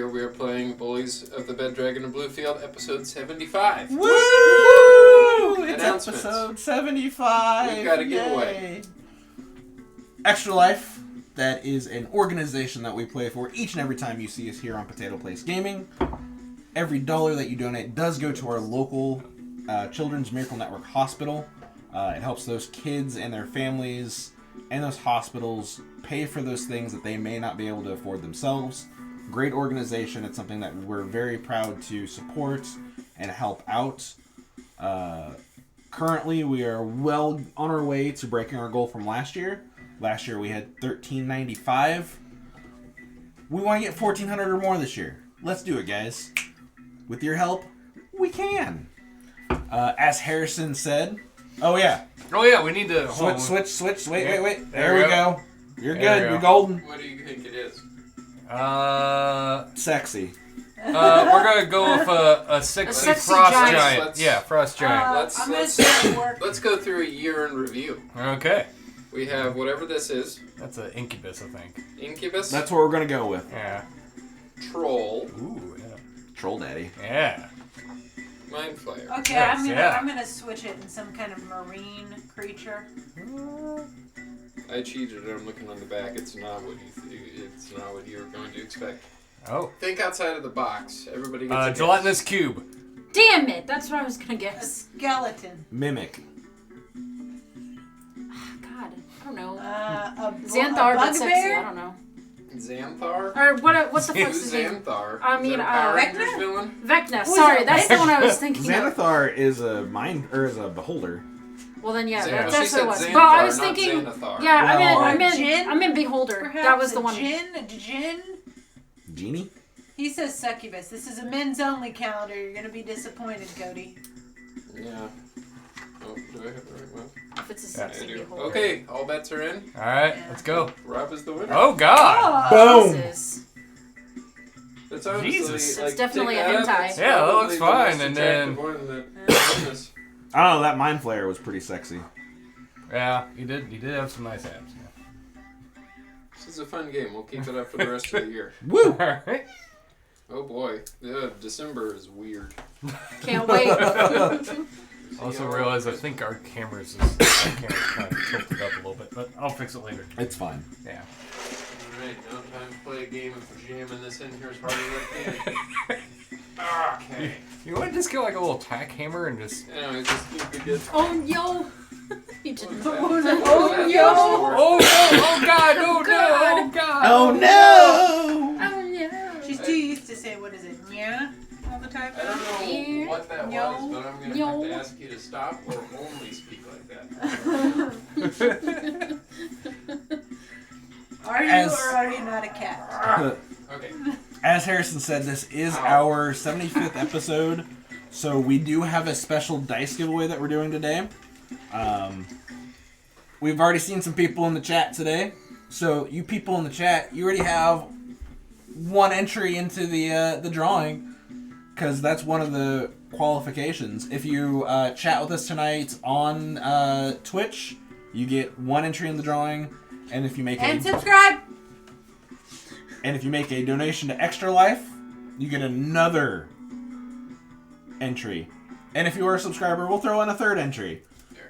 here we are playing Bullies of the Bed Dragon of Bluefield, episode 75. Woo! It's episode 75. We've got a giveaway. Extra Life, that is an organization that we play for each and every time you see us here on Potato Place Gaming. Every dollar that you donate does go to our local Children's Miracle Network hospital. It helps those kids and their families and those hospitals pay for those things that they may not be able to afford themselves. Great organization. It's something that we're very proud to support and help out. Currently, we are well on our way to breaking our goal from last year. Last year we had $13.95. We want to get $1,400 or more this year. Let's do it, guys. With your help, we can. As Harrison said. Oh yeah, we need to... Switch. Wait. There we go. You're good. You're golden. What do you think it is? Sexy. We're going to go with a sexy frost giant. Yeah, frost giant. Let's go through a year in review. Okay. We have whatever this is. That's an incubus, I think. Incubus? That's what we're going to go with. Yeah. Troll. Ooh, yeah. Troll daddy. Yeah. Mind Flayer. Okay, Yes, I'm gonna switch it in some kind of marine creature. I cheated. I'm looking on the back. It's not what you were going to expect. Oh. Think outside of the box. Everybody gets a gelatinous cube. Damn it! That's what I was gonna A guess. skeleton. Mimic. God, I don't know. Xanthar, Xanthar, but sexy. I don't know. Xanthar? Or what's the fuck's his name? Xanthar. I mean, Power Rangers villain? Vecna. Sorry, that's the one I was thinking of. Xanathar is a beholder. Well then, yeah, Xanathar. that's She what it was. said But I Xanthar, was not thinking, Xanathar. yeah, Well, I meant Beholder. Perhaps That was the one. Jinn? Genie? He says succubus. This is a men's only calendar. You're gonna be disappointed, Cody. Yeah. Oh, do I have the right one? If it's a I sexy do. Beholder. Okay, all bets are in. All right, Yeah. let's go. Rob is the winner. Oh, God. Boom! Jesus. That's obviously, Jesus. It's definitely take a that out, hentai. that's Yeah, that looks probably the most fine, and then- attractive one in the business. I don't know, that Mind Flayer was pretty sexy. Yeah, you did have some nice abs. This is a fun game. We'll keep it up for the rest of the year. Woo! All right. Oh boy, yeah, December is weird. Can't wait. Also realize I think our camera's kind of tilted up a little bit, but I'll fix it later. It's fine. Yeah. Alright, now time to play a game of jamming this in here as hard as I can. Okay. You want to just get like a little tack hammer and just... Anyway, just keep it good. Oh, yo. You didn't. Oh, yo! Oh, no! Oh, God! Oh, no! Oh, God! Oh no! Oh, yeah. She's too used to say, what is it, yeah? All the time? I don't know what that Yo. was, but I'm going to Yo. have to ask you to stop or only speak like that. Are you As- or are you not a cat? Okay. As Harrison said, this is our 75th episode, so we do have a special dice giveaway that we're doing today. We've already seen some people in the chat today, so you people in the chat, you already have one entry into the drawing, because that's one of the qualifications. If you chat with us tonight on Twitch, you get one entry in the drawing, and if you make And subscribe! And if you make a donation to Extra Life, you get another entry. And if you are a subscriber, we'll throw in a third entry.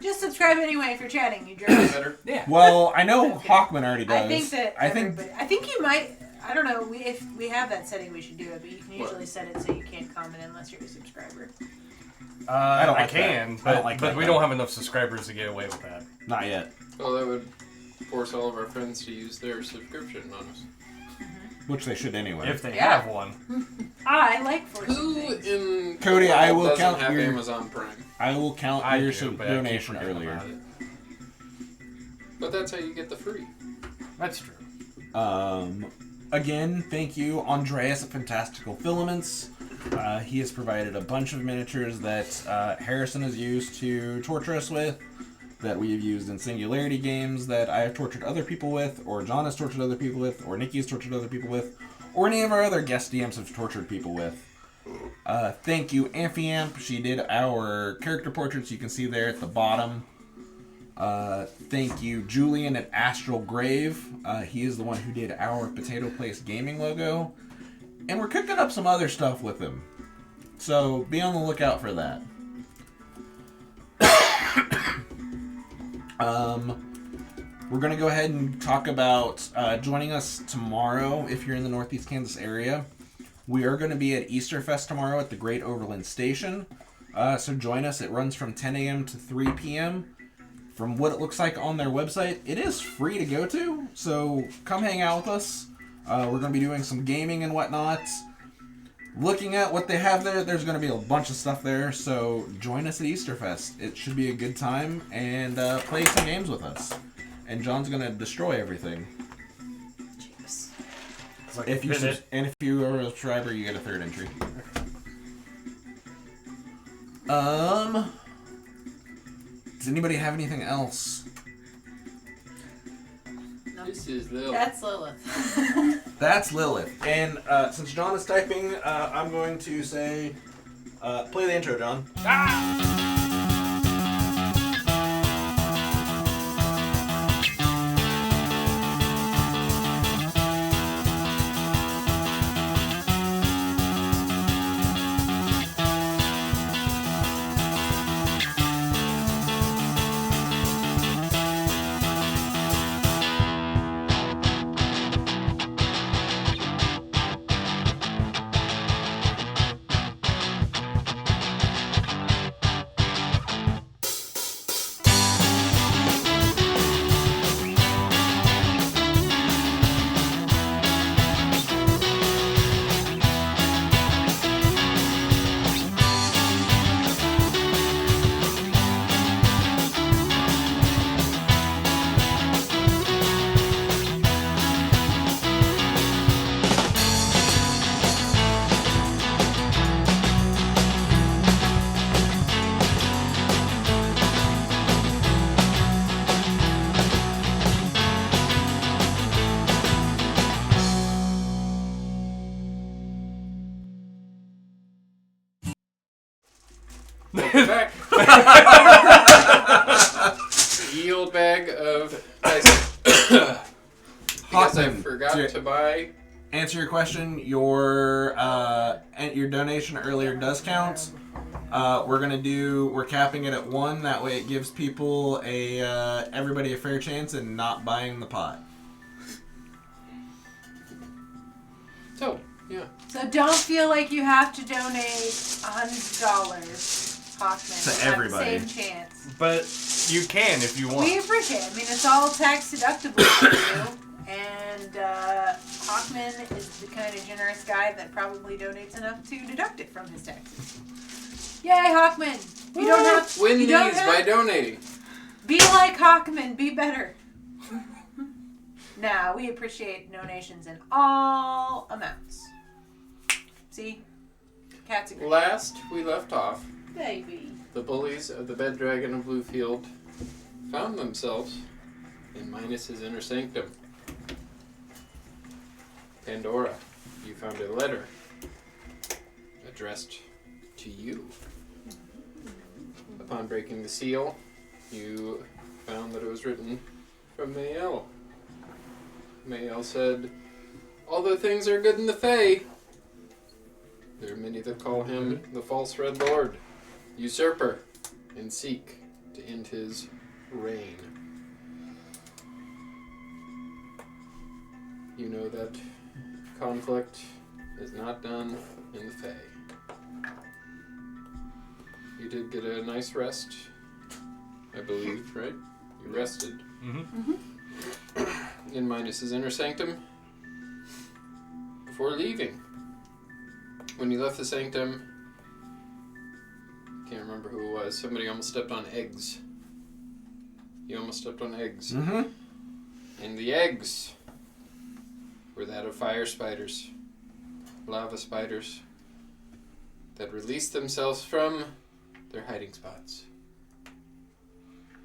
Just subscribe anyway if you're chatting, you jerk. Better? Yeah. Well, I know Hawkman already does. I think that I think I think you might. I don't know. If we have that setting, we should do it. But you can usually set it so you can't comment unless you're a subscriber. I don't I like can, that. but, I don't like but that, we though. don't have enough subscribers to get away with that. not yet. Well, that would force all of our friends to use their subscription on us. Which they should anyway. If they Yeah. have one. I like forcing Who things. in Cody, the I world will doesn't count have your- Amazon Prime? I will count I your do, but I keep donation forgetting earlier. about it. But that's how you get the free. That's true. Again, thank you, Andreas at Fantastical Filaments. He has provided a bunch of miniatures that Harrison has used to torture us with, that we have used in Singularity games, that I have tortured other people with, or John has tortured other people with, or Nikki has tortured other people with, or any of our other guest DMs have tortured people with. Thank you, Amphiamp. She did our character portraits. You can see there at the bottom. Thank you, Julian at Astral Grave. He is the one who did our Potato Place gaming logo. And we're cooking up some other stuff with him. So be on the lookout for that. We're going to go ahead and talk about joining us tomorrow if you're in the Northeast Kansas area. We are going to be at Easterfest tomorrow at the Great Overland Station. So join us. It runs from 10 a.m. to 3 p.m. From what it looks like on their website, it is free to go to. So come hang out with us. We're going to be doing some gaming and whatnot. Looking at what they have there, there's going to be a bunch of stuff there. So join us at Easterfest. It should be a good time. And play some games with us. And John's going to destroy everything. Jeez. Like If you are a subscriber, you get a third entry. Does anybody have anything else? This is Lil. That's Lilith. That's Lilith. And since John is typing, I'm going to say, play the intro, John. Welcome back. Yield bag of dice. Because I Hoffman, forgot to to buy. answer your question, your donation earlier does count. We're capping it at 1. That way it gives people everybody a fair chance in not buying the pot. So, yeah. So don't feel like you have to donate $100, Hoffman. To You have everybody. the same chance. But you can if you want. We appreciate it. I mean, it's all tax deductible for you. And Hoffman is the kind of generous guy that probably donates enough to deduct it from his taxes. Yay, Hoffman! You don't have Win you these don't by have, donating. Be like Hoffman. Be better. Nah, we appreciate donations in all amounts. See? Cats agree. Last we left off, Baby. the bullies of the Bed Dragon of Bluefield found themselves in Minus's inner sanctum. Pandora, you found a letter addressed to you. Upon breaking the seal, you found that it was written from Mael. Mael said, "Although things are good in the Fae, there are many that call him the false Red Lord, usurper, and seek to end his reign. You know that conflict is not done in the Fae. You did get a nice rest, I believe, right? You rested in Minus's inner sanctum before leaving. When you left the sanctum, can't remember who it was. Somebody almost stepped on eggs. You almost stepped on eggs. Mm-hmm. And the eggs were that of fire spiders, lava spiders, that released themselves from their hiding spots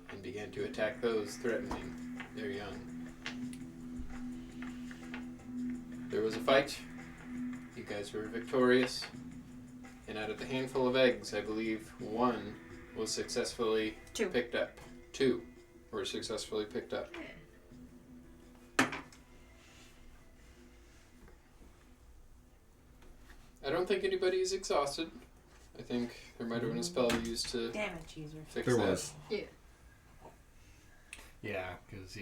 and began to attack those threatening their young. There was a fight. You guys were victorious. And out of the handful of eggs, I believe one was successfully picked up. 2 were successfully picked up. don't think anybody's exhausted. I think there might have been a spell used to Damn it, Cheeser. fix There that. was. Yeah, because,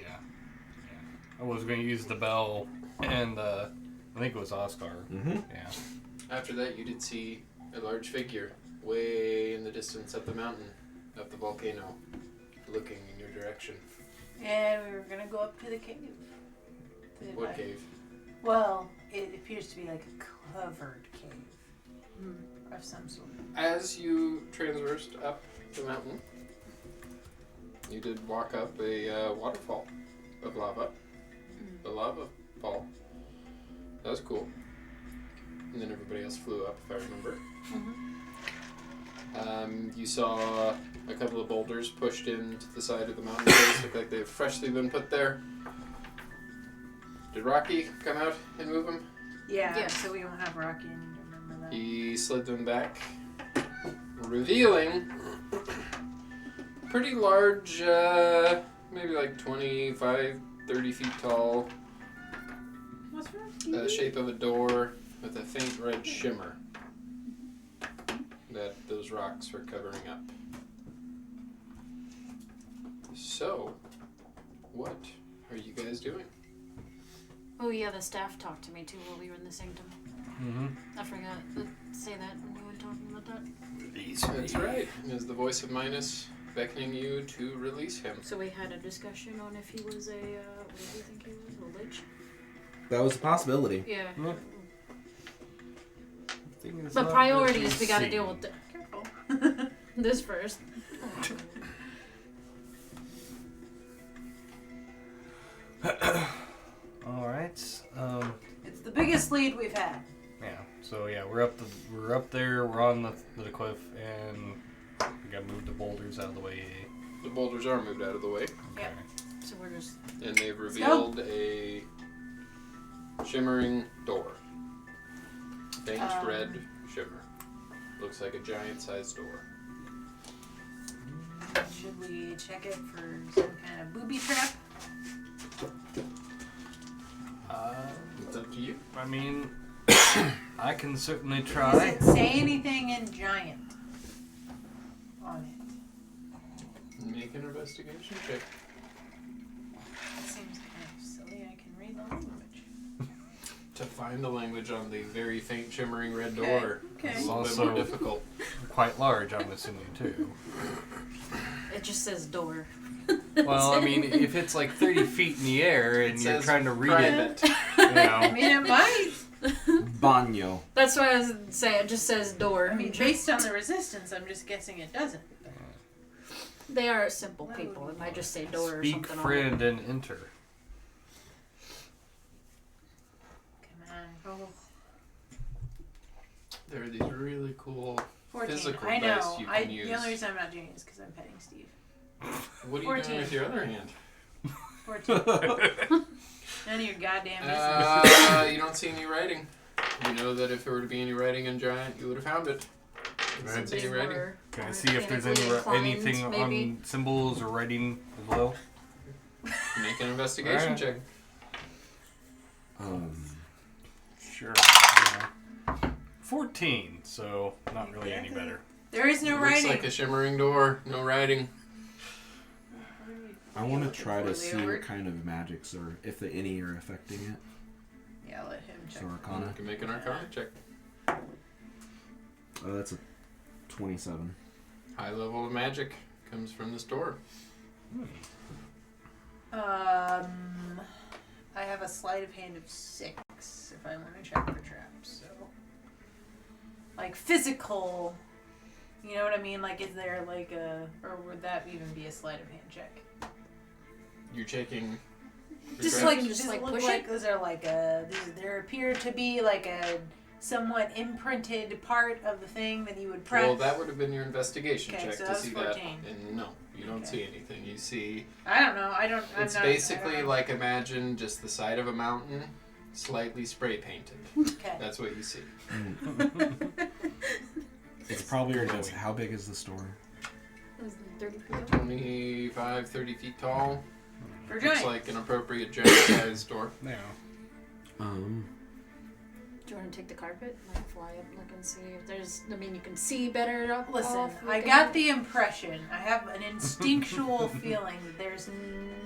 I was going to use the bell, and I think it was Oscar. Mm-hmm. Yeah. After that, you did see a large figure way in the distance up the mountain, up the volcano, looking in your direction. And we were gonna go up to the cave. What cave? Well, it appears to be like a covered cave of some sort. As you traversed up the mountain, you did walk up a waterfall of lava. A lava fall. That was cool. And then everybody else flew up, if I remember. You saw a couple of boulders pushed into the side of the mountain face. Look like they've freshly been put there. Did Rocky come out and move them? Yeah, so we don't have Rocky. I need to remember that. He slid them back, revealing pretty large, maybe like 25, 30 feet tall, What's wrong? shape of a door with a faint red shimmer that those rocks were covering up. So, what are you guys doing? Oh yeah, the staff talked to me too while we were in the sanctum. Mm-hmm. I forgot to say that when we were talking about that. That's right. Is the voice of Minos beckoning you to release him? So we had a discussion on if he was a, what do you think he was? A lich? That was a possibility. Yeah. Yeah. But priorities, we gotta deal with Careful. this first. Alright. It's the biggest lead we've had. Yeah. So yeah, we're up there, we're on the cliff, and we gotta move the boulders out of the way. The boulders are moved out of the way, Yep. So we're just... and they've revealed a shimmering door. Faint red shimmer. Looks like a giant-sized door. Should we check it for some kind of booby trap? It's up to you. I mean, I can certainly Does try. it say anything in giant on it? Make an investigation check. That seems kind of silly. I can read the language. To find the language on the very faint shimmering red door Okay. is a little bit Also- more difficult. Quite large, I'm assuming too. It just says door. Well, I mean, if it's like 30 feet in the air and It you're says trying to read private. it, you I know. mean, it might. Banyo. That's why I was saying, it just says door. I mean, based on the resistance, I'm just guessing it doesn't. They are simple people. It might just say door or Speak something on it. friend and enter. Come on. Oh. There are these really cool. 14. Physical I dice know. you can The use. only reason I'm not doing it is because I'm petting Steve. What are you 14. doing with your other hand? 14. None of your goddamn business. You don't see any writing. You know that if there were to be any writing in giant, you would have found it. You So don't see they any writing. were Can I see if there's mechanically inclined, anything maybe? on symbols or writing as well? Make an investigation Alright. check. Sure. 14, so not really any better. There is no Looks writing. like a shimmering door, no writing. I want to Looking try for to see Leeward. what kind of magics or if the any are affecting it. Yeah, let him check. So Arcana. You can make an Arcana check. Oh, that's a 27. High level of magic comes from this door. I have a sleight of hand of 6 if I want to check for traps. So, like physical, you know what I mean? Like, is there like a, or would that even be a sleight of hand check? You're checking. for Just traps? like, Just does like it look push like it? those are like a, there appear to be like a somewhat imprinted part of the thing that you would press. Well, that would have been your investigation Okay, check so to that's see 14. that. And no, you don't Okay. see anything. You see, I don't know. I'm it's not, basically I don't know. like imagine just the side of a mountain, slightly spray painted. Okay. That's what you see. It's probably just how big is the store? Is it 30 feet? 25, 30 feet tall. For Looks giant. like an appropriate giant sized door. Yeah. Do you want to take the carpet and like fly up and look and see if there's? I mean, you can see better up. Listen, off I looking got up. the impression, I have an instinctual feeling that there's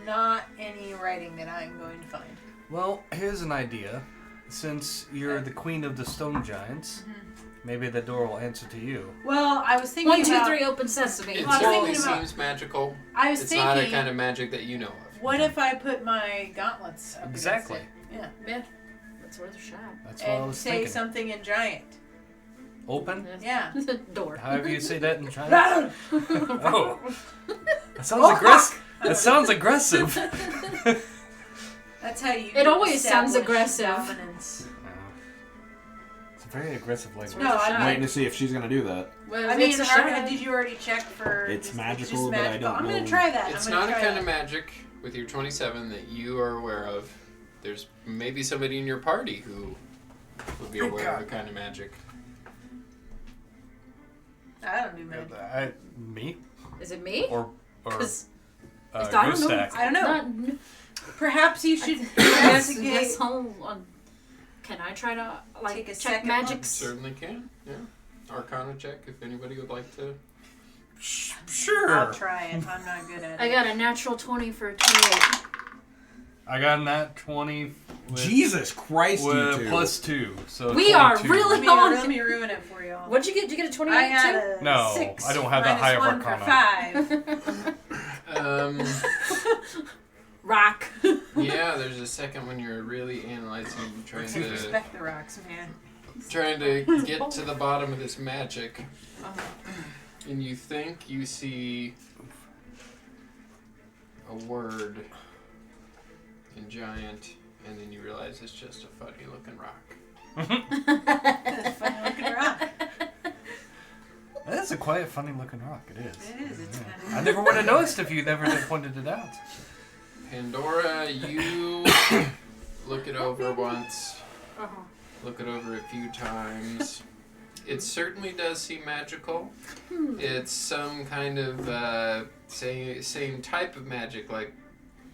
not any writing that I'm going to find. Well, here's an idea. Since you're the queen of the stone giants, maybe the door will answer to you. Well, I was thinking 1, 2, about... 3, open sesame. It Well, I was certainly thinking about- seems magical. I was It's thinking, not a kind of magic that you know of. what if I put my gauntlets up Exactly. against it? Yeah. Yeah, that's worth a shot. That's what I And was say thinking. something in giant. Open? Yeah. The door. However you say that in China. Oh. That sounds aggressive. That sounds aggressive. That's how you It always sounds establish aggressive. dominance. It's a very aggressive language. No, Shot. I Waiting mean, to see if she's gonna do that. Well, I mean, it's a did shot. you already check for... It's just magical, but I don't I'm going know. to try that. It's I'm gonna not a try kind that. of magic with your 27 that you are aware of. There's maybe somebody in your party who would be aware of a kind of magic. I don't do magic. Me? Is it me? Or 'Cause I don't know. Goose I don't know. Not, Perhaps you should yes, investigate. can I try to like Take a check second magics? Certainly can, yeah. Arcana check if anybody would like to. Sure. I'll try it. I'm not good at it. I got a natural 20 for 28. I got that 20 with, Jesus Christ, you with two. plus 2. So We are 22. really- Let me ruin it for y'all. What'd you get? Did you get a 28 I had too? a No, 6 I don't have that high of minus 1 for 5. Rock. Yeah, there's a second when you're really analyzing, trying to Respect the rocks, man. get to the bottom of this magic, and you think you see a word in giant, and then you realize it's just a funny looking rock. Funny looking rock. That is a quite funny looking rock. It is. It is. It's Yeah. kind I never would have noticed if you never pointed it out. Pandora, you look it over once, Uh-huh. look it over a few times. It certainly does seem magical. It's some kind of same type of magic like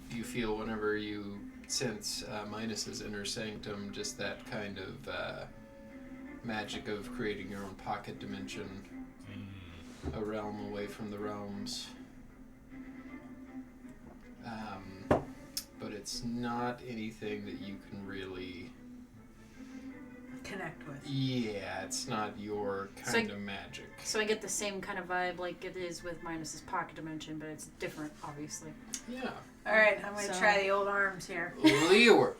you feel whenever you sense Minus's inner sanctum, just that kind of magic of creating your own pocket dimension, a realm away from the realms. But it's not anything that you can really... connect with. Yeah, it's not your kind of magic. So I get the same kind of vibe like it is with Minus's pocket dimension, but it's different, obviously. Yeah. All right, I'm going to So- try the old arms here. Leeward.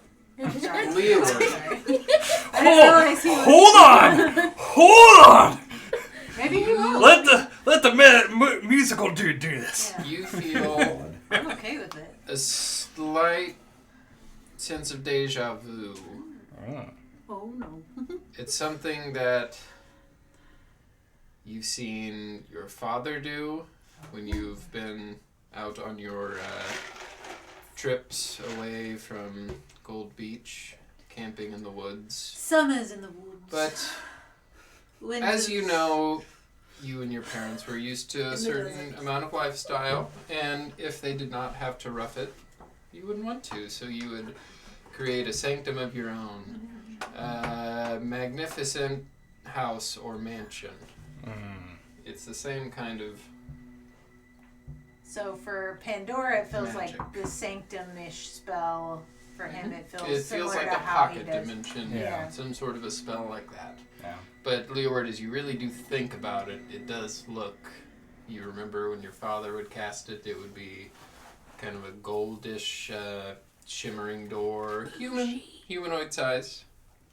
Sorry. Leeward. Sorry. I didn't realize he was... Hold on! Hold on! Maybe he will. Let the musical dude do this. Yeah, You feel I'm okay with it. a slight sense of deja vu. Oh no. It's something that you've seen your father do when you've been out on your trips away from Gold Beach, camping in the woods. Summer's in the woods. But as you know, you and your parents were used to a certain amount of lifestyle, and if they did not have to rough it, you wouldn't want to, so you would create a sanctum of your own. Magnificent house or mansion. It's the same kind of... So for Pandora, it feels Magic. like the sanctum-ish spell. For him, it feels It similar feels like to a how he pocket does. dimension, Yeah. some sort of a spell like that. Yeah. But Leeward, as you really do think about it, it does look... You remember when your father would cast it, it would be kind of a goldish, shimmering door, humanoid size.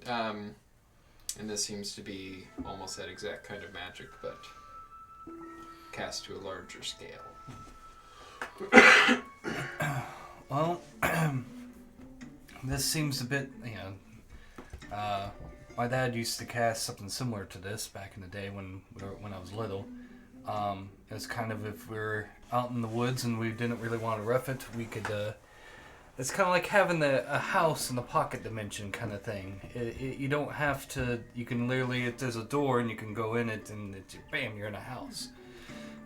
And this seems to be almost that exact kind of magic, but cast to a larger scale. Well, this seems a bit, my dad used to cast something similar to this back in the day when I was little. It's kind of if we're out in the woods and we didn't really want to rough it, we could, it's kind of like having a house in the pocket dimension kind of thing. You don't have to, you can literally, there's a door and you can go in it and bam, you're in a house.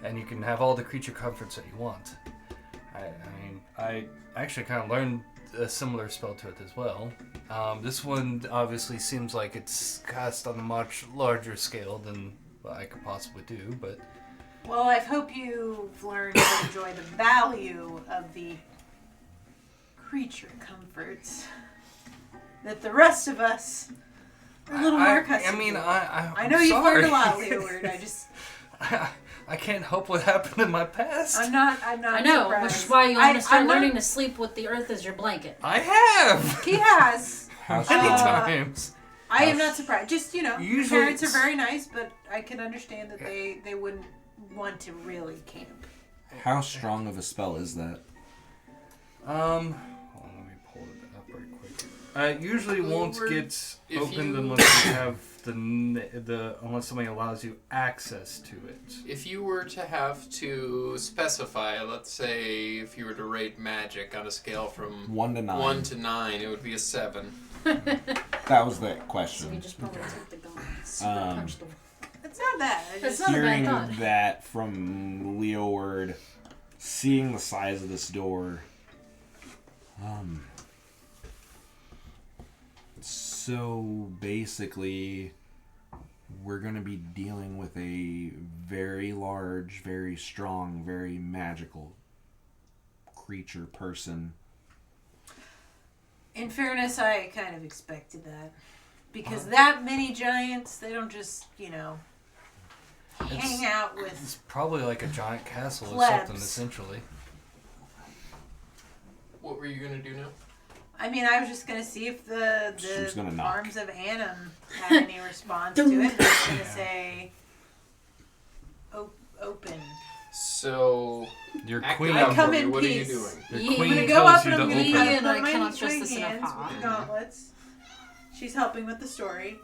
And you can have all the creature comforts that you want. I mean, I actually kind of learned a similar spell to it as well. This one obviously seems like it's cast on a much larger scale than what I could possibly do, but... Well, I hope you've learned to enjoy the value of the creature comforts that the rest of us are a little more accustomed I mean, to. I'm I know you've sorry. learned a lot, Leeward. I just... I can't help what happened in my past. I'm not I know, surprised. which is why you want to start I'm learning to sleep with the earth as your blanket. I have! He has. How Many strong? times. I am not surprised. Just, your Usually parents are it's- very nice, but I can understand that they wouldn't want to really camp. How strong of a spell is that? Hold on, let me pull it up right quick. Usually won't Leeward, get if opened you- unless you have unless somebody allows you access to it. If you were to have to specify, let's say if you were to rate magic on a scale from 1 to 9. 1 to 9, it would be a 7. That was the So question. you just probably take the gun and super punch the... It's not bad. I It's just, not a bad Hearing thought. that from Leeward, seeing the size of this door, so basically, we're going to be dealing with a very large, very strong, very magical creature person. in fairness, I kind of expected that. Because that many giants, they don't just, hang out with... It's probably like a giant castle or Plebs. something, essentially. What were you going to do now? I mean, I was just going to see if She was gonna the knock. arms of Annam had any response to it. I was going to say, open. So, Your act queen, I out come for me. in What are you peace. doing? your Yeah. queen I'm going to tells go up you and to I'm going to open. Yeah. kind and of I put my cannot stress big this enough hands how. with the gauntlets. She's helping with the story.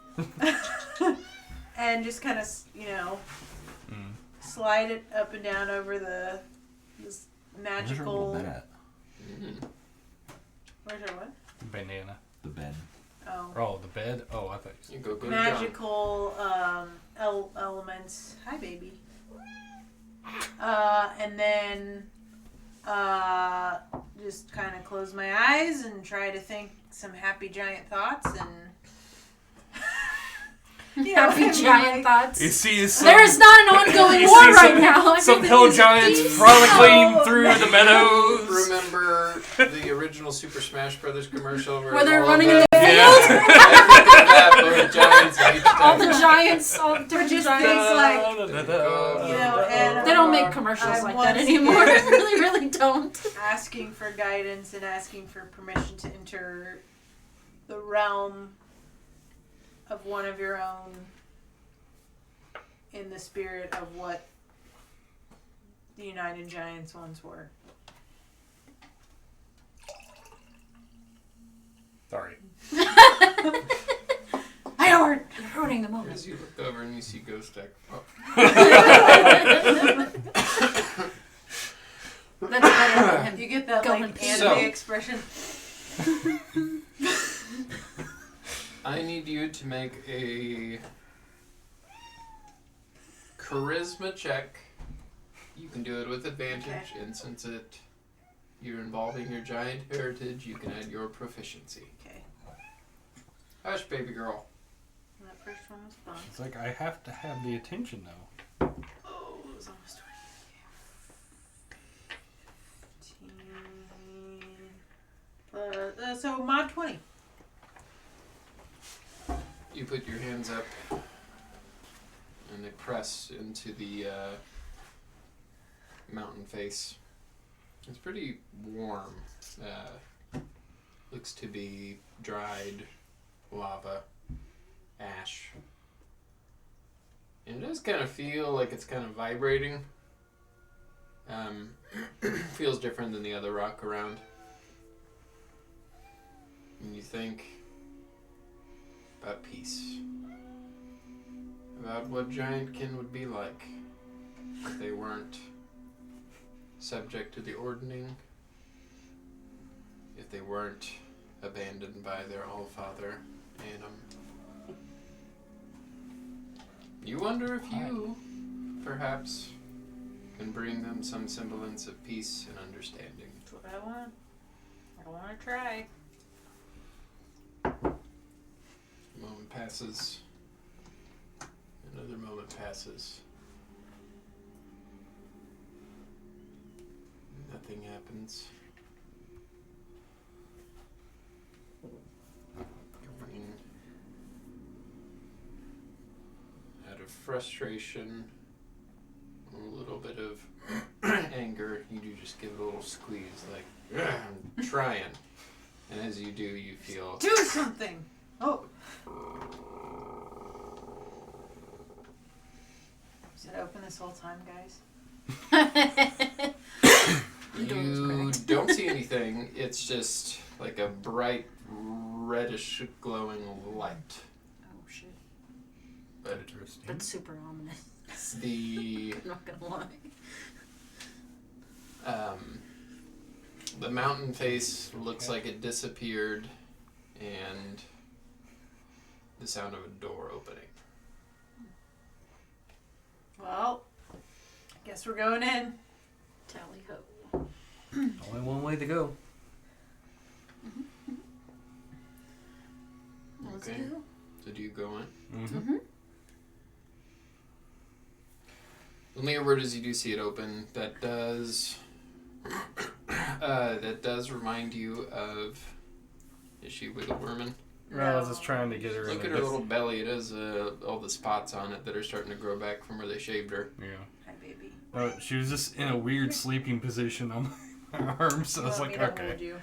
And just kind of, slide it up and down over this Where's your little magical... bed at? Where's our what? Banana. The bed. Oh. Oh, the bed? Oh, I thought you said... You go to John. Magical elements. Hi, baby. And then just kind of close my eyes and try to think some happy giant thoughts and Happy giant thoughts. You see some... There's not an ongoing You war see right some- now. Some Everything hill is giants peace. frolicking through the meadows. Remember the original Super Smash Brothers commercial Where they're all running the, in the Yeah. the giants each All the time. giants, all the different just giants. things like, They don't make commercials I like once that anymore. They really, really don't. asking for guidance and asking for permission to enter the realm of one of your own in the spirit of what the United Giants once were. Sorry. I don't. You're ruining the moment. As you look over and you see Ghost Deck. Oh. That's better than him. You get that Go like and anime So- expression. I need you to make a charisma check. You can do it with advantage, Okay. and since you're involving your giant heritage, you can add your proficiency. Okay. Hush, baby girl. That first one was fun. It's like I have to have the attention, though. Oh, it was almost 20. 15. So mod 20. You put your hands up, and they press into the mountain face. It's pretty warm. Looks to be dried lava, ash. And it does kind of feel like it's kind of vibrating. Feels different than the other rock around. And you think about peace. About what Giantkin would be like if they weren't subject to the ordning, if they weren't abandoned by their Allfather, Annam. You wonder if you, perhaps, can bring them some semblance of peace and understanding. That's what I want. I want to try. A moment passes. Another moment passes. Nothing happens. And out of frustration, a little bit of anger, you do just give it a little squeeze, like, I'm trying. And as you do, you feel... Do something! Oh. Is it open this whole time, guys? You don't see anything. It's just like a bright, reddish, glowing light. Oh shit. But Interesting. That's super ominous. the I'm not gonna lie. the mountain face looks like it disappeared, and the sound of a door opening. Well, I guess we're going in. Tally ho. Only one way to go. Let's Okay. go. So do you go in? Mm-hmm. The only word is you do see it open. That does remind you of... Is she wiggle worming? I was just trying to get her Look in at her little belly. It has all the spots on it that are starting to grow back from where they shaved her. Yeah. Hi, baby. She was just in a weird sleeping position on my arm, so I was Want like, me to okay. hold you?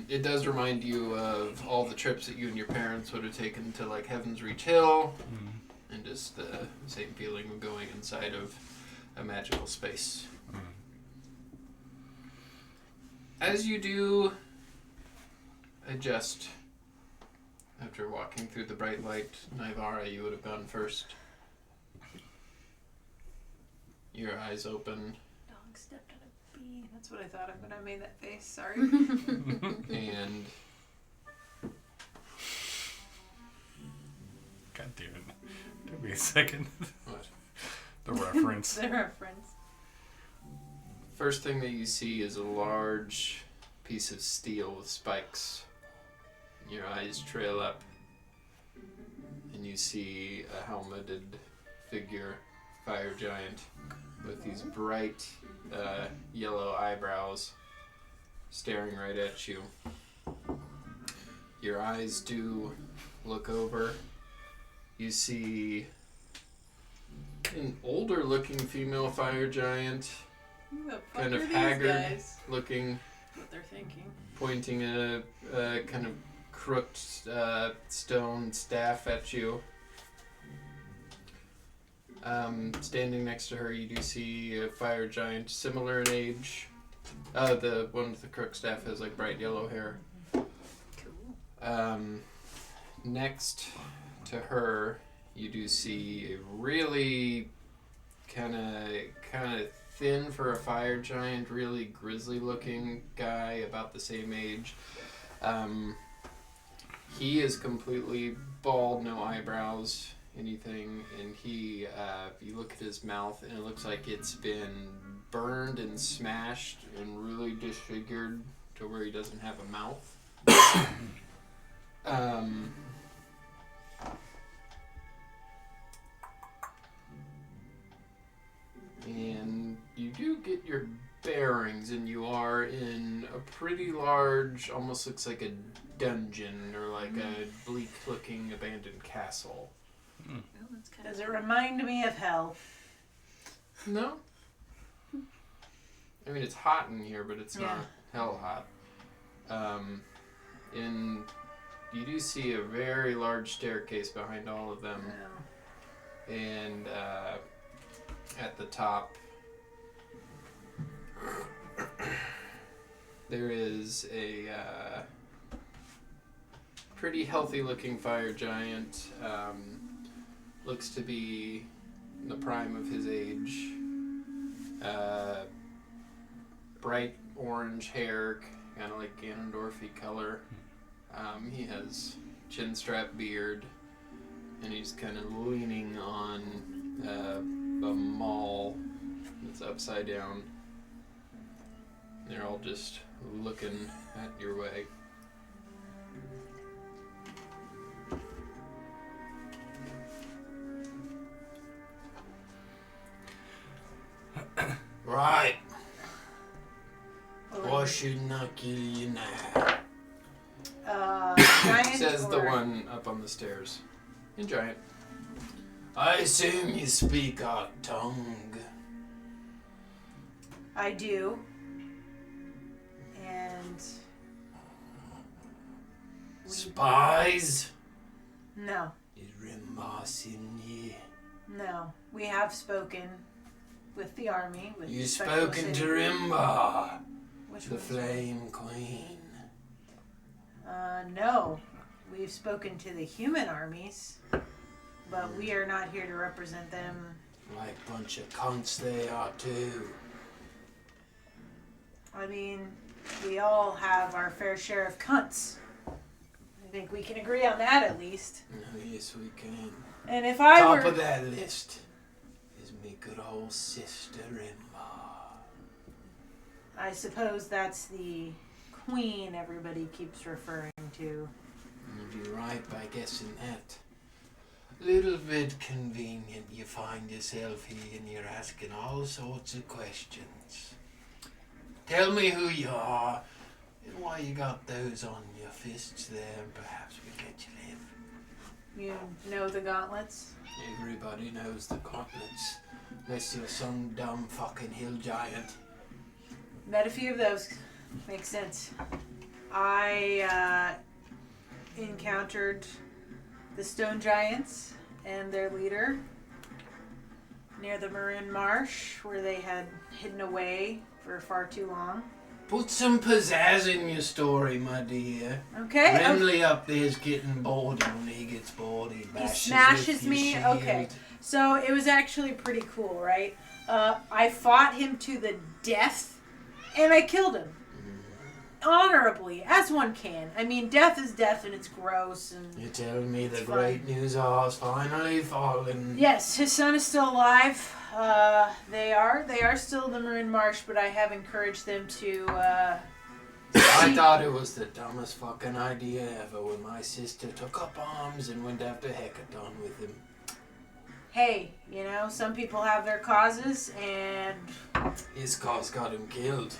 It does remind you of all the trips that you and your parents would have taken to like Heaven's Reach Hill, and just the same feeling of going inside of a magical space. As you do adjust after walking through the bright light, Naivara, you would have gone first. Your eyes open, Dog stepped on a bee. That's what I thought of when I made that face. Sorry. and God damn it. Give me a second. what? The reference. The reference. First thing that you see is a large piece of steel with spikes. Your eyes trail up, and you see a helmeted figure, fire giant, with these bright yellow eyebrows staring right at you. Your eyes do look over. You see an older looking female fire giant, Who the fuck kind are of these haggard guys? looking, What they're thinking. pointing a kind of crooked stone staff at you. Standing next to her, you do see a fire giant, similar in age. The one with the crook staff has like bright yellow hair. Cool. Next to her, you do see a really kind of thin for a fire giant, really grisly looking guy, about the same age. He is completely bald, no eyebrows, anything, and he, you look at his mouth and it looks like it's been burned and smashed and really disfigured to where he doesn't have a mouth. And you do get your bearings, and you are in a pretty large, almost looks like a dungeon or like a bleak-looking abandoned castle. Well, that's kind Does it remind me of hell? No? I mean, it's hot in here, but it's not hell hot. And you do see a very large staircase behind all of them. And at the top, there is a pretty healthy looking fire giant. Looks to be in the prime of his age. Bright orange hair, kind of like Ganondorf-y color. He has chin strap beard, and he's kind of leaning on a maul that's upside down. They're all just looking at your way. Right. Why shouldn't I kill you now? Giant Says the or- one up on the stairs. In giant. I assume you speak our tongue. I do. And... Spies? No. Is Rimboss in you? No. We have spoken with the army. With You Special spoken to City. Rimba, Which the one's- Flame Queen. No. We've spoken to the human armies, but we are not here to represent them. Like bunch of cunts they are too. I mean, we all have our fair share of cunts. I think we can agree on that at least. Oh, yes, we can. And if I Top were... of that list is me good old sister Rimba. I suppose that's the queen everybody keeps referring to. You'd be right by guessing that. Little bit convenient you find yourself here and you're asking all sorts of questions. Tell me who you are and why you got those on your fists there, and perhaps we let you live. You know the gauntlets? Everybody knows the gauntlets, unless you're some dumb fucking hill giant. Met a few of those. Makes sense. I encountered the stone giants and their leader near the Maroon Marsh, where they had hidden away for far too long. Put some pizzazz in your story, my dear. Okay. Brimley up there's getting bored, and when he gets bored, he bashes smashes with your me? shield. Okay. So it was actually pretty cool, right? I fought him to the death, and I killed him. Honorably, as one can. I mean, death is death, and it's gross. And You tell me the It's great news has finally fallen. yes, his son is still alive. They are still in the Maroon Marsh, but I have encouraged them to. I thought it was the dumbest fucking idea ever when my sister took up arms and went after Hecaton with him. Hey, you know, some people have their causes, and His cause got him killed.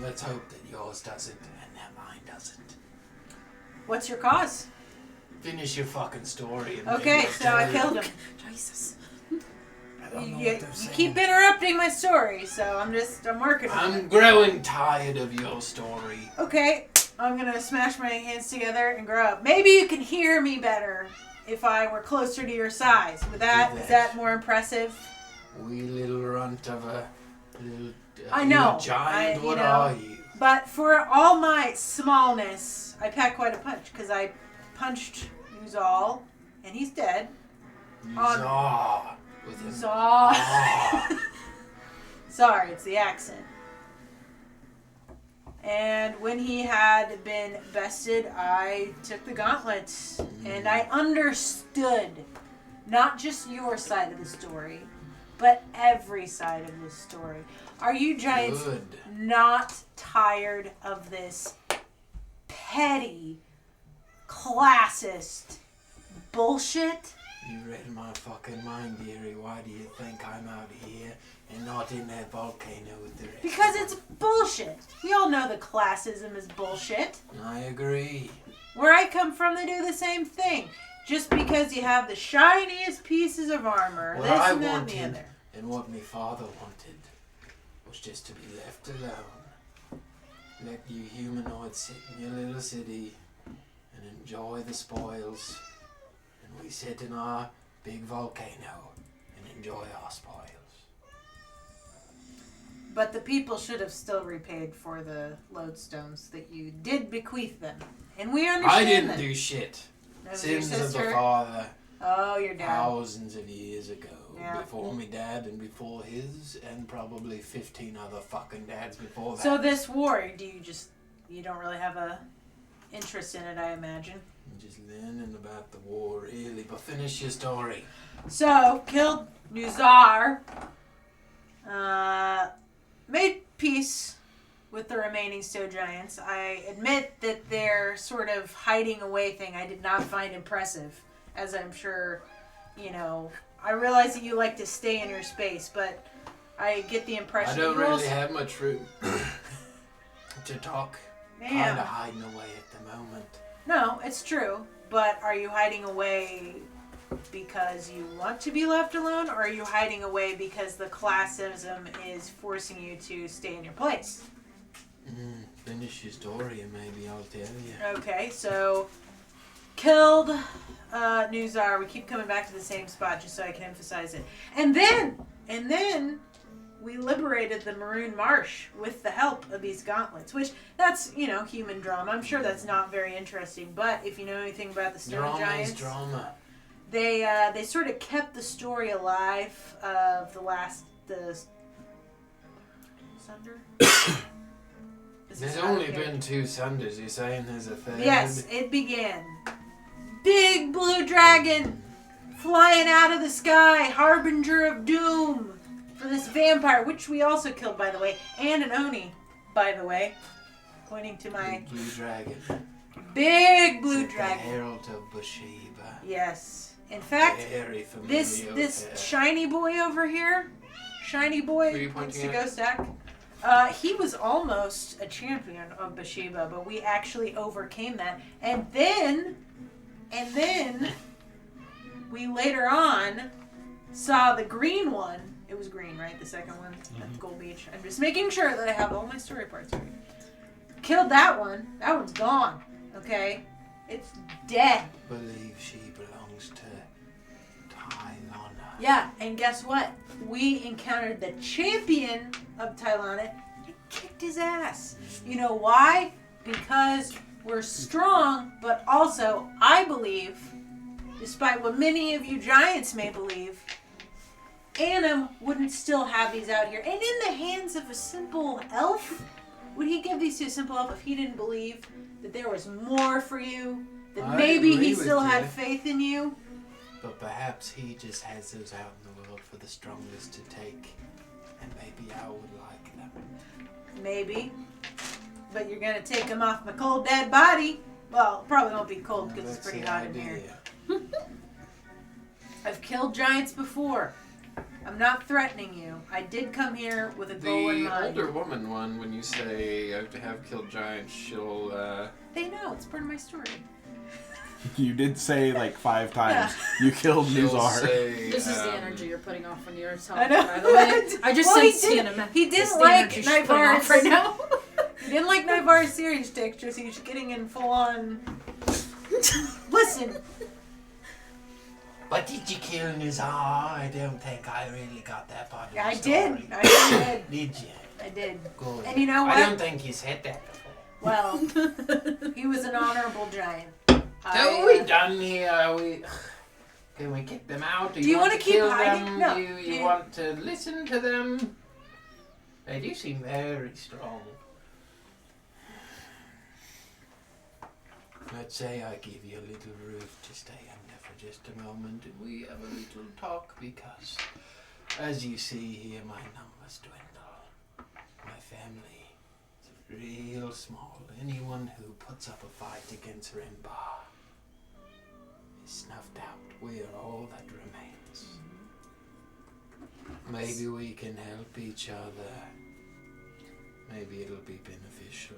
Let's hope that yours doesn't, and that mine doesn't. what's your cause? Finish your fucking story. And Okay, then so I tell killed him. Jesus. You keep interrupting my story, so I'm working on I'm it. growing tired of your story. Okay, I'm gonna smash my hands together and grow up. Maybe you can hear me better if I were closer to your size. Is that more impressive? Wee little runt of a little I know. giant. What you know, are you? But for all my smallness, I pack quite a punch because I punched Uzal, and he's dead. Zaw. With him. Uzal. Ah. Sorry, it's the accent. And when he had been bested, I took the gauntlets and I understood not just your side of the story, but every side of this story. Are you giants Good. not tired of this petty, classist bullshit? You read my fucking mind, dearie. Why do you think I'm out here and not in that volcano with the rest? Because it's bullshit. We all know the classism is bullshit. I agree. Where I come from, they do the same thing. Just because you have the shiniest pieces of armor, What this I and that and the wanted other. and what my father wanted was just to be left alone. Let you humanoids sit in your little city and enjoy the spoils. And we sit in our big volcano and enjoy our spoils. But the people should have still repaid for the lodestones that you did bequeath them. And we understand I didn't that. do shit. That was your Sins of the sister. father Oh, your dad. thousands of years ago. Yeah. Before me dad and before his and probably 15 other fucking dads before that. So this war, you don't really have a interest in it, I imagine. I'm just learning about the war, really. But finish your story. So, killed Nuzar. Made peace with the remaining Stow Giants. I admit that their sort of hiding away thing I did not find impressive, as I'm sure, I realize that you like to stay in your space, but I get the impression I don't you really also... have much room to talk. Kind Man. of hiding away at the moment. No, it's true, but are you hiding away because you want to be left alone, or are you hiding away because the classism is forcing you to stay in your place? Finish your story and maybe I'll tell you. Okay, so killed Nuzar. We keep coming back to the same spot just so I can emphasize it. And then we liberated the Maroon Marsh with the help of these gauntlets, which that's, human drama. I'm sure that's not very interesting, but if you know anything about the Stone Giants, Drama. They sort of kept the story alive of the Sunder. There's only been 2 Sunders. You're saying there's a third? Yes, it began. Big blue dragon flying out of the sky, harbinger of doom for this vampire, which we also killed, by the way, and an Oni, by the way, pointing to my Big blue dragon. big blue The dragon. Herald of Bushiba. Yes. In fact, Very familiar. this shiny boy over here, shiny boy Who are you needs pointing to at? go stack. He was almost a champion of Bushiba, but we actually overcame that. And then we later on saw the green one. It was green, right? The second one at Gold Beach. I'm just making sure that I have all my story parts right. Killed that one. That one's gone. Okay? It's dead. Believe she belongs to Tylana. Yeah, and guess what? We encountered the champion of Tylana and kicked his ass. You know why? Because we're strong, but also, I believe, despite what many of you giants may believe, Annam wouldn't still have these out here. And in the hands of a simple elf? Would he give these to a simple elf if he didn't believe that there was more for you? That I maybe agree he with still you. had faith in you? But perhaps he just has those out in the world for the strongest to take. And maybe I would like them. Maybe. But you're going to take him off my cold dead body. Well, it probably won't be cold because it's That's pretty the hot in idea. here. I've killed giants before. I'm not threatening you. I did come here with a goal in The mind. older woman one, when you say I have killed giants, she'll They know. It's part of my story. You did say like 5 times you killed she'll Nuzar. say This is the energy you're putting off when you're I talking, know. by the way. I just Well, sense the enemy. he It's didn't the like energy she's putting off Naivar's right now. He didn't like Naivar's series texture, so he's getting in full on. Listen, But did you kill Nizar? I don't think I really got that part of the I story. did. I did. Did you? I did. Good. And you know I what? don't think you said that before. Well, he was an honorable giant. So we done here? Can we kick them out? Do you want wanna to keep kill hiding? them? No. Do you Yeah. want to listen to them? They do seem very strong. Let's say I give you a little roof to stay under for just a moment and we have a little talk because, as you see here, my numbers dwindle. My family is real small. Anyone who puts up a fight against Rimbar is snuffed out. We are all that remains. Maybe we can help each other. Maybe it'll be beneficial.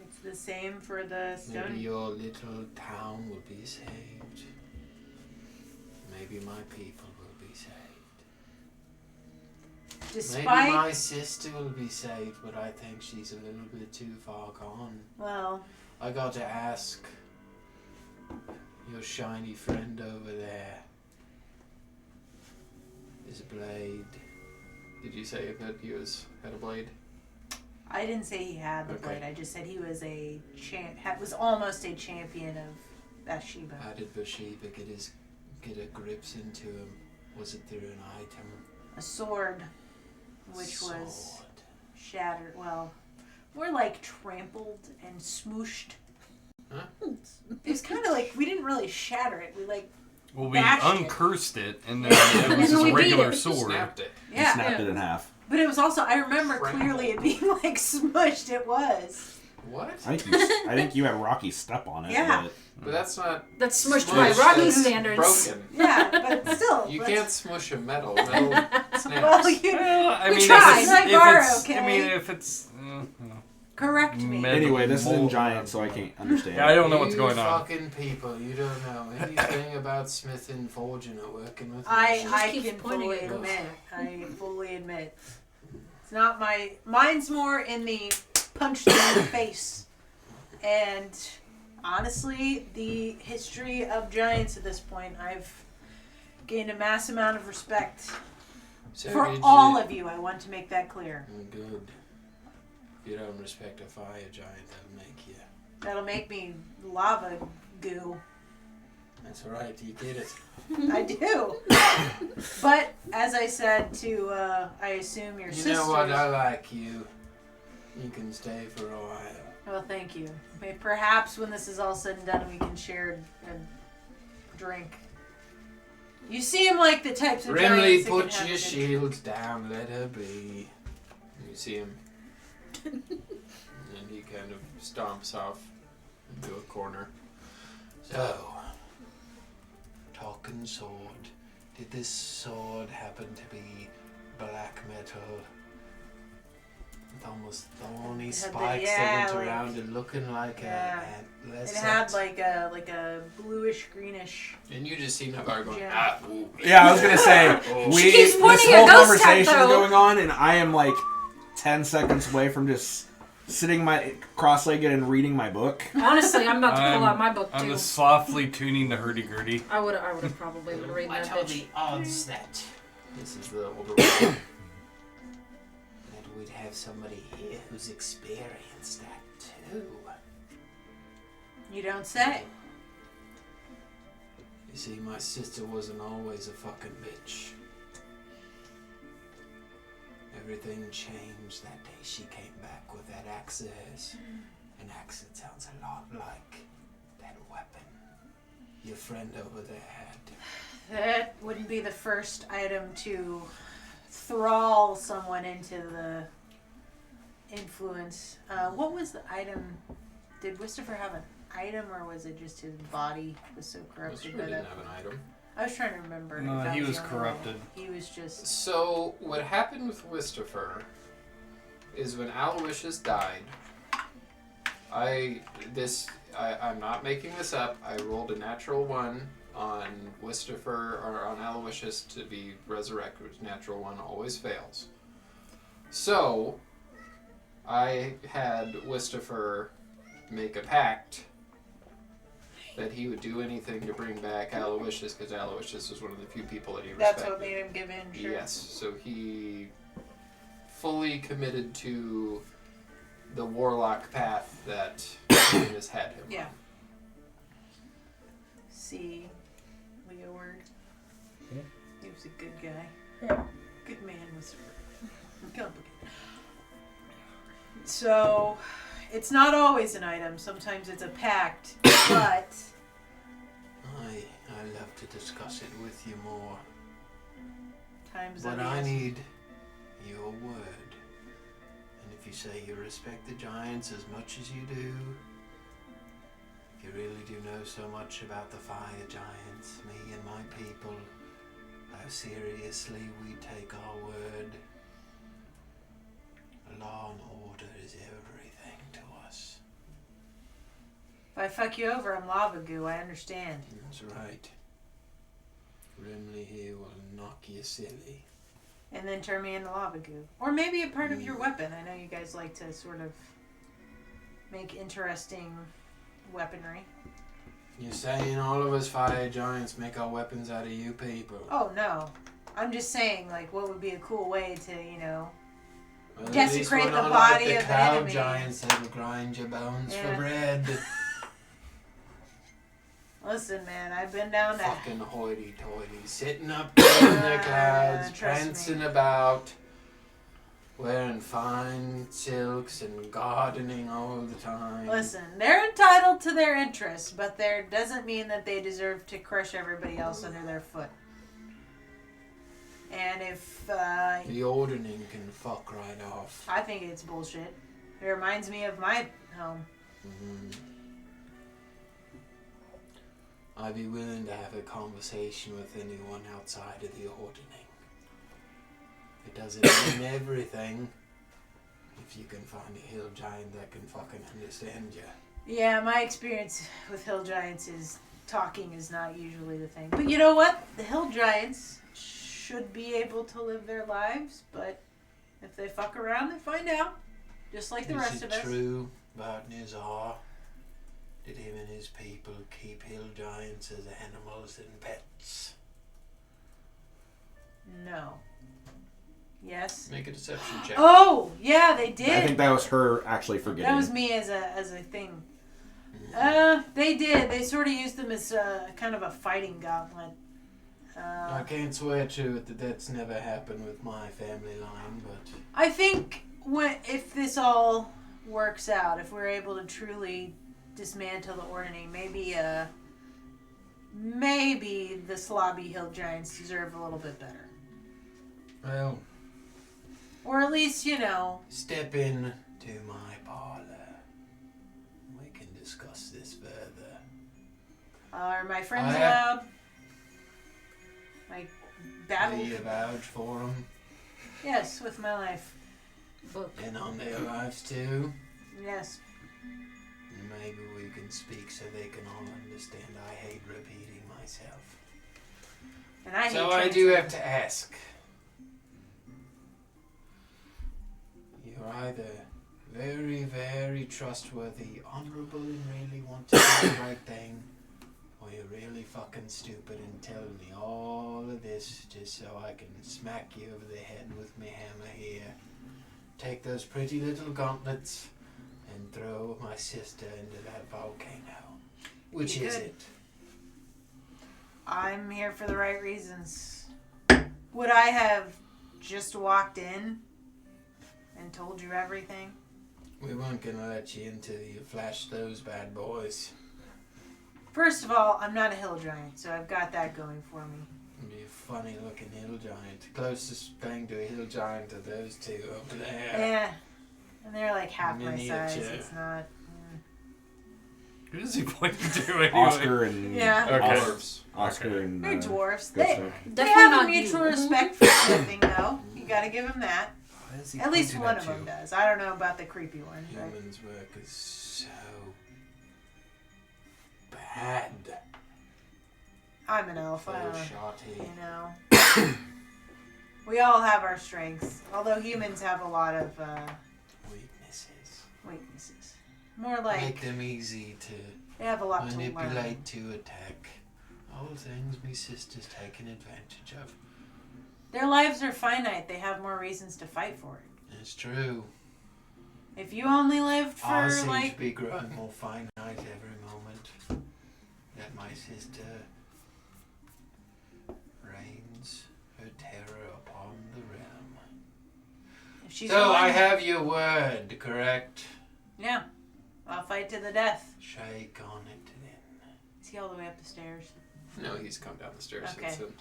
It's the same for the Maybe stone. your little town will be saved. Maybe my people will be saved. Maybe Despite, my sister will be saved, but I think she's a little bit too far gone. well, I got to ask your shiny friend over there. Is a blade. Did you say that he had a blade? I didn't say he had the Okay. blade. I just said he was was almost a champion of Bathsheba. How did Bushiba get a grips into him? Was it through an item? A sword, which was Sword. shattered. Well, more like trampled and smooshed. Huh? It was kind of like we didn't really shatter it. We like Well, we bashed it. uncursed it, and then it was just we a beat regular it. sword. Snapped it. And yeah. Yeah. snapped it in half. But it was also, I remember Crap. clearly it being like smushed. It was. What? I think you had Rocky step on it. Yeah. But that's not. That's smushed smush, by Rocky that's standards. Broken. Yeah, but still. You let's- can't smush a metal. Metal snaps. Well, you Well, I We mean, tried. if it's, Like if Mario, it's okay? I mean, if it's correct me. Metal Anyway, this is in mold. giant, so I can't understand. Yeah, I don't know what's You going on. fucking people, you don't know anything about Smith and Forging or working with. I keeps can pointing fully at us. admit. I fully admit. It's not my. Mine's more in the punch them in the face. And honestly, the history of giants at this point, I've gained a mass amount of respect So for did all you- of you. I want to make that clear. Good. If you don't respect a fire giant, that'll make you. That'll make me lava goo. That's right, you get it. I do. But as I said to, I assume your You sisters. know what? I like you. You can stay for a while. Well, thank you. Maybe perhaps when this is all said and done, we can share a drink. You seem like the types of Brimley, giants that put can have your a good- shields down. Let her be. You see him. And he kind of stomps off into a corner. So, talking sword. Did this sword happen to be black metal? With almost thorny It had the- spikes yeah, that went like- around and looking like yeah. a antler It had set. like a bluish greenish. And you just see Navarre going, Yeah. ooh. Yeah, I was gonna say Oh. She keeps this pointing whole at ghost conversation is tat, though. going on, and I am like 10 seconds away from just sitting my cross-legged and reading my book. Honestly, I'm about to pull out my book I'm too. just softly tuning the hurdy-gurdy. I would have probably been reading that bitch. odds that this is the older one that we'd have somebody here who's experienced that too? You don't say. You see, my sister wasn't always a fucking bitch. Everything changed that day she came back with that axe of hers. An axe that sounds a lot like that weapon your friend over there had. That wouldn't be the first item to thrall someone into the influence. What was the item? Did Christopher have an item, or was it just his body was so corrupted by Christopher that? didn't have an item. I was trying to remember. if No, that he was the only corrupted. one. He was just. So, what happened with Christopher is when Aloysius died, I'm not making this up, I rolled a natural 1 on Christopher, or on Aloysius to be resurrected, which natural 1 always fails. So, I had Christopher make a pact that he would do anything to bring back Aloysius, because Aloysius was one of the few people that he respected. That's what made him give in. Sure. Yes, so he fully committed to the warlock path that Venus had him Yeah. on. See, Leo word. Yeah. He was a good guy. Yeah. Good man was complicated. So, it's not always an item. Sometimes it's a pact, but I love to discuss it with you more, times but are I these. need your word. And if you say you respect the giants as much as you do, if you really do know so much about the fire giants, me and my people, how seriously we take our word. Law and order is everything to us. If I fuck you over, I'm lava goo. I understand. That's right. Brimley here will knock you silly. And then turn me into lava goo. Or maybe a part of your weapon. I know you guys like to sort of make interesting weaponry. You're saying all of us fire giants make our weapons out of you people? Oh, no. I'm just saying, like, what would be a cool way to, you know... Well, at desecrate least we're the not body like the of the cow enemy. giants that'll grind your bones Yeah. for bread. Listen, man, I've been down that. Fucking hoity-toity, sitting up there in the clouds, trust prancing me. about, wearing fine silks and gardening all the time. Listen, they're entitled to their interests, but there doesn't mean that they deserve to crush everybody else under their foot. And And if The ordering can fuck right off. I think it's bullshit. It reminds me of my home. I'd be willing to have a conversation with anyone outside of the ordering. It doesn't mean everything. If you can find a hill giant that can fucking understand you. Yeah, my experience with hill giants is talking is not usually the thing. But you know what? The hill giants should be able to live their lives, but if they fuck around, they find out. Just like the rest of us. Is it true about Nizar? Did him and his people keep hill giants as animals and pets? No. Yes. Make a deception check. Oh, yeah, they did. I think that was her actually forgetting. That was me as a thing. They did. They sort of used them as kind of a fighting gauntlet. I can't swear to it that that's never happened with my family line, but I think if this all works out, if we're able to truly dismantle the ordering, maybe the slobby hill giants deserve a little bit better. well, Or at least, step in to my parlor. We can discuss this further. Are my friends I- allowed? My battle? Do you vouch for them? Yes, with my life. Book. And on their lives too? Yes. Maybe we can speak so they can all understand. I hate repeating myself. And I So hate I do have translating. to ask. You're either very, very trustworthy, honorable, and really want to do the right thing, or you're really fucking stupid and telling me all of this just so I can smack you over the head with my hammer here, take those pretty little gauntlets, and throw my sister into that volcano. Which You is could. it? I'm here for the right reasons. Would I have just walked in and told you everything? We weren't gonna let you until you flashed those bad boys. First of all, I'm not a hill giant, so I've got that going for me. You'd be a funny looking hill giant. Closest thing to a hill giant are those two over there. Yeah. And they're like half my Miniature. size. It's not. Who is he pointing to anyway? Oscar and Yeah. Okay. Dwarves. Oscar and They're dwarfs. good They stuff. have Definitely a not mutual you. respect for something, though. You gotta give them that. Why is he At least pointing one at of them you? does. I don't know about the creepy one. But Humans work is so bad. I'm an elf. So I don't, shoddy. We all have our strengths. Although humans have a lot of Weaknesses. weaknesses. More like Make them easy to they have a lot to learn. manipulate to attack. All things me sister's taking advantage of. Their lives are finite. They have more reasons to fight for it. It's true. If you only lived for Ours seems like to be growing more finite every moment. That my sister reigns her terror upon the realm. if she's So I willing- have your word, correct? Yeah. I'll fight to the death. Shake on it then. Is he all the way up the stairs? No, he's come down the stairs. Okay. Since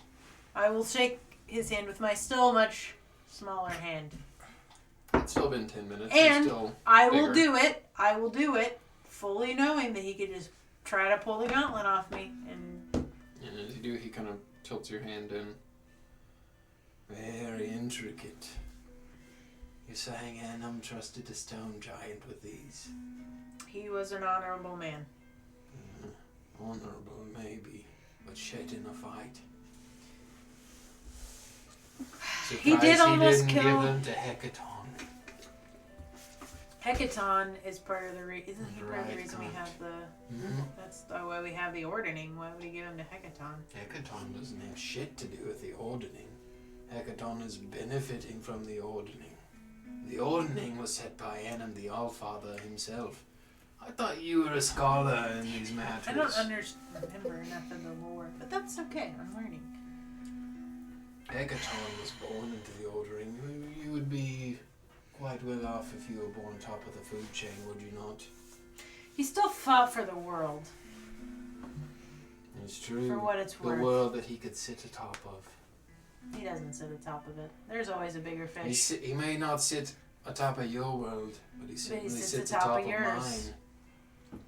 I will shake his hand with my still much smaller hand. it's still been 10 minutes. And You're still I will bigger. do it. I will do it, fully knowing that he could just try to pull the gauntlet off me. And And as you do, he kind of tilts your hand in. Very intricate. You're saying Annam trusted a stone giant with these? he was an honorable man. Honorable, maybe, but shit in a fight. He did Surprised almost he didn't kill- give them to Hecaton. Hecaton is part of the isn't he part of the Right, reason we correct. have the Mm-hmm. that's the why we have the ordering. Why would he give him to Hecaton? Hecaton doesn't have shit to do with the ordering. Hecaton is benefiting from the ordering. The ordering was set by Annam the Allfather himself. I thought you were a scholar in these matters. I don't remember enough of the lore, but that's okay. I'm learning. Hecaton was born into the ordering. You would be quite well off if you were born top of the food chain, would you not? He still fought for the world, It's true. for what it's The worth. world that he could sit atop of. He doesn't sit atop of it. There's always a bigger He, fish. he may not sit atop of your world, but he certainly sits sits atop atop of of yours. mine.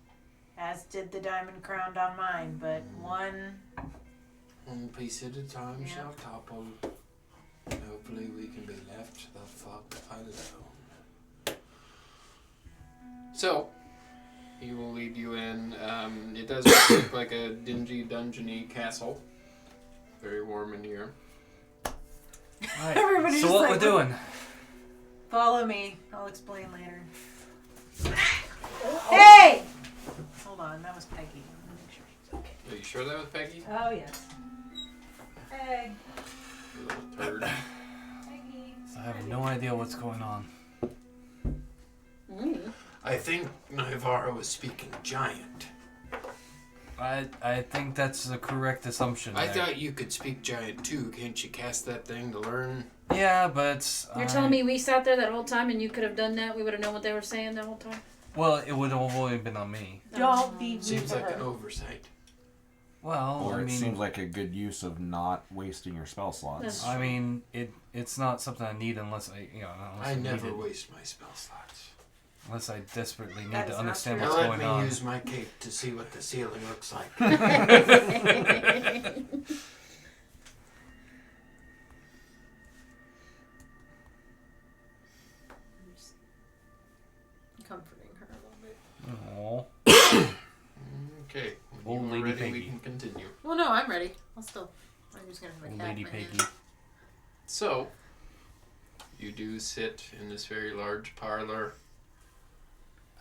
As did the diamond crowned on mine, but one. One piece at a time Yeah. shall topple. Hopefully we can be left the fuck alone. So, he will lead you in. It does look like a dingy, dungeony castle. Very warm in here. Alright, Everybody's so what like, we're doing? Follow me. I'll explain later. Hey! Hold on, that was Peggy. Let me make sure she's okay. Are you sure that was Peggy? Oh, yes. Hey. You little turd. Peggy. I have no idea what's going on. I think Naivara was speaking giant. I think that's the correct assumption. I there. thought you could speak giant too. Can't you cast that thing to learn? Yeah, but You're telling me we sat there that whole time and you could have done that? We would have known what they were saying the whole time? Well, it would have only been on me. Don't be mean Seems to like her. an oversight. Well, Or I it mean, seems like a good use of not wasting your spell slots. That's- I mean, it's not something I need unless unless I need never it. waste my spell slots. Unless I desperately need That to is not understand true. what's Now let going me on. use my cape to see what the ceiling looks like. Comforting her a little bit. Aw. Okay, Old when Lady you're ready, we Peggy. can continue. Well, no, I'm ready. I'm just gonna have Old my cat Lady in my hand. Peggy. So, you do sit in this very large parlor.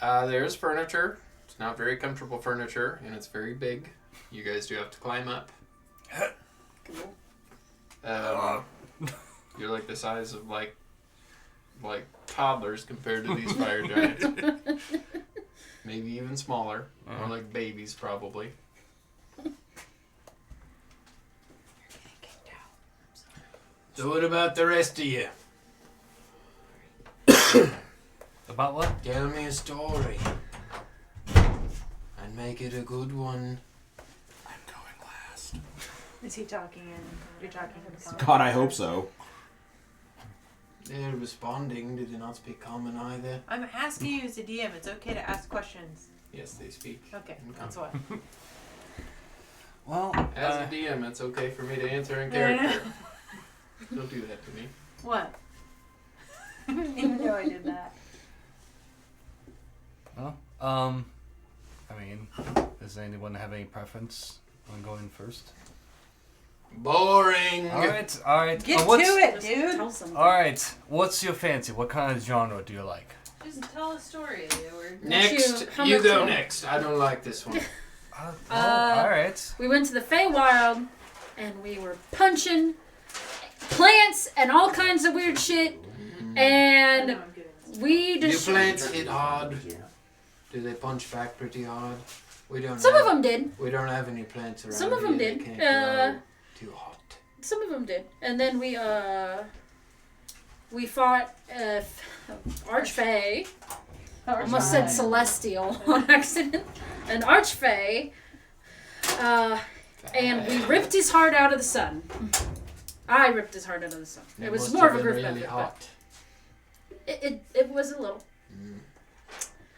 There's furniture. It's not very comfortable furniture, and it's very big. You guys do have to climb up. Cool. You're like the size of like toddlers compared to these fire giants. Maybe even smaller, more like babies probably. So what about the rest of you? About what? Tell me a story. And make it a good one. I'm going last. Is he talking in? You're talking in common? God, I hope so. They're responding. Do they not speak common either? I'm asking you as a DM. It's okay to ask questions. Yes, they speak. Okay, in that's common. why. Well, As a DM, it's okay for me to answer in character. Don't do that to me. What? I didn't even know I did that. I mean, does anyone have any preference on going first? Boring. All right. Get what's, to it, Just dude. Tell something. All right. What's your fancy? What kind of genre do you like? Just tell a story, Edward. Next, How you much go you- next. I don't like this one. All right. We went to the Feywild and we were punching plants and all kinds of weird shit. And we Do just plants hit hard? Do they punch back pretty hard? We don't. some have, of them did. We don't have any plants around. Some of them here. did. They can't grow too hot. Some of them did. And then we fought Archfey. Almost said celestial on accident. An Archfey. And we ripped his heart out of the sun. I ripped his heart out of the sun. It was must more of have a been group really effort, hot. but it was a little.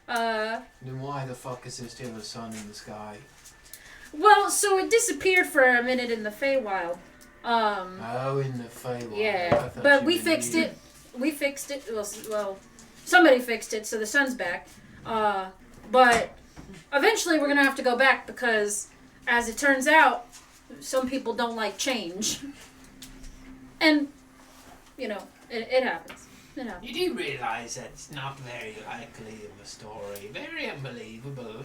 Then why the fuck is there still a sun in the sky? Well, so it disappeared for a minute in the Feywild. Oh, in the Feywild. I Yeah, thought but you we meant fixed you. it. We fixed it. Well, somebody fixed it, so the sun's back. But eventually we're gonna have to go back because, as it turns out, some people don't like change. And, it happens. It happens. You do realise that's not very likely of a story. Very unbelievable.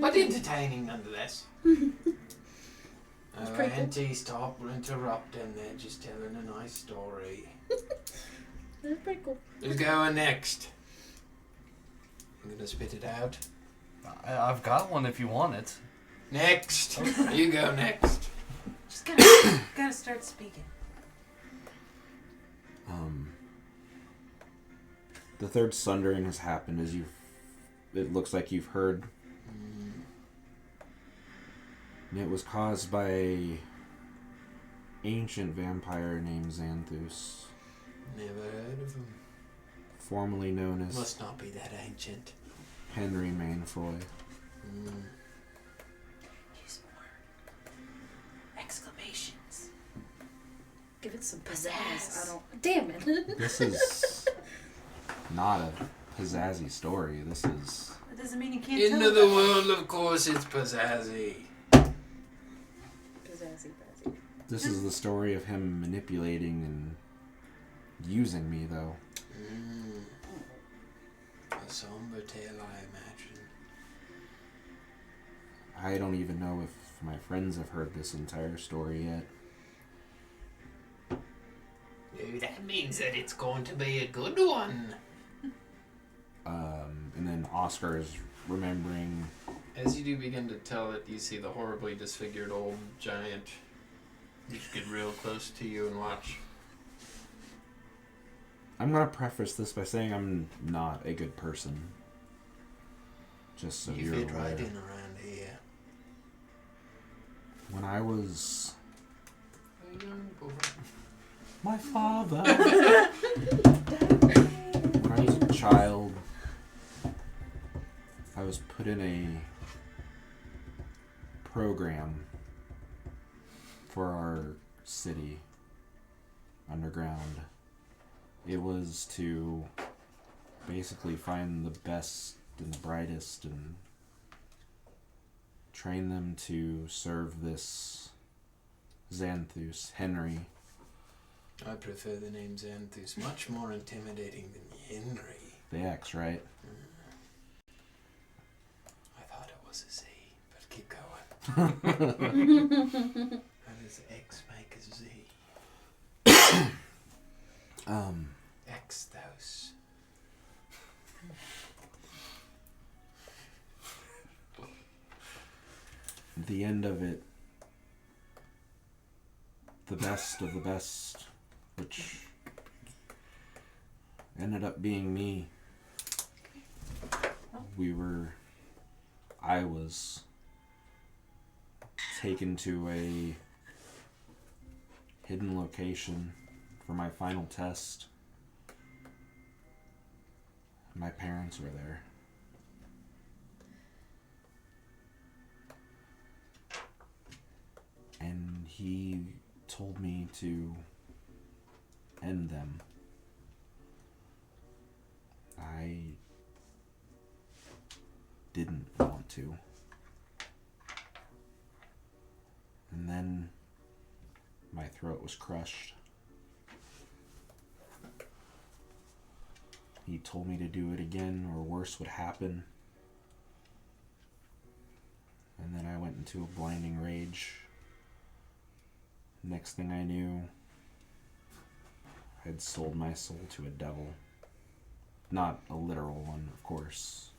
But entertaining nonetheless. pretty cool. Auntie, stop interrupting. They're just telling a nice story. That's pretty cool. Who's going next? I'm gonna spit it out. I've got one if you want it. Next! You go next. Just gotta start speaking. The third sundering has happened as it looks like you've heard. And it was caused by ancient vampire named Xanthus, Never heard of him. formerly known as Must not be that ancient. Henry Mainfroy. Use more exclamations. Give it some pizzazz. I don't. Damn it. This is not a pizzazzy story. This is That doesn't mean you can't Into tell the that. world, of course, it's pizzazzy. Pizzazzy, bazzy. this is the story of him manipulating and using me, though. A somber tale, I imagine. I don't even know if my friends have heard this entire story yet. Oh, that means that it's going to be a good one. And then Oscar is remembering. As you do begin to tell it, you see the horribly disfigured old giant just get real close to you and watch. I'm gonna preface this by saying I'm not a good person. Just so You you're fit aware. right in around here. When I was A young boy. my father. When I was a child, I was put in a program for our city underground. It was to basically find the best and the brightest and train them to serve this Xanthus, Henry. I prefer the name Xanthus, much more intimidating than Henry. The X, right? I thought it was a Z, but keep going. How does X make a Z? Xthos. The end of it, the best of the best, which ended up being me. I was taken to a hidden location for my final test. My parents were there. And he told me to end them. I didn't want to. And then my throat was crushed. He told me to do it again or worse would happen. And then I went into a blinding rage. Next thing I knew, I'd sold my soul to a devil. Not a literal one, of course.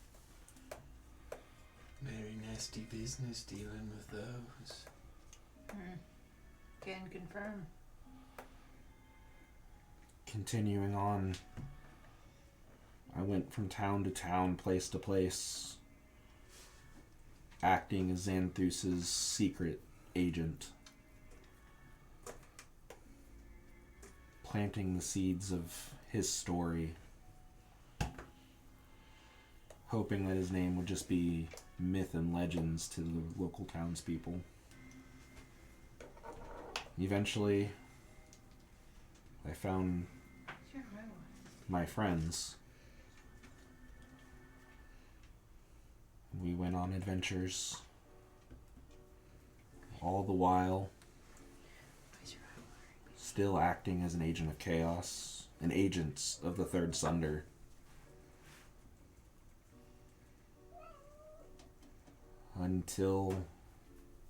Very nasty business dealing with those. Can confirm. Continuing on, I went from town to town, place to place, acting as Xanthus's secret agent. Planting the seeds of his story, hoping that his name would just be myth and legends to the local townspeople. Eventually, I found my friends. We went on adventures, all the while still acting as an agent of chaos, an agent of the Third Sunder. Until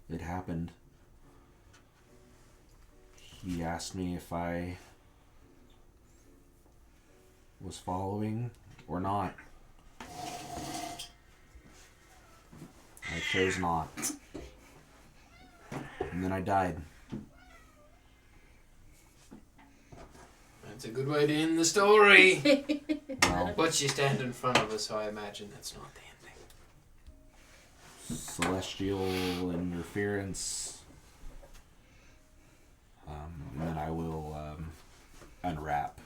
it happened. He asked me if I was following or not. I chose not. And then I died. That's a good way to end the story. Well, But you stand in front of us, so I imagine that's not the ending. celestial interference. unwrap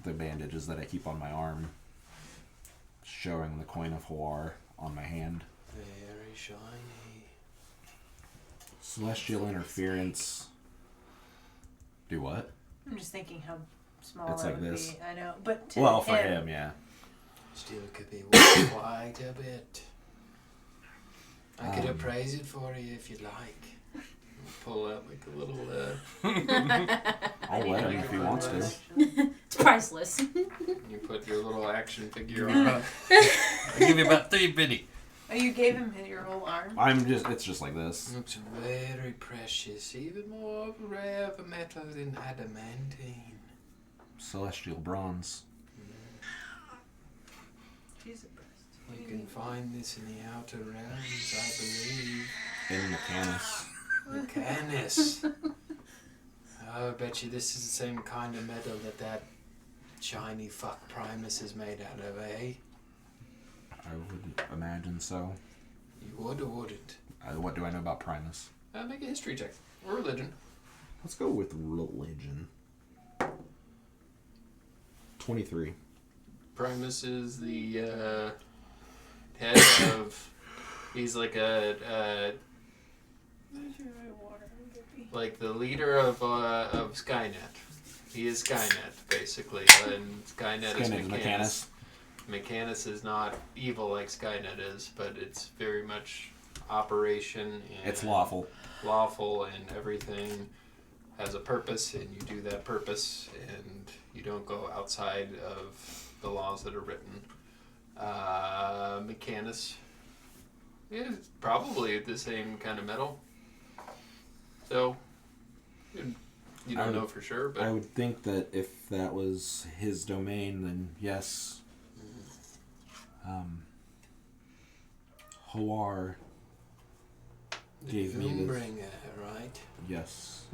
the bandages that I keep on my arm, showing the coin of Hawar on my hand. Very shiny. Celestial interference. Do what? I'm just thinking how small It's that like would this. be. I know, but to Well, for him, yeah. Still could be worth quite a bit. I could appraise it for you if you'd like. Pull out like a little. I'll let him if he wants to. It's priceless. You put your little action figure on. I'll give you about 3 penny. Oh, you gave him your whole arm? It's just like this. Looks very precious, even more rare of a metal than adamantine. Celestial bronze. Jesus Christ. You can find this in the outer realms, I believe. In Mechanus. Mechanus. I bet you this is the same kind of metal that shiny fuck Primus is made out of, eh? I would imagine so. You would or wouldn't? What do I know about Primus? Make a history check. Or religion. Let's go with religion. 23. Primus is the head of... He's like like the leader of Skynet. He is Skynet, basically. And Skynet is Mechanus. Mechanus is not evil like Skynet is, but it's very much operation. And It's lawful. Lawful, and everything has a purpose, and you do that purpose, and you don't go outside of the laws that are written. Mechanus is probably the same kind of metal. So, you don't know for sure, but... I would think that if that was his domain, then yes. Hawar gave me this. Moonbringer, right? Yes.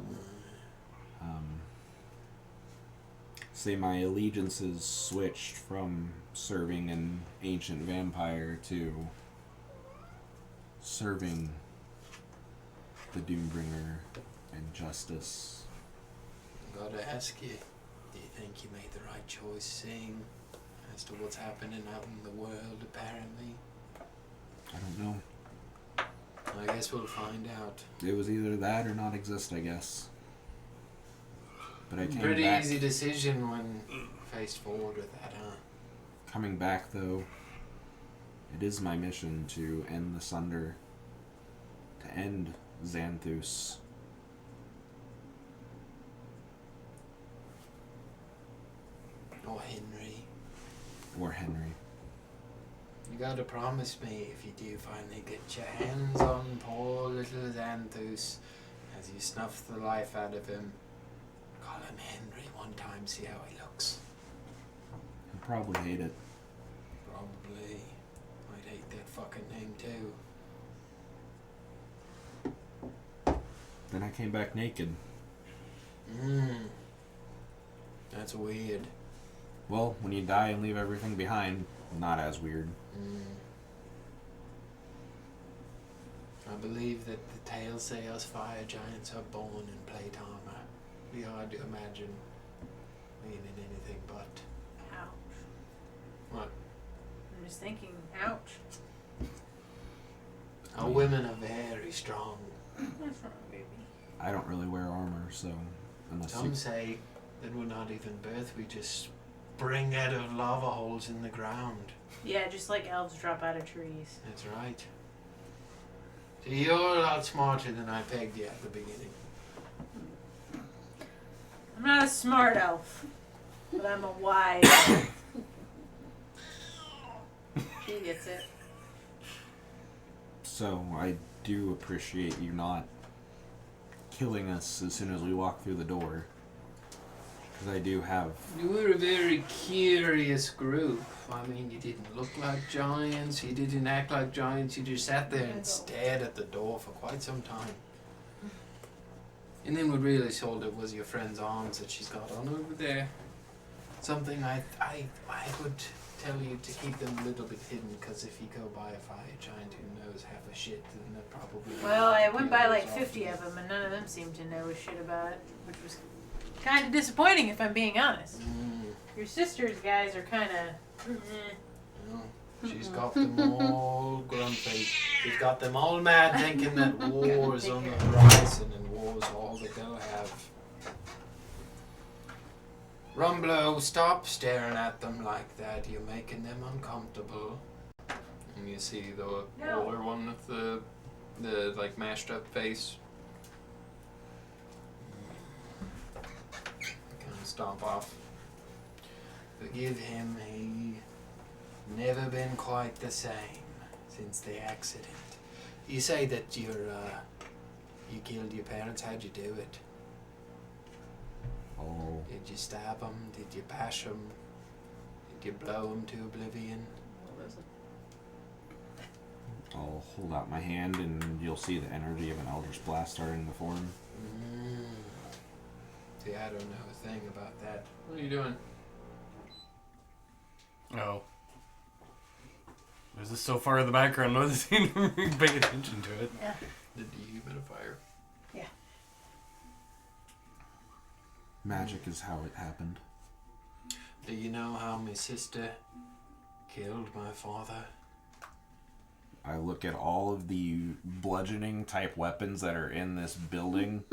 Say my allegiances switched from serving an ancient vampire to serving the Doombringer and justice. Gotta ask you, do you think you made the right choice seeing as to what's happening out in the world, apparently? I don't know. I guess we'll find out. It was either that or not exist, I guess. But I came Pretty back. easy decision when faced forward with that, huh? Coming back, though, it is my mission to end the Sunder, to end Xanthus. Or Henry. Or Henry. You gotta promise me if you do finally get your hands on poor little Xanthus, as you snuff the life out of him, call him Henry one time, see how he looks. He'll probably hate it. Probably. I'd hate that fucking name too. Then I came back naked. That's weird. Well, when you die and leave everything behind, not as weird. I believe that the tales say us fire giants are born in plate armor. Be hard to imagine being in anything but. Ouch. What? I'm just thinking, ouch. Our women are very strong. What's wrong, baby? I don't really wear armor, so unless Some you... say that we're not even birth, we just spring out of lava holes in the ground. Yeah, just like elves drop out of trees. That's right. So you're a lot smarter than I pegged you at the beginning. I'm not a smart elf, but I'm a wise elf. She gets it. So I do appreciate you not killing us as soon as we walk through the door. Because I do have... You were a very curious group. I mean, you didn't look like giants, you didn't act like giants, you just sat there and stared at the door for quite some time. And then what really sold it was your friend's arms that she's got on over there. Something I would tell you to keep them a little bit hidden, because if you go by a fire giant who knows half a shit, then that probably... Well, I went by like 50 of them, and none of them seemed to know a shit about it, which was kind of disappointing if I'm being honest. Mm, Your sisters guys are kind of. well, she's got them all grumpy. She's got them all mad thinking that war's on the horizon and war's all that they'll have. Rumblo, stop staring at them like that. You're making them uncomfortable. And you see the older one with the like mashed up face. Kind of stomp off. Forgive him. He never been quite the same since the accident. You say that you killed your parents. How'd you do it? Oh, Did you stab them? Did you bash them? Did you blow them to oblivion? I'll hold out my hand and you'll see the energy of an Eldritch Blast starting to form. See, I don't know a thing about that. What are you doing? Oh. Is this so far in the background? I wasn't even paying attention to it. Yeah. The dehumidifier. Magic is how it happened. Do you know how my sister killed my father? I look at all of the bludgeoning type weapons that are in this building.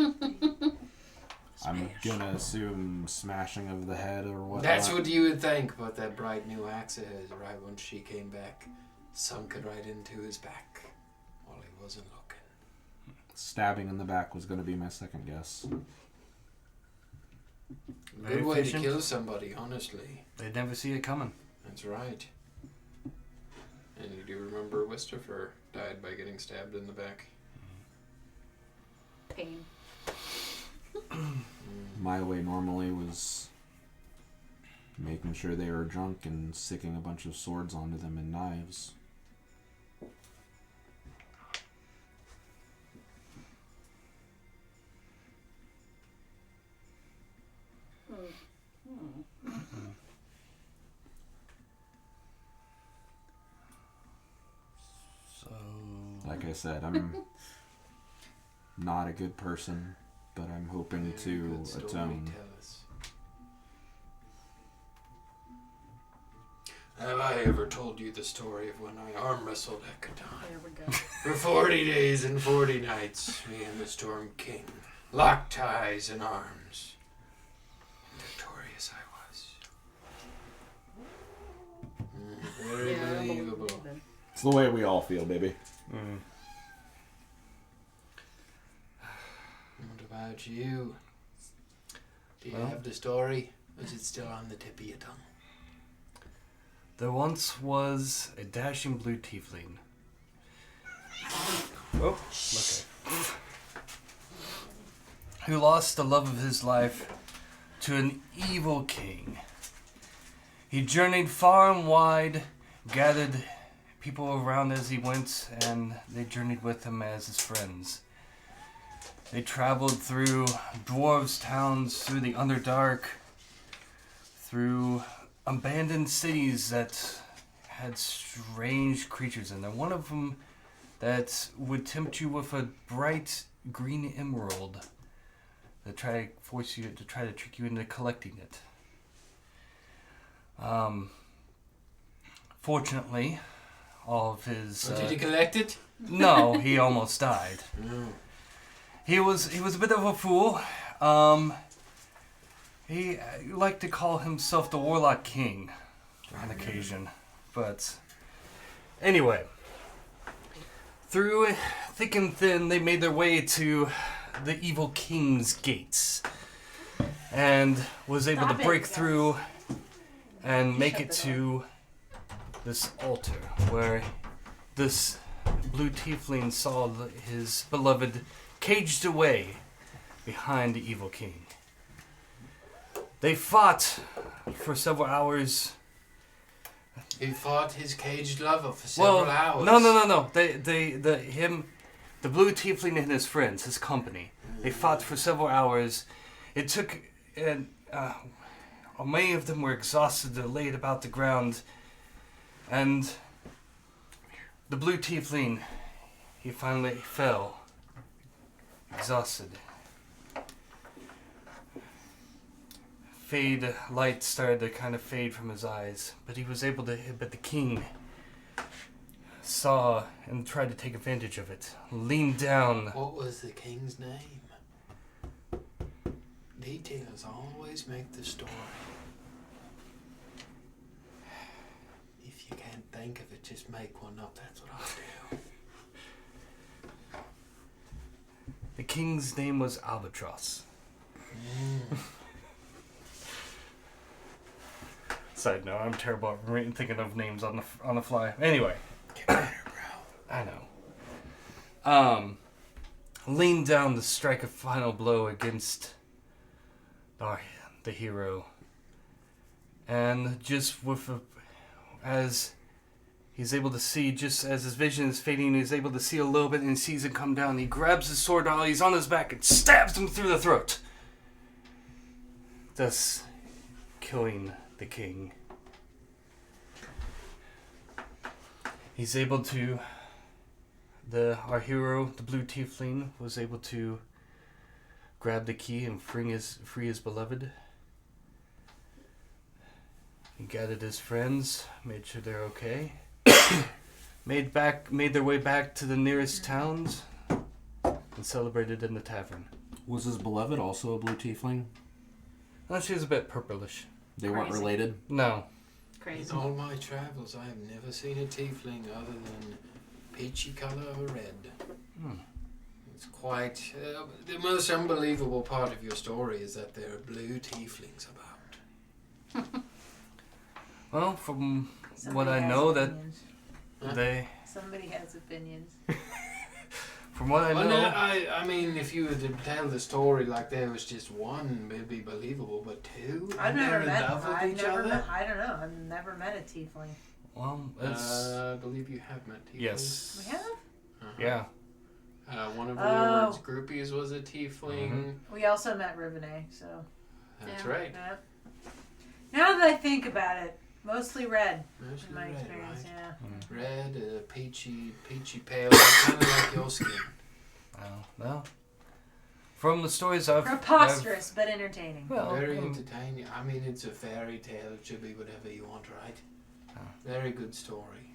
I'm gonna assume smashing of the head or whatnot. That's what you would think, but that bright new axe of his, right when she came back, sunk it right into his back while he wasn't looking. Stabbing in the back was gonna be my second guess. Very Good way efficient. to kill somebody, honestly. They'd never see it coming. That's right. And you do remember Wistifer died by getting stabbed in the back. Pain. My way normally was making sure they were drunk and sticking a bunch of swords onto them and knives. So. Like I said, I'm not a good person, but I'm hoping Very to good story, atone. tell us. Have I ever told you the story of when I arm wrestled Hekaton? There we go. For 40 days and 40 nights, me and the Storm King locked eyes and arms. Victorious I was. Very Yeah, I don't believe believable. it. It's the way we all feel, baby. What about you? Do you Well- have the story? Or is it still on the tip of your tongue? There once was a dashing blue tiefling. Oh, okay. Who lost the love of his life to an evil king. He journeyed far and wide, gathered people around as he went, and they journeyed with him as his friends. They traveled through dwarves' towns, through the Underdark, through abandoned cities that had strange creatures in them. One of them that would tempt you with a bright green emerald to try to trick you into collecting it. Fortunately, all of his Did you collect it? no, he almost died. No. He was a bit of a fool. He liked to call himself the Warlock King on occasion. But anyway, through thick and thin, they made their way to the evil king's gates and was able Stop to it, break guys. through and make Shut it the to this altar where this blue tiefling saw his beloved caged away behind the evil king. They fought for several hours. He fought his caged lover for several hours. No. The blue tiefling and his friends, his company. They fought for several hours. It took, and many of them were exhausted and laid about the ground. And the blue tiefling, he finally fell, exhausted. light started to kind of fade from his eyes, but but the king saw and tried to take advantage of it. Leaned down. What was the king's name? Details always make the story. If you can't think of it, just make one up. That's what I'll do. The king's name was Albatross. Side note, I'm terrible at thinking of names on the fly. Anyway. Get better, bro. I know. Leaned down to strike a final blow against the hero. And just as he's able to see, just as his vision is fading, he's able to see a little bit and he sees it come down. He grabs his sword while he's on his back and stabs him through the throat. Thus, killing the king. He's able to... Our hero, the blue tiefling, was able to grab the key and free his beloved. He gathered his friends, made sure they're okay. made their way back to the nearest towns and celebrated in the tavern. Was his beloved also a blue tiefling? Well, she was a bit purplish. They weren't Crazy. related? No. Crazy. In all my travels, I have never seen a tiefling other than peachy color or red. It's quite... the most unbelievable part of your story is that there are blue tieflings about. Well, from Somebody what I has know, opinions. Somebody has opinions. From what I Well, know... no, I mean, if you were to tell the story like there was just one, it'd be believable, but two? I've and never they're in met. love with I've each never other? met. I don't know. I've never met a tiefling. Well, it's... I believe you have met tieflings. yes. We have. Uh-huh. Yeah. One of Oh. Leeward's groupies was a tiefling. We also met Rivenet. So. That's Yeah. right. Yeah. Now that I think about it, mostly red Mostly in my red, experience. right? Yeah. Red, peachy pale, kind of like your skin. Well, from the stories I've... Preposterous but entertaining. Well, Very entertaining. I mean, it's a fairy tale. It should be whatever you want, right? Very good story.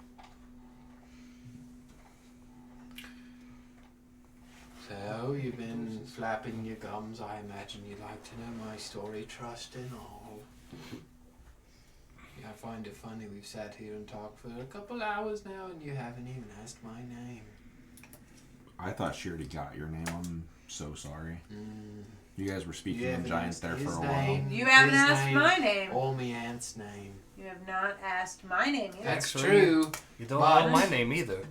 So, you've been flapping your gums. I imagine you'd like to know my story, trust and all. Yeah, I find it funny we've sat here and talked for a couple hours now and you haven't even asked my name. I thought she already got your name. I'm so sorry. You guys were speaking in giant there for a while. You haven't asked my name. Or me aunt's name. You have not asked my name either. That's Actually, true. You don't But- know my name either.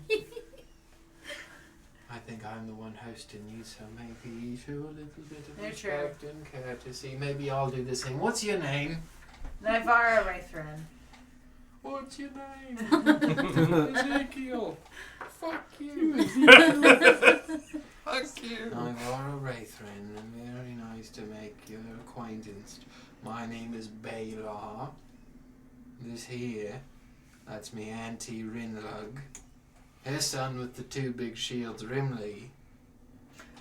I think I'm the one hosting you, so maybe show a little bit of They're respect and courtesy. Maybe I'll do the same. What's your name? Nivara Wraithrin. What's your name? Ezekiel. Fuck you. Fuck you. I'm Laura Wraithrin, and very nice to make your acquaintance. My name is Baylor. This here, that's me Auntie Rinlug. Her son with the two big shields, Rimley.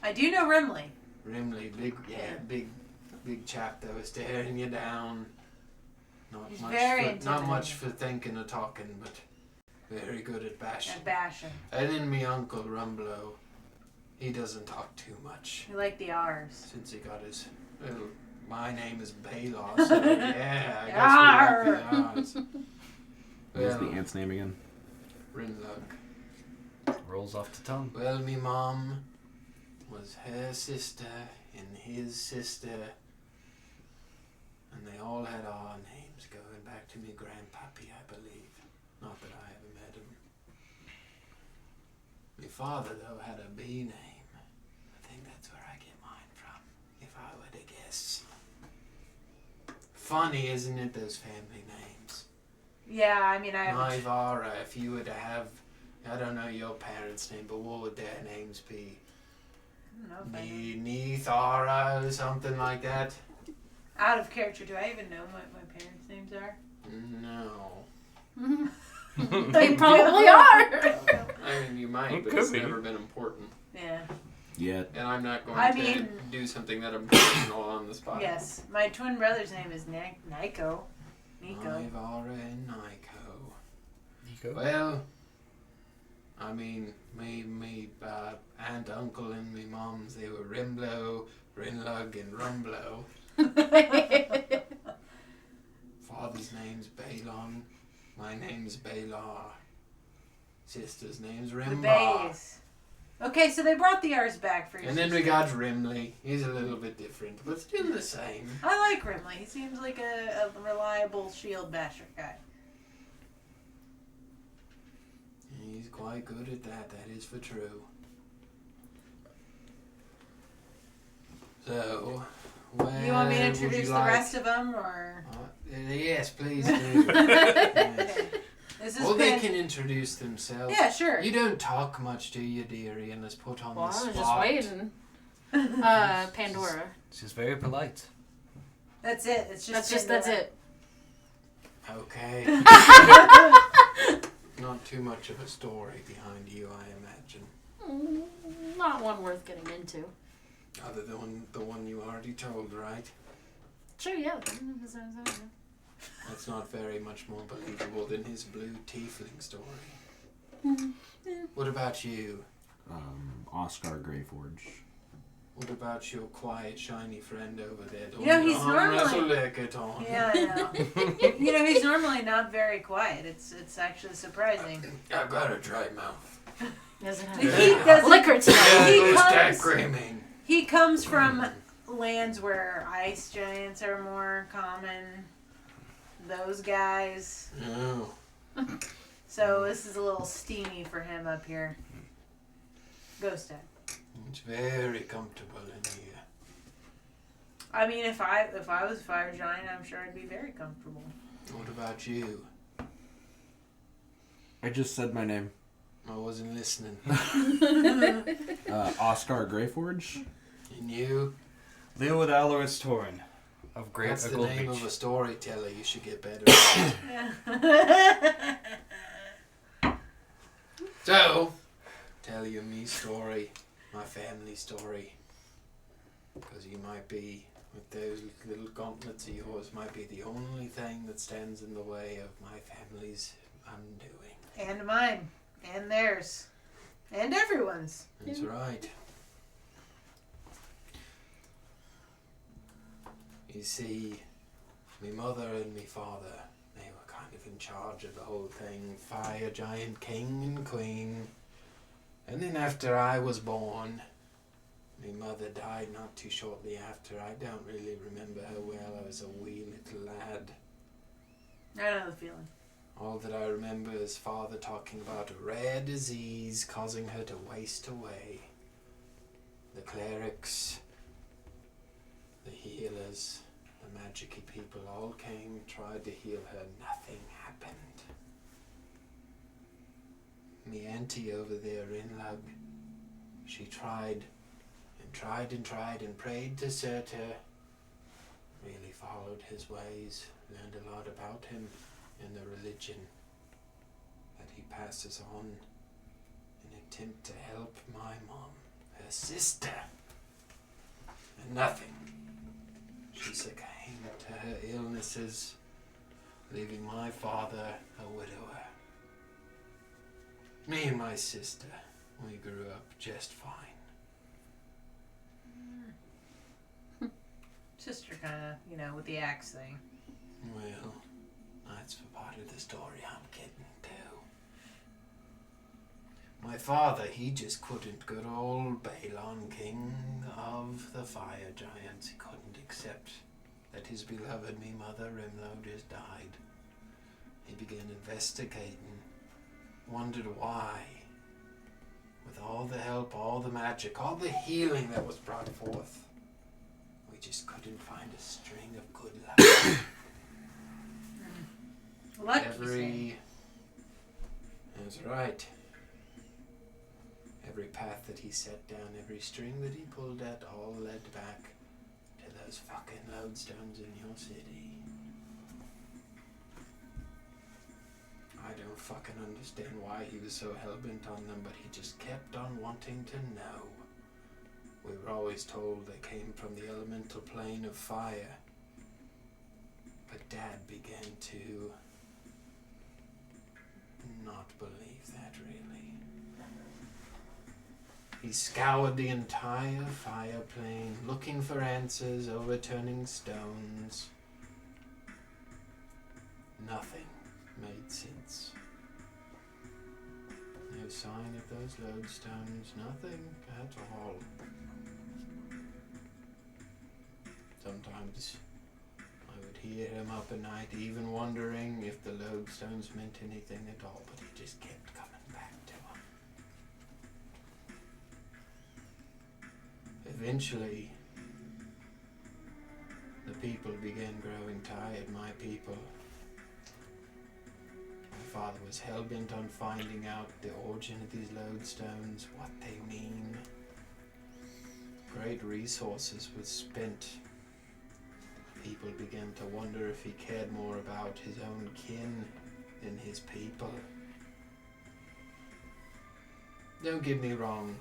I do know Rimley. Rimley, big chap that was staring you down. He's very Not intimidating. much for thinking or talking, but very good at bashing. At bashing. And then me uncle Rumblo, he doesn't talk too much You like the R's. since he got his. My name is Baylor, so yeah, I guess we like the odds. What's the aunt's name again? Rinlug. Rolls off the tongue. Well, me mom was her sister and his sister, and they all had our names going back to me grandpappy, I believe. Not that I ever met him. My father, though, had a B name. I think that's where I get mine from, if I were to guess. Funny, isn't it, those family names? Yeah, I mean, I have Nivara, if you were to have, I don't know your parents' name, but what would their names be? I don't know if I know. Nithara or something like that? Out of character, do I even know what my parents' names are? No. They probably are. I mean, you might, It but could it's be. never been important. Yeah. Yet. And I'm not going I to mean- do something that I'm personal on the spot. Yes, my twin brother's name is Nico. Nico. Ivara and Nico. Nico? Well, I mean, me aunt, uncle, and me mums, they were Rimblo, Rinlug, and Rumblo. Father's name's Balon. My name's Balar. Sister's name's The Rimba. bays. Okay, so they brought the R's back for you. And then we got Rimley. He's a little bit different, but still the same. I like Rimley. He seems like a reliable shield basher guy. He's quite good at that, that is for true. So, where You want me to would you introduce the like- rest of them, or? Yes, please do. Okay. This is Or they Pan- can introduce themselves. Yeah, sure. You don't talk much, do you, dearie, unless put on Well, the I was spot. just waiting. Pandora. She's very polite. That's it. It's just. That's it. Okay. Not too much of a story behind you, I imagine. Not one worth getting into. Other than the one you already told, right? Sure, yeah. That's not very much more believable than his blue tiefling story. What about you? Oscar Greyforge. What about your quiet, shiny friend over there? You know, he's normally- on. Yeah, I know. You know, he's normally not very quiet. It's actually surprising. I've got a dry mouth. Doesn't have He Yeah. doesn't. liquor tonight. He Who's that comes- screaming? He comes from lands where ice giants are more common. Those guys. Oh. So this is a little steamy for him up here. Ghost Dad. It's very comfortable in here. I mean, if I was a fire giant, I'm sure I'd be very comfortable. What about you? I just said my name. I wasn't listening. Oscar Greyforge. And you? Leoward Aloris Torin of Great That's the Eagle name Beach. of a storyteller. You should get better at it. So, tell you me story, my family story. Because you might be, with those little gauntlets of yours, might be the only thing that stands in the way of my family's undoing. And mine. And theirs. And everyone's. That's right. You see, me mother and me father, they were kind of in charge of the whole thing. Fire giant king and queen. And then after I was born, me mother died not too shortly after. I don't really remember her well. I was a wee little lad. I know the feeling. All that I remember is father talking about a rare disease causing her to waste away. The clerics, the healers, the magic-y people all came, tried to heal her. Nothing happened. Me auntie over there in Lug, she tried and tried and tried and prayed to Surtur. Really followed his ways, learned a lot about him and the religion that he passes on in an attempt to help my mom, her sister. And nothing. She succumbed to her illnesses, leaving my father a widower. Me and my sister, we grew up just fine. Sister kind of, with the axe thing. Well, that's the part of the story I'm getting to. My father, he just couldn't, good old Balon, king of the fire giants, he couldn't accept that his beloved me mother Rimlo just died. He began investigating, wondered why. With all the help, all the magic, all the healing that was brought forth, we just couldn't find a string of good luck. Lucky. That's right. Every path that he set down, every string that he pulled at, all led back to those fucking lodestones in your city. I don't fucking understand why he was so hell-bent on them, but he just kept on wanting to know. We were always told they came from the elemental plane of fire. But Dad began to not believe that, really. He scoured the entire fire plane, looking for answers, overturning stones. Nothing made sense. No sign of those lodestones, nothing at all. Sometimes I would hear him up at night, even wondering if the lodestones meant anything at all, but he just kept coming back to them. Eventually, the people began growing tired, my people. My father was hell-bent on finding out the origin of these lodestones, what they mean. Great resources were spent. People began to wonder if he cared more about his own kin than his people. Don't get me wrong,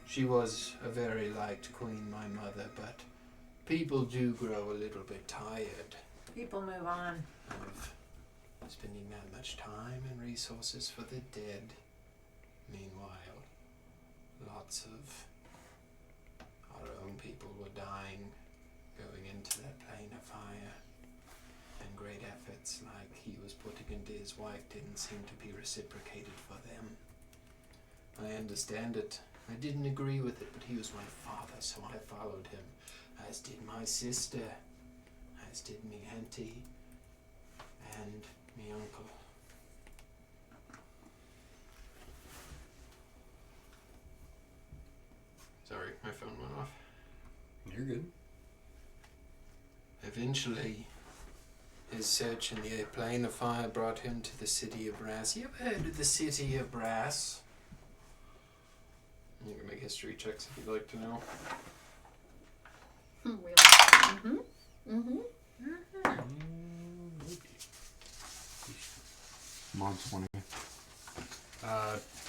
she was a very liked queen, my mother, but people do grow a little bit tired People move on. of spending that much time and resources for the dead. Meanwhile, lots of our own people were dying, going into that plane of fire, and great efforts like he was putting into his wife didn't seem to be reciprocated for them. I understand it. I didn't agree with it, but he was my father, so I followed him, as did my sister, as did me auntie, and me uncle. Sorry, my phone went off. You're good. Eventually, his search in the plane of fire brought him to the city of Brass. You ever heard of the city of Brass? You can make history checks if you'd like to know. I'm on 20.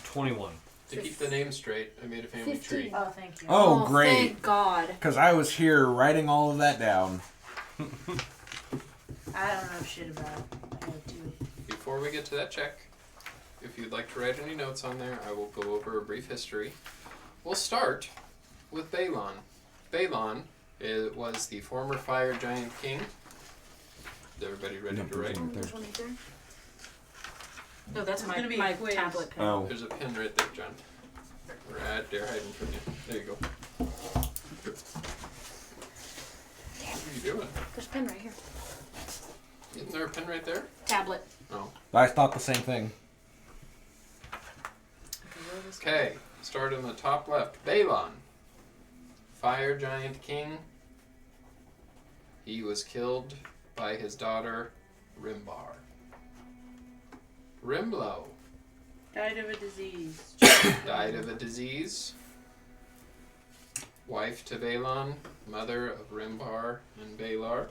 21. To keep the name straight, I made a family 15. tree. Oh, thank you. Oh, great. Thank God. Because I was here writing all of that down. I don't know shit about it. I have to. Before we get to that check, if you'd like to write any notes on there, I will go over a brief history. We'll start with Balon. Balon was the former fire giant king. Is everybody ready to write? Which one is there? No, that's It's my, gonna be my a quiz. tablet pen. Oh. There's a pen right there, John. Right there, hiding from you. There you go. What are you doing? There's a pen right here. Isn't there a pen right there? Tablet. Oh. I thought the same thing. Okay, start in the top left. Balon, fire giant king. He was killed by his daughter, Rimbar. Rimlo Died of a disease. died of a disease. Wife to Balon, mother of Rimbar and Balar.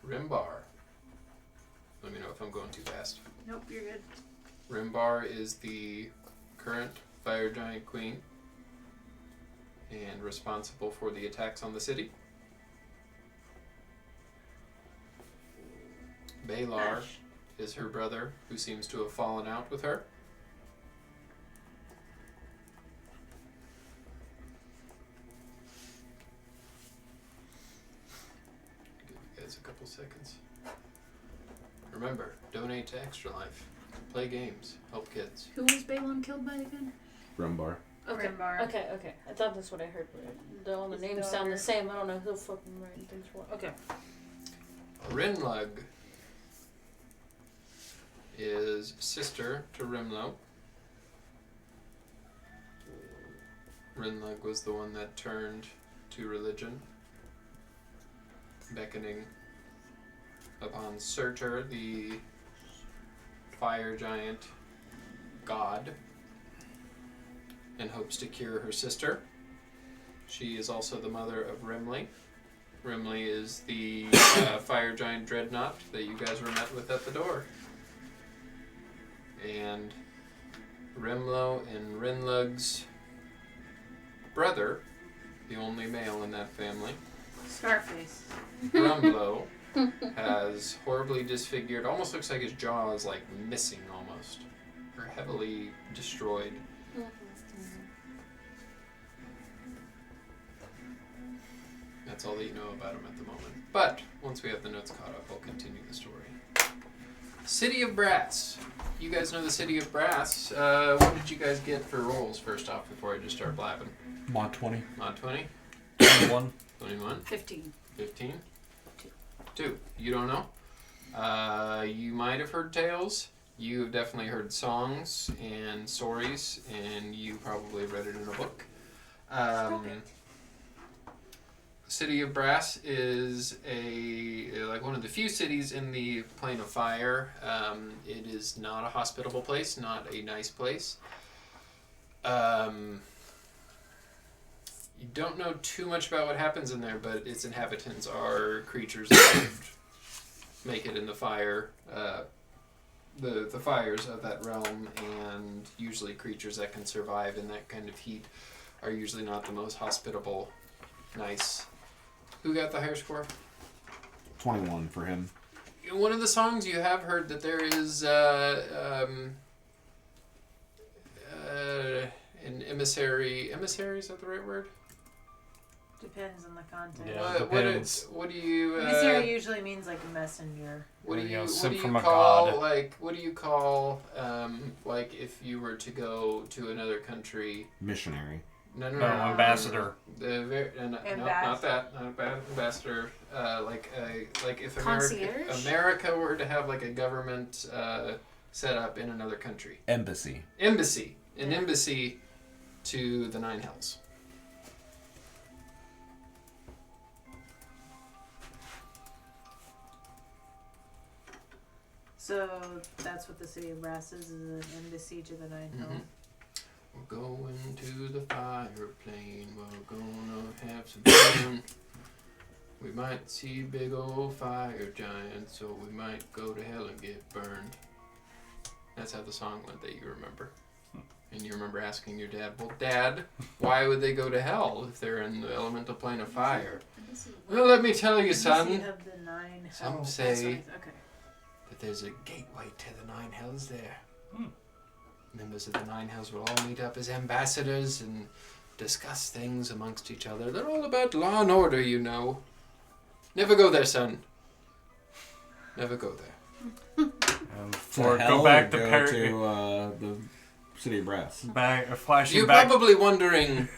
Rimbar. Let me know if I'm going too fast. Nope, you're good. Rimbar is the current fire giant queen and responsible for the attacks on the city. Balar Ash. is her brother, who seems to have fallen out with her. Give you guys a couple seconds. Remember, donate to Extra Life. Play games. Help kids. Who was Balon killed by again? Rumbar. Okay. Rimbar. Okay. I thought that's what I heard. All the His names sound daughter. the same. I don't know who fucking writing things for. Okay. Rinlug is sister to Rimlo. Rinlug was the one that turned to religion, beckoning upon Surtur, the fire giant god, in hopes to cure her sister. She is also the mother of Rimley. Rimley is the fire giant dreadnought that you guys were met with at the door. And Rimlo and Rinlug's brother, the only male in that family, Scarface. Rumlo, has horribly disfigured, almost looks like his jaw is like missing almost, or heavily destroyed. That's all that you know about him at the moment. But once we have the notes caught up, I'll continue the story. City of Brass. You guys know the City of Brass. What did you guys get for rolls first off before I just start blabbing? Mod 20. Mod 20? 21. 21? 15. 15? 2. You don't know? You might have heard tales. You have definitely heard songs and stories, and you probably read it in a book. City of Brass is one of the few cities in the Plane of Fire. It is not a hospitable place, not a nice place. You don't know too much about what happens in there, but its inhabitants are creatures that make it in the fire, the fires of that realm, and usually creatures that can survive in that kind of heat are usually not the most hospitable, nice. Who got the higher score? 21 for him. In one of the songs you have heard that there is an emissary. Emissary, is that the right word? Depends on the content. Yeah. Depends. What do you? Emissary usually means like a messenger. What do you? Sent What do from you a call god. like? What do you call like if you were to go to another country? Missionary. No, ambassador. No, not that. Not a bad ambassador. Like if Concierge? America were to have like a government set up in another country. Embassy. Embassy. An embassy to the Nine Hells. So that's what the City of Brass is an embassy to the Nine Hells. We're going to the fire plane. We're gonna have some fun. We might see big old fire giants, so we might go to hell and get burned. That's how the song went that you remember. And you remember asking your dad, well, Dad, why would they go to hell if they're in the elemental plane of fire? Well, let me tell you, son. Embassy of the Nine Some Hells. say- That's right. Okay. That there's a gateway to the Nine Hells there. Members of the Nine Hells will all meet up as ambassadors and discuss things amongst each other. They're all about law and order, you know. Never go there, son. Never go there. Or hell go back or to go to the City of Brass. flashing You're back. probably wondering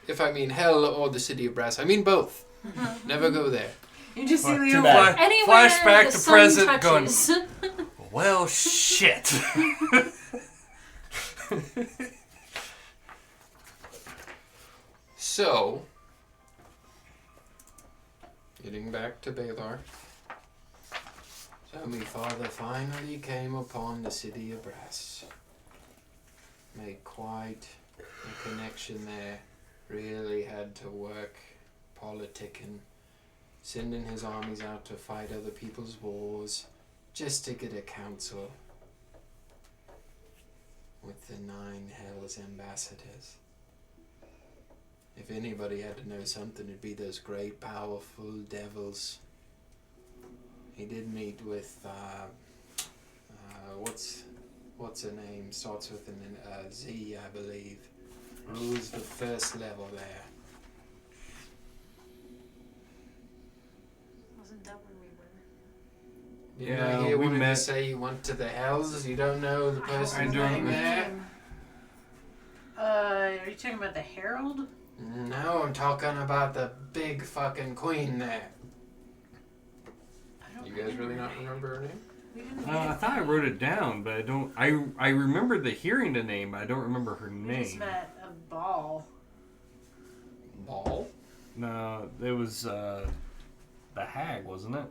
if I mean hell or the City of Brass. I mean both. Never go there. You just see Fuck, Leo. too bad. Anywhere Flashback the to sun present touches. Well, shit. So, getting back to Balar. So my father finally came upon the City of Brass. Made quite a connection there. Really had to work politicking. Sending his armies out to fight other people's wars. Just to get a council. With the Nine Hells ambassadors. If anybody had to know something, it'd be those great, powerful devils. He did meet with, what's her name? Starts with an Z, I believe. Rules the first level there. Wasn't that when we were? You Yeah, know, here we wanted met- to say you went to the Hells. You don't know the person's I name don't there? Are you talking about the Herald? No, I'm talking about the big fucking queen there. I don't You guys really not remember her name? We didn't I thought I wrote it down, but I don't. I remember the hearing the name, but I don't remember her We just name. met a ball. Ball? No, it was the hag, wasn't it?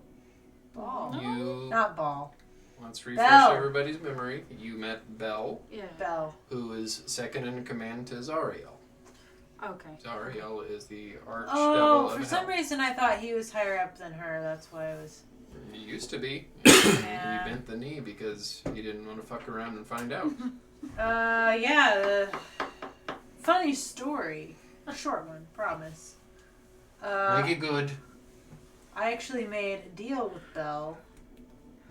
Ball. You. Not ball. Let's refresh Belle. everybody's memory. You met Belle, Yeah. Bell. who is second in command to Zariel. Okay. Zariel is the archdevil Oh, of for hell. some reason I thought he was higher up than her. That's why I was. He used to be. Yeah. He bent the knee because he didn't want to fuck around and find out. Yeah. Funny story. A short one, promise. Make it good. I actually made a deal with Bell.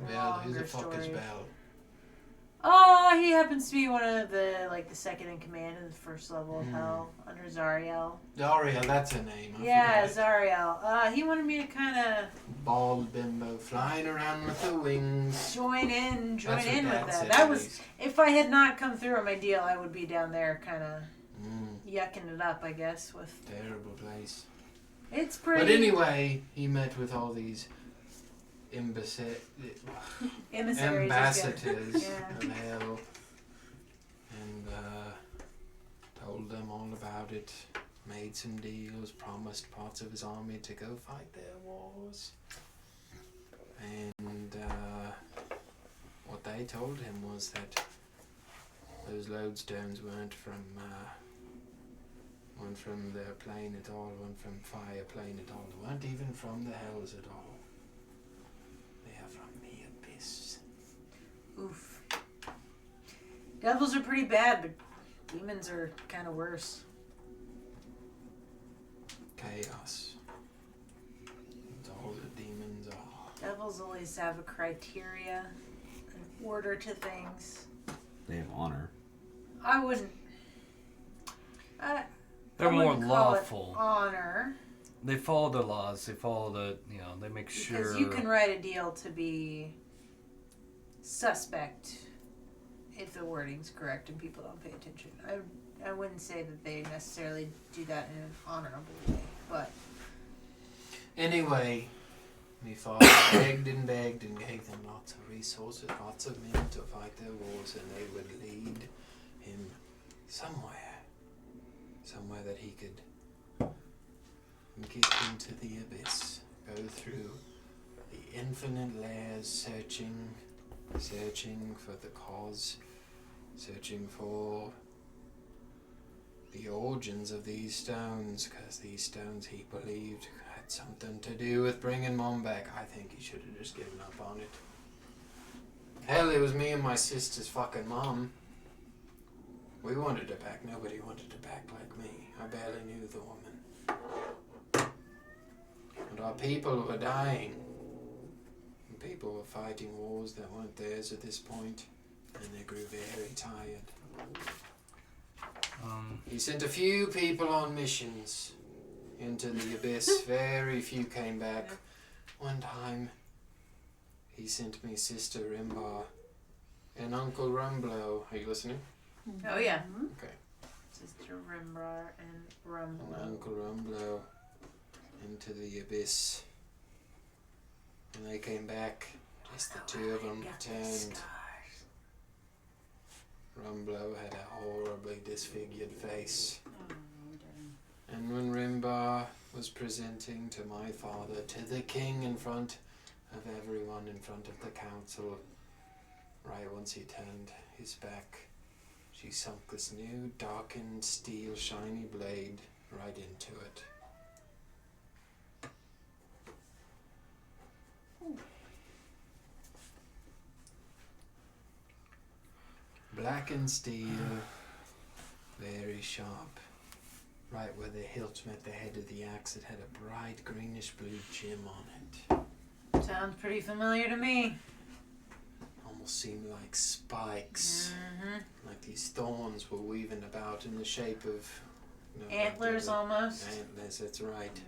Bell, who the Longer fuck is story. Bell? Oh, he happens to be one of the second in command in the first level of Hell under Zariel. Daria, that's her name. I Yeah, forgot. Zariel. He wanted me to kind of Bald bimbo flying around with the wings. join in That's what with Dad that. said That at was least. if I had not come through on my deal, I would be down there kind of Mm, yucking it up, I guess. With terrible place. it's pretty. But anyway, he met with all these Emissaries, ambassadors Yeah. of hell and told them all about it, made some deals, promised parts of his army to go fight their wars. And what they told him was that those lodestones weren't from their plane at all, weren't from fire plane at all, they weren't even from the hells at all. They are from the abyss. Oof. Devils are pretty bad, but demons are kind of worse. Chaos. That's all the demons are. Devils always have a criteria, an order to things. They have honor. I wouldn't. They're I more wouldn't call it lawful. honor, They follow the laws. They follow they make because sure. you can write a deal to be suspect if the wording's correct and people don't pay attention. I wouldn't say that they necessarily do that in an honorable way, but Anyway, my father begged and begged and gave them lots of resources, lots of men to fight their wars, and they would lead him somewhere that he could get into the abyss, go through the infinite layers, searching for the cause, searching for the origins of these stones, because these stones, he believed, had something to do with bringing Mom back. I think he should have just given up on it. Hell, it was me and my sister's fucking mom. We wanted her back. Nobody wanted her back like me. I barely knew the woman. And our people were dying. And people were fighting wars that weren't theirs at this point, and they grew very tired. He sent a few people on missions into the abyss. Very few came back. One time, he sent me Sister Rimbar and Uncle Rumblow. Are you listening? oh yeah. Okay. Sister Rimbrar and And Rumblow. Uncle Rumblow into the abyss. And they came back. Just the two of them returned. Rumblow had a horribly disfigured face. And when Rimbar was presenting to my father, to the king in front of everyone, in front of the council, right once he turned his back, she sunk this new darkened steel shiny blade right into it. Blackened steel, very sharp. Right where the hilt met the head of the axe, it had a bright greenish blue gem on it. Sounds pretty familiar to me. Almost seemed like spikes. Mm-hmm. Like these thorns were weaving about in the shape of... Antlers almost. Antlers, that's right. Mm-hmm.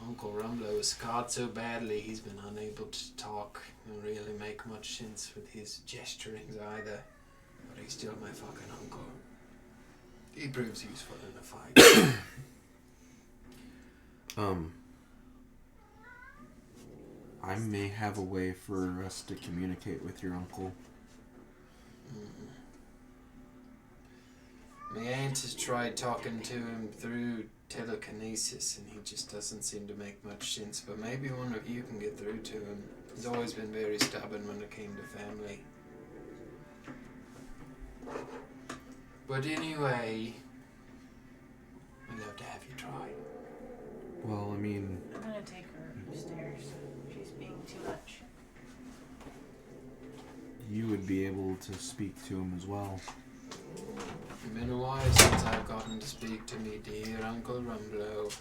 Uncle Rumblow was scarred so badly he's been unable to talk and really make much sense with his gesturings either. But he's still my fucking uncle. He proves useful in a fight. I may have a way for us to communicate with your uncle. My aunt has tried talking to him through telekinesis and he just doesn't seem to make much sense, but maybe one of you can get through to him. He's always been very stubborn when it came to family. But anyway, I'd love to have you try. Well, I mean, I'm gonna take her upstairs. She's being too much. you would be able to speak to him as well. It's been a while since I've gotten to speak to me dear Uncle Rumblo.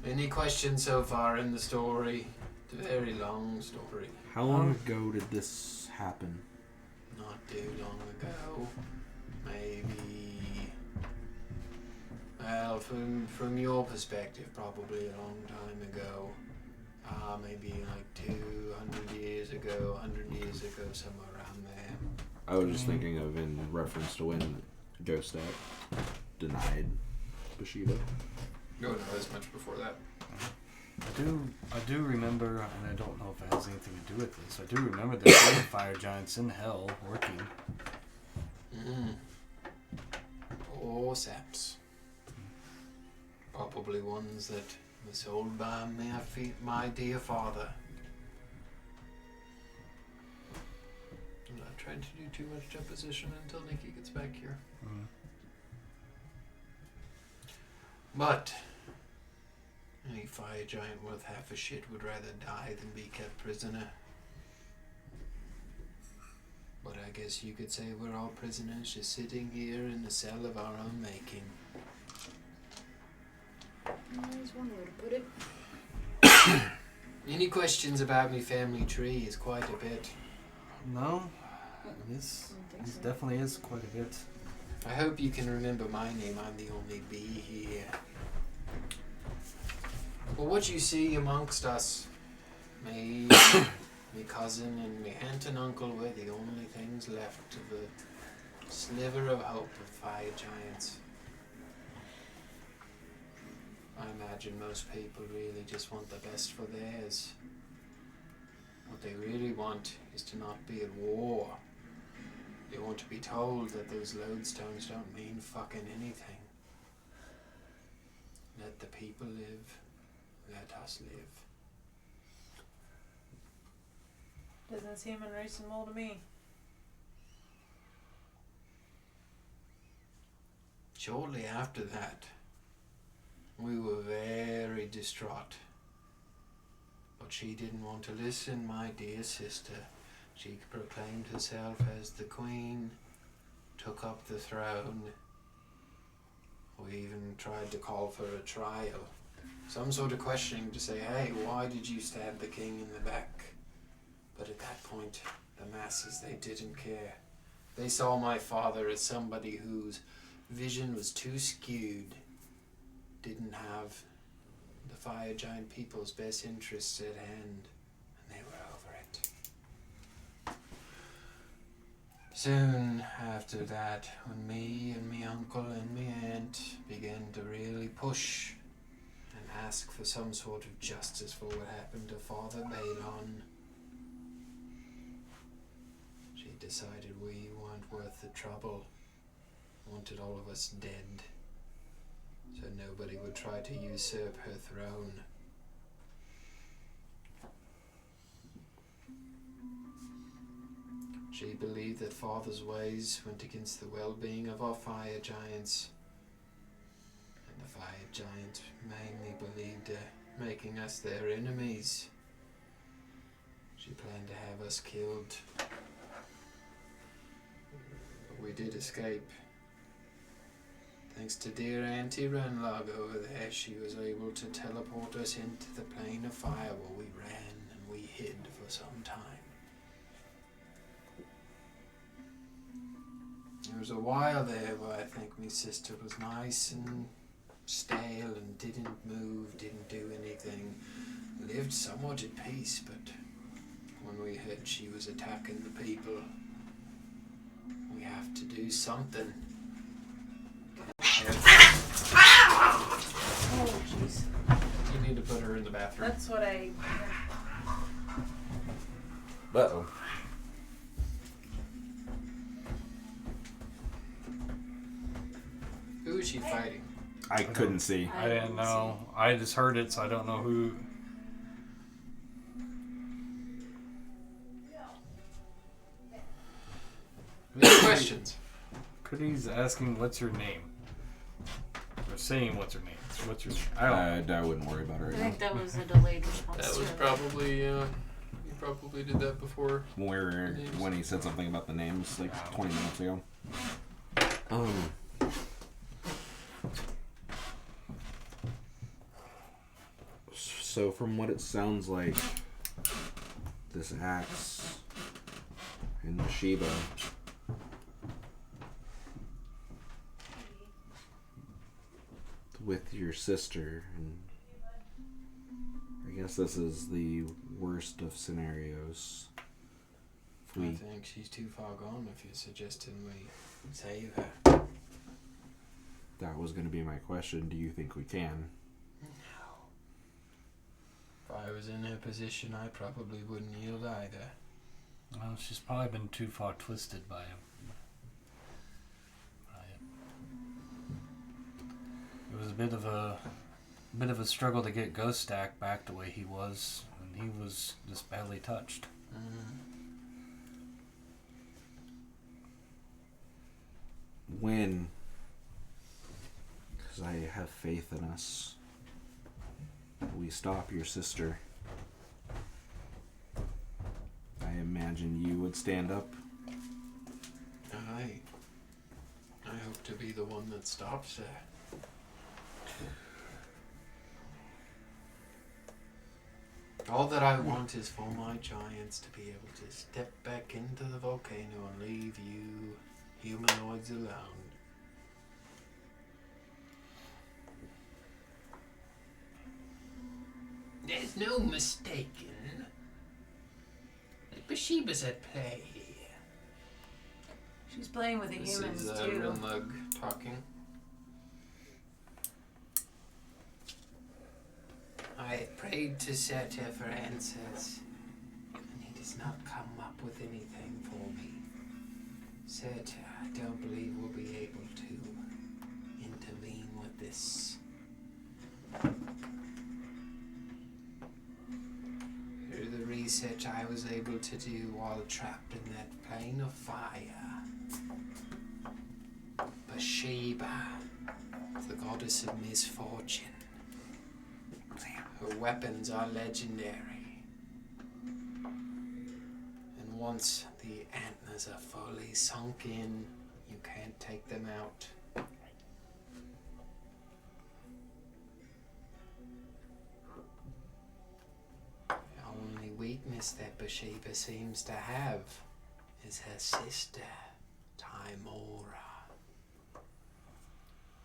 Any questions so far in the story? It's a very long story. How long ago did this happen? Not too long ago. Maybe... Well, from your perspective, probably a long time ago. Maybe like 200 years ago, 100 years ago, somewhere around there. I was just thinking of in reference to when Ghostat denied Bushido. No, no, that's much before that. I do remember, and I don't know if it has anything to do with this. I do remember there were fire giants in hell working. Or saps. Probably ones that were sold by my dear father. I'm not trying to do too much deposition until Nikki gets back here. But any fire giant worth half a shit would rather die than be kept prisoner. But I guess you could say we're all prisoners just sitting here in the cell of our own making. There's one way to put it. Any questions about me family tree is quite a bit. No, this definitely is quite a bit. I hope you can remember my name. I'm the only bee here. Well, what you see amongst us, me, me cousin, and me aunt and uncle were the only things left of a sliver of hope of fire giants. I imagine most people really just want the best for theirs. What they really want is to not be at war. They want to be told that those lodestones don't mean fucking anything. Let the people live. Let us live. Doesn't seem unreasonable to me. Shortly after that, we were very distraught. But she didn't want to listen, my dear sister. She proclaimed herself as the queen, took up the throne. We even tried to call for a trial. Some sort of questioning to say, hey, why did you stab the king in the back? But at that point, the masses, they didn't care. They saw my father as somebody whose vision was too skewed, didn't have the fire giant people's best interests at hand, and they were over it. Soon after that, when me and me uncle and me aunt began to really push and ask for some sort of justice for what happened to Father Balon, she decided we weren't worth the trouble, wanted all of us dead, so nobody would try to usurp her throne. She believed that Father's ways went against the well-being of our fire giants, and the fire giants mainly believed making us their enemies. She planned to have us killed, but we did escape. Thanks to dear Auntie Runlog over there, she was able to teleport us into the plane of fire where we ran and we hid for some time. There was a while there where I think my sister was nice and stale and didn't move, didn't do anything, lived somewhat at peace, but when we heard she was attacking the people, we have to do something. Oh, jeez. You need to put her in the bathroom. That's what I... Uh-oh. Who is she fighting? I couldn't see. I didn't know. I just heard it, so I don't know who. Any questions? Coody's asking, what's your name? Or saying what's her name. What's her name? I don't know. I wouldn't worry about it I right think now. that was a delayed response. That was too. probably, you probably did that before. When he said something about the names like 20 minutes ago. So from what it sounds like, this axe in Shiba with your sister, and I guess this is the worst of scenarios. If I we think she's too far gone if you're suggesting we save her. That was going to be my question. Do you think we can? If I was in her position, I probably wouldn't yield either. Well, she's probably been too far twisted by him. It was a bit of a struggle to get Ghost Stack back the way he was, and he was just badly touched. When? Because I have faith in us. We stop your sister. I imagine you would stand up. I hope to be the one that stops her. All that I want is for my giants to be able to step back into the volcano and leave you humanoids alone. There's no mistaking that Bathsheba's at play here. She's playing with the This humans is too. Rinlug talking. I have prayed to Serta for answers, and he does not come up with anything for me. Serta, I don't believe will be able to intervene with this. Through the research I was able to do while trapped in that plane of fire, Bathsheba, the goddess of misfortune. Her weapons are legendary. And once the antlers are fully sunk in, you can't take them out. The only weakness that Bathsheba seems to have is her sister, Timora.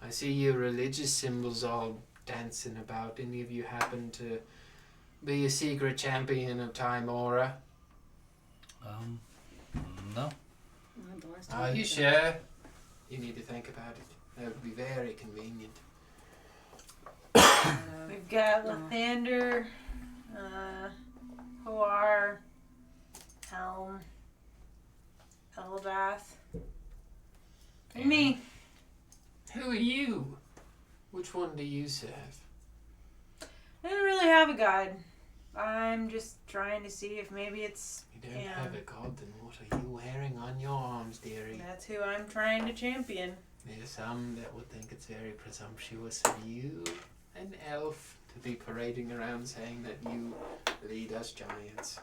I see your religious symbols all dancing about. Any of you happen to be a secret champion of Timora? No. Not the last time Are I you did sure? You need to think about it. That would be very convenient. We've got Lathander, Hoar, Helm, Elbath, and me. Who are you? Which one do you serve? I don't really have a god. I'm just trying to see if maybe it's. You don't Yeah. have a god, then what are you wearing on your arms, dearie? That's who I'm trying to champion. There's some that would think it's very presumptuous of you, an elf, to be parading around saying that you lead us giants.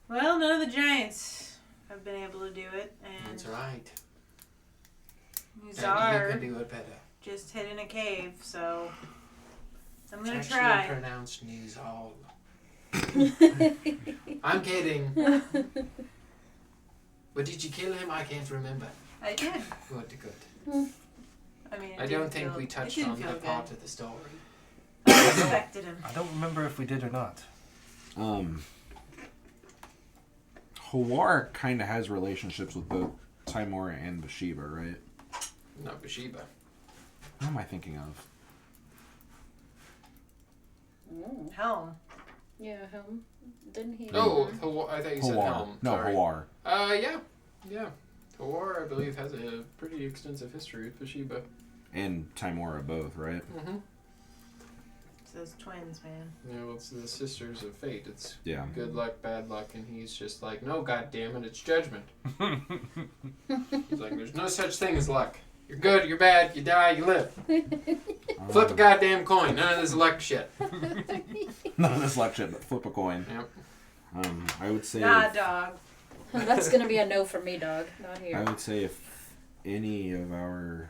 Well, none of the giants have been able to do it, and That's right. And you Muzar can do it better. just hid in a cave, so I'm gonna It's try. actually pronounced Newsall. I'm kidding. But did you kill him? I can't remember. I did. Good. I mean, it I didn't don't think feel- we it touched didn't on feel that good. part of the story. I respected him. I don't remember if we did or not. Hawar kind of has relationships with both Timora and Bathsheba, right? Not Bathsheba. Who am I thinking of? Oh. Helm. Yeah, him. Didn't he? Oh, I thought you said Hawar. Helm. No, Sorry. Hawar. Yeah. Hawar, I believe, has a pretty extensive history with Bathsheba. And Timora both, right? Mm-hmm. It's those twins, man. You know, it's the Sisters of Fate. It's Yeah. good luck, bad luck, and he's just like, no, goddammit, it's judgment. He's like, there's no such thing as luck. You're good, you're bad, you die, you live. Flip a goddamn coin. None of this luck shit. None of this luck shit, but flip a coin. Yep. I would say. Nah, dog. That's gonna be a no for me, dog. Not I here. would say if any of our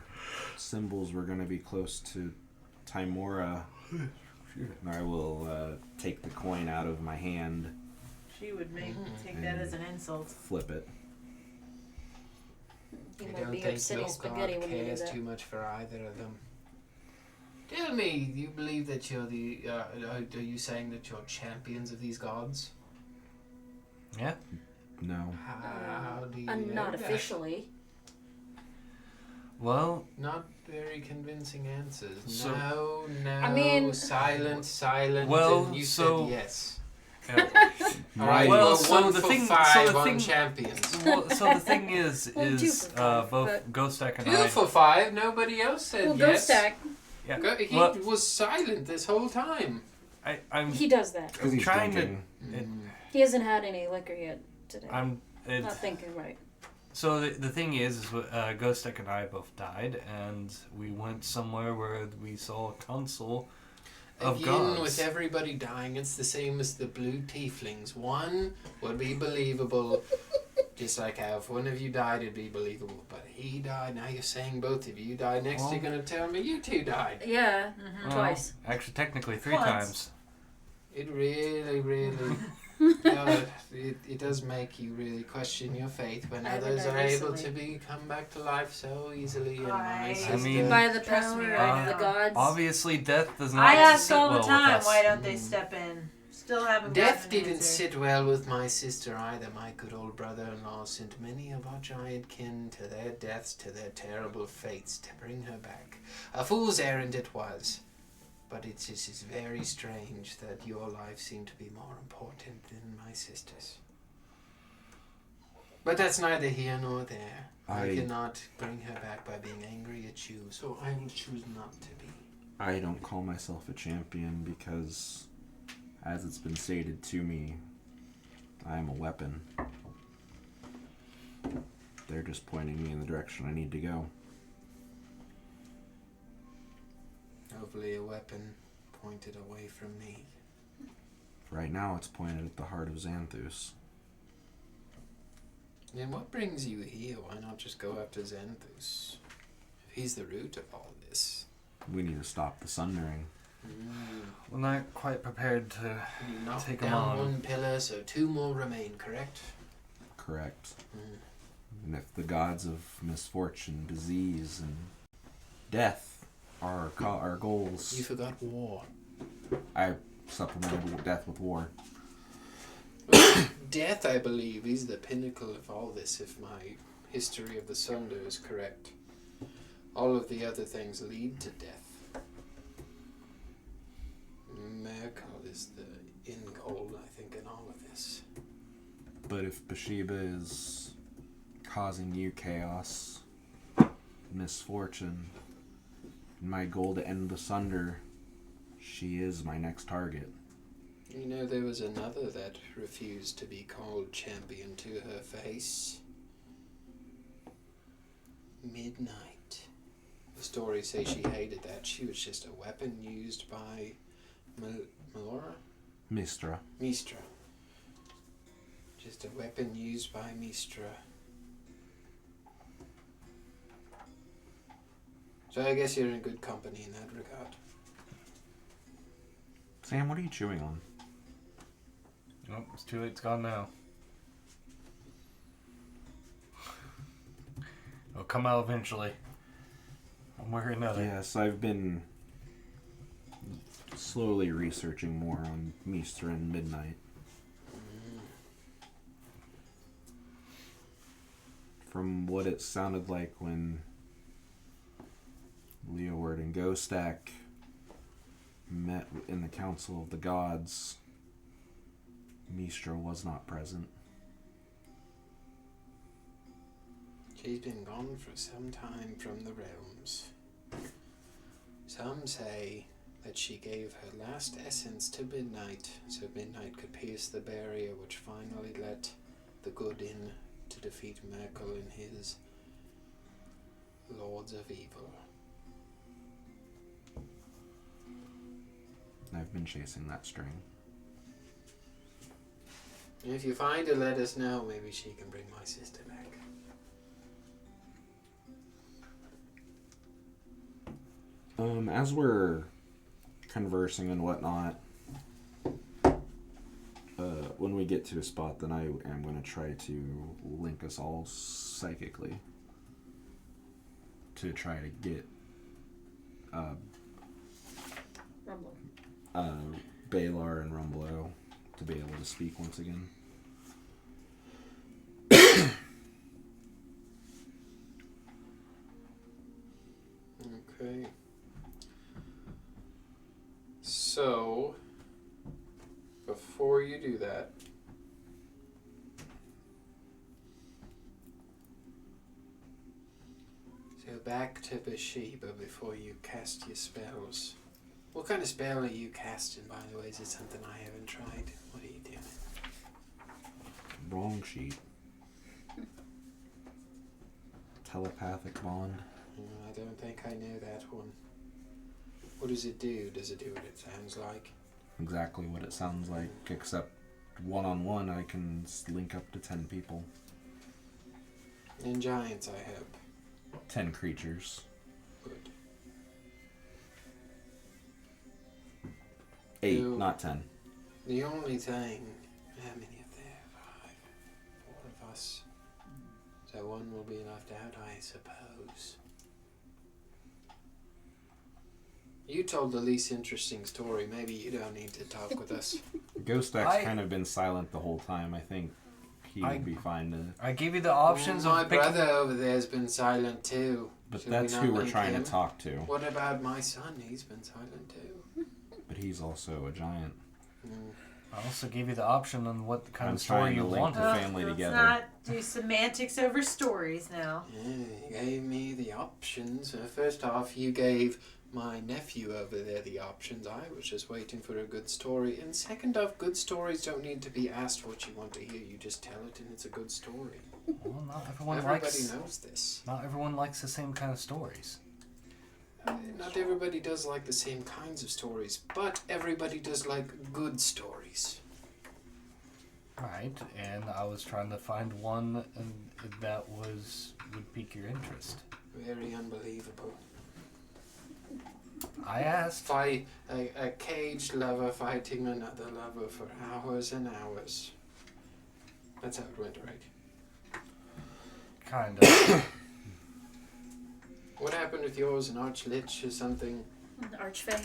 symbols were going to be close to Timora, I will take the coin out of my hand, She would take that as an insult. flip it. You I might don't be think upsetting spaghetti Milkard when you do cares that. too much for either of them. Tell me, do you believe that you're the... are you saying that you're champions of these gods? Yeah. No. How do you I'm know not that? officially. Well, Not very convincing answers. So- No, I mean- silent, Well, and you so- said yes. yeah. Alright, Well, well, so one the for thing- so 5 the on thing- champions. Well, so the thing is Well, 2 for 5, both but- Ghostak and 2 I. for 5, nobody else said Well, yes. Ghostak, Yeah. He Well, was silent this whole time. I'm he does that. Because he's trying drinking. It- He hasn't had any liquor yet today. It, Not thinking right. so the thing is Ghostak and I both died, and we went somewhere where we saw a council of Again, gods. with everybody dying, it's the same as the blue tieflings. One would be believable, just like how if one of you died, it'd be believable. But he died, now you're saying both of you died. Next Well- you're going to tell me you two died. Yeah, Well, twice. Actually, technically 3 Once. times. It really, it does make you really question your faith when I haven't others died are able recently. come back to life so easily. And I my sister, mean- By the Trust me, power I of the know. gods. Obviously, death does not I ask sit all the well with time, us. why don't they step in? Still haven't Death gotten an didn't answer. sit well with my sister either. My good old brother-in-law sent many of our giant kin to their deaths, to their terrible fates, to bring her back. A fool's errand it was. But it is very strange that your life seemed to be more important than my sister's. But that's neither here nor there. I cannot bring her back by being angry at you, so I will choose not to be. I don't call myself a champion because, as it's been stated to me, I am a weapon. They're just pointing me in the direction I need to go. Hopefully a weapon pointed away from me. Right now, it's pointed at the heart of Xanthus. And what brings you here? Why not just go after Xanthus? If he's the root of all this. We need to stop the sundering. We're not quite prepared to. You knocked Take 'em down on. one pillar, so 2 more remain, correct? Correct. And if the gods of misfortune, disease, and death are our goals, You forgot war. I supplemented death with war. Death, I believe, is the pinnacle of all this, if my history of the Sunder is correct. All of the other things lead to death. Miracle is the end goal, I think, in all of this. But if Bathsheba is causing you chaos, misfortune, and my goal to end the Sunder, she is my next target. You know, there was another that refused to be called champion to her face. Midnight. The stories say she hated that. She was just a weapon used by Melora? Mistra. Mistra. Just a weapon used by Mistra. So I guess you're in good company in that regard. Sam, what are you chewing on? Nope, it's too late. It's gone now. It'll come out eventually. One way or another. Yes, I've been slowly researching more on Mistra and Midnight. From what it sounded like when Leoward and Ghostak met in the Council of the Gods, Mistra was not present. She's been gone for some time from the realms. Some say that she gave her last essence to Midnight, so Midnight could pierce the barrier which finally let the good in to defeat Merkel and his Lords of Evil. I've been chasing that string. If you find her, let us know. Maybe she can bring my sister back. As we're conversing and whatnot, when we get to a spot, then I am going to try to link us all psychically to try to get Balar and Rumblo to be able to speak once again. Okay. So, before you do that, so back to Bathsheba before you cast your spells. What kind of spell are you casting, by the way? Is it something I haven't tried? What are you doing? Wrong sheet. Telepathic bond. I don't think I know that one. What does it do? Does it do what it sounds like? Exactly what it sounds like, except one-on-one I can link up to 10 people. And giants, I hope. 10 creatures. Good. 8, No. not 10. The only thing... How many are there? 5. 4 of us. So one will be left out, I suppose. You told the least interesting story. Maybe you don't need to talk with us. Ghost X kind of been silent the whole time. I think he would be fine to... I gave you the options my of picking... brother over there has been silent too. But Should that's we not who we're link trying him? to talk to. What about my son? He's been silent too. But he's also a giant. I also gave you the option on what kind I'm of story trying you to link wanted. the family let's together. not do semantics over stories now. Yeah, you gave me the options. First off, you gave my nephew over there the options. I was just waiting for a good story. And second off, good stories don't need to be asked what you want to hear. You just tell it and it's a good story. Well, not everyone Everybody likes... knows this. Not everyone likes the same kind of stories. Not everybody does like the same kinds of stories, but everybody does like good stories. Right, and I was trying to find one that would pique your interest. Very unbelievable. I asked. Fight a caged lover fighting another lover for hours and hours. That's how it went, right? Kind of. What happened with yours, an archlich or something? Archfey.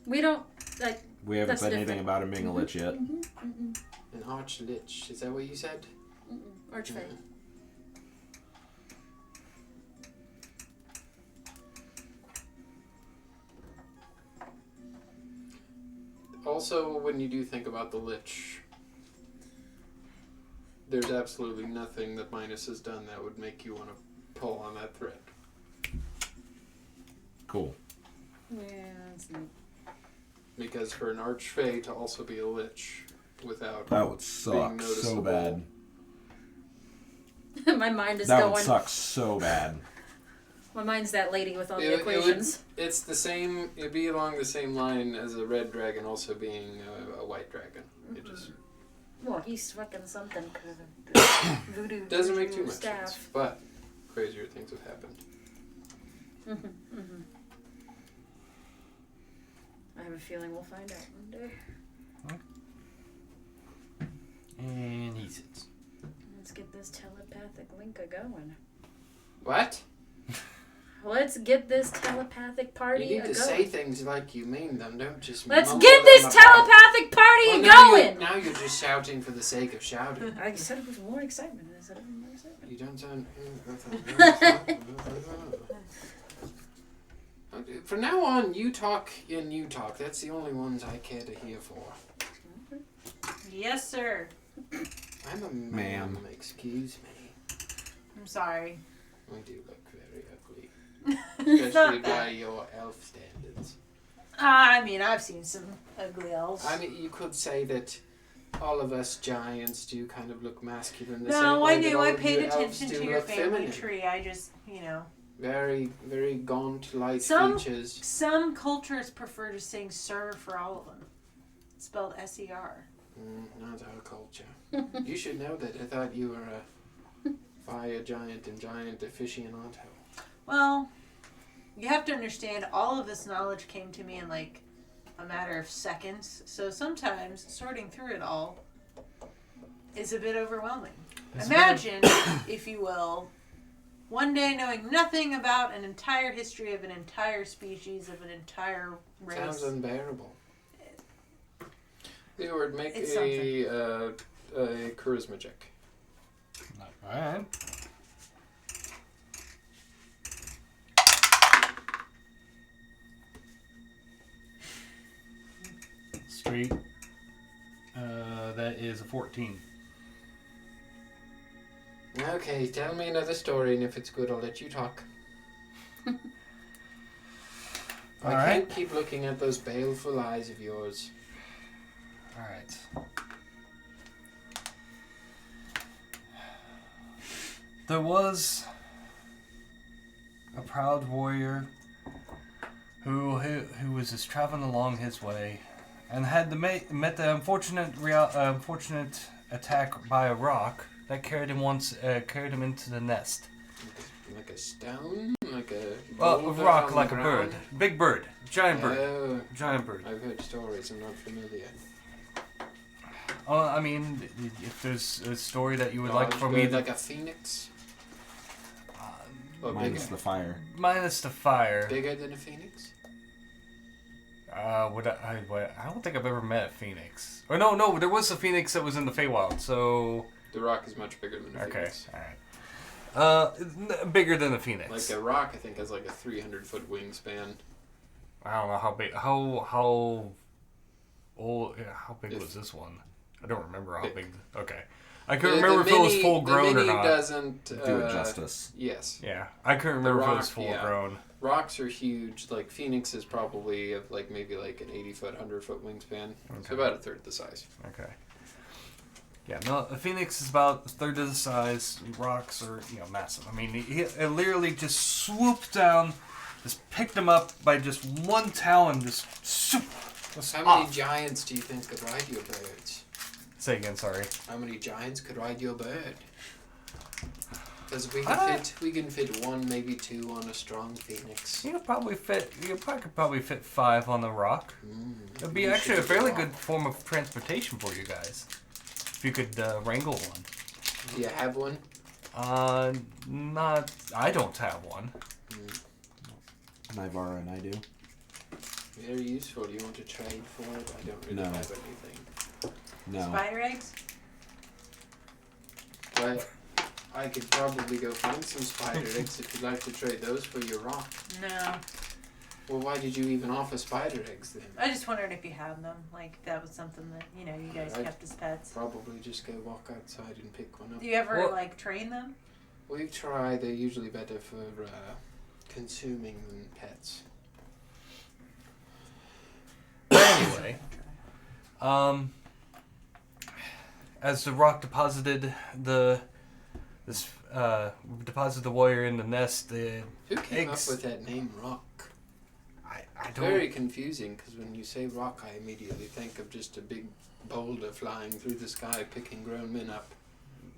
We don't like. We haven't That's said anything different. about him being a lich yet. An archlich, is that what you said? Archfey. Also, when you do think about the lich, there's absolutely nothing that Minus has done that would make you want to pull on that thread. Cool. Yeah, that's neat. Because for an archfey to also be a lich without That would suck so noticeable. bad. My mind is That going. would suck so bad. My mind's that lady with all the It equations. it's the same. It'd be along the same line as a red dragon also being a white dragon. It just Well, he's fucking something. Voodoo. doesn't make too much staff. sense. But crazier things have happened. I have a feeling we'll find out one day. And he sits. Let's get this telepathic link a going. What? Let's get this telepathic party You need a to going. say things like you mean them. Don't just. Let's mumble get this them about- telepathic party Well, a now going. Now you're just shouting for the sake of shouting. I said it with more excitement. I said it with more excitement. You don't sound. From now on, you talk and you talk. That's the only ones I care to hear for. Yes, sir. I'm a Ma'am. Excuse me. I'm sorry. We do look very ugly, It's especially not by that. your elf standards. I mean, I've seen some ugly elves. I mean, you could say that all of us giants do kind of look masculine. The same No, way I that knew. all I of paid you elves attention do to your look family feminine. tree. I just, Very, very gaunt-like Some- features. Some cultures prefer to sing "sir" for all of them. It's spelled S-E-R. Not our culture. You should know that. I thought you were a fire giant and giant aficionado. Well, you have to understand, all of this knowledge came to me in like a matter of seconds. So sometimes sorting through it all is a bit overwhelming. Imagine, if you will, one day knowing nothing about an entire history of an entire species, of an entire race. Sounds unbearable. Leeward, make It's a charisma check. Alright. Straight. That is a 14. Okay, tell me another story, and if it's good, I'll let you talk. I Alright. can't keep looking at those baleful eyes of yours. Alright. There was a proud warrior who was just traveling along his way and had met the unfortunate attack by a rock that carried him into the nest. Like a stone? Like a A boulder rock on like the a bird. ground? Big bird. Giant bird. Oh, Giant bird. I've heard stories. I'm not familiar. I mean, if there's a story that you would like for me Good, to... like a phoenix? Or Minus bigger? the fire. Minus the fire. Bigger than a phoenix? I don't think I've ever met a phoenix. Or no, there was a phoenix that was in the Feywild, so... The rock is much bigger than a Okay, phoenix. alright. Bigger than a phoenix. Like a rock, I think, has like a 300-foot wingspan. I don't know how big... How old... Yeah, how big was this one? I don't remember how big... Okay. I couldn't remember if it was full grown the or mini not. doesn't Do it justice. Yes. Yeah, I couldn't remember if it was rock, full yeah. grown. Rocks are huge. Like Phoenix is probably of like maybe like an 80-foot, 100-foot wingspan. Okay. So about a third the size. Okay. Yeah, no, a phoenix is about a third of the size. Rocks are, massive. I mean, he literally just swooped down, just picked him up by just one talon, just swoop. How many giants do you think could ride your birds? Say again, sorry. How many giants could ride your bird? Because we can fit one, maybe two on a strong phoenix. You could probably fit 5 on the rock. It'd be actually a fairly good form of transportation for you guys. If you could wrangle one. Do you have one? I don't have one. Nivara and I do. Very useful. Do you want to trade for it? I don't really No. have anything. No. Spider eggs? But I could probably go find some spider eggs if you'd like to trade those for your rock. No. Well, why did you even offer spider eggs then? I just wondered if you had them. Like, that was something that, you guys I'd kept as pets. Probably just go walk outside and pick one up. Do you ever, Well- train them? We've tried. They're usually better for consuming than pets. Anyway, as the rock deposited the warrior in the nest, the Who came eggs. up with that name, Rock? I don't. Very confusing, because when you say rock, I immediately think of just a big boulder flying through the sky, picking grown men up.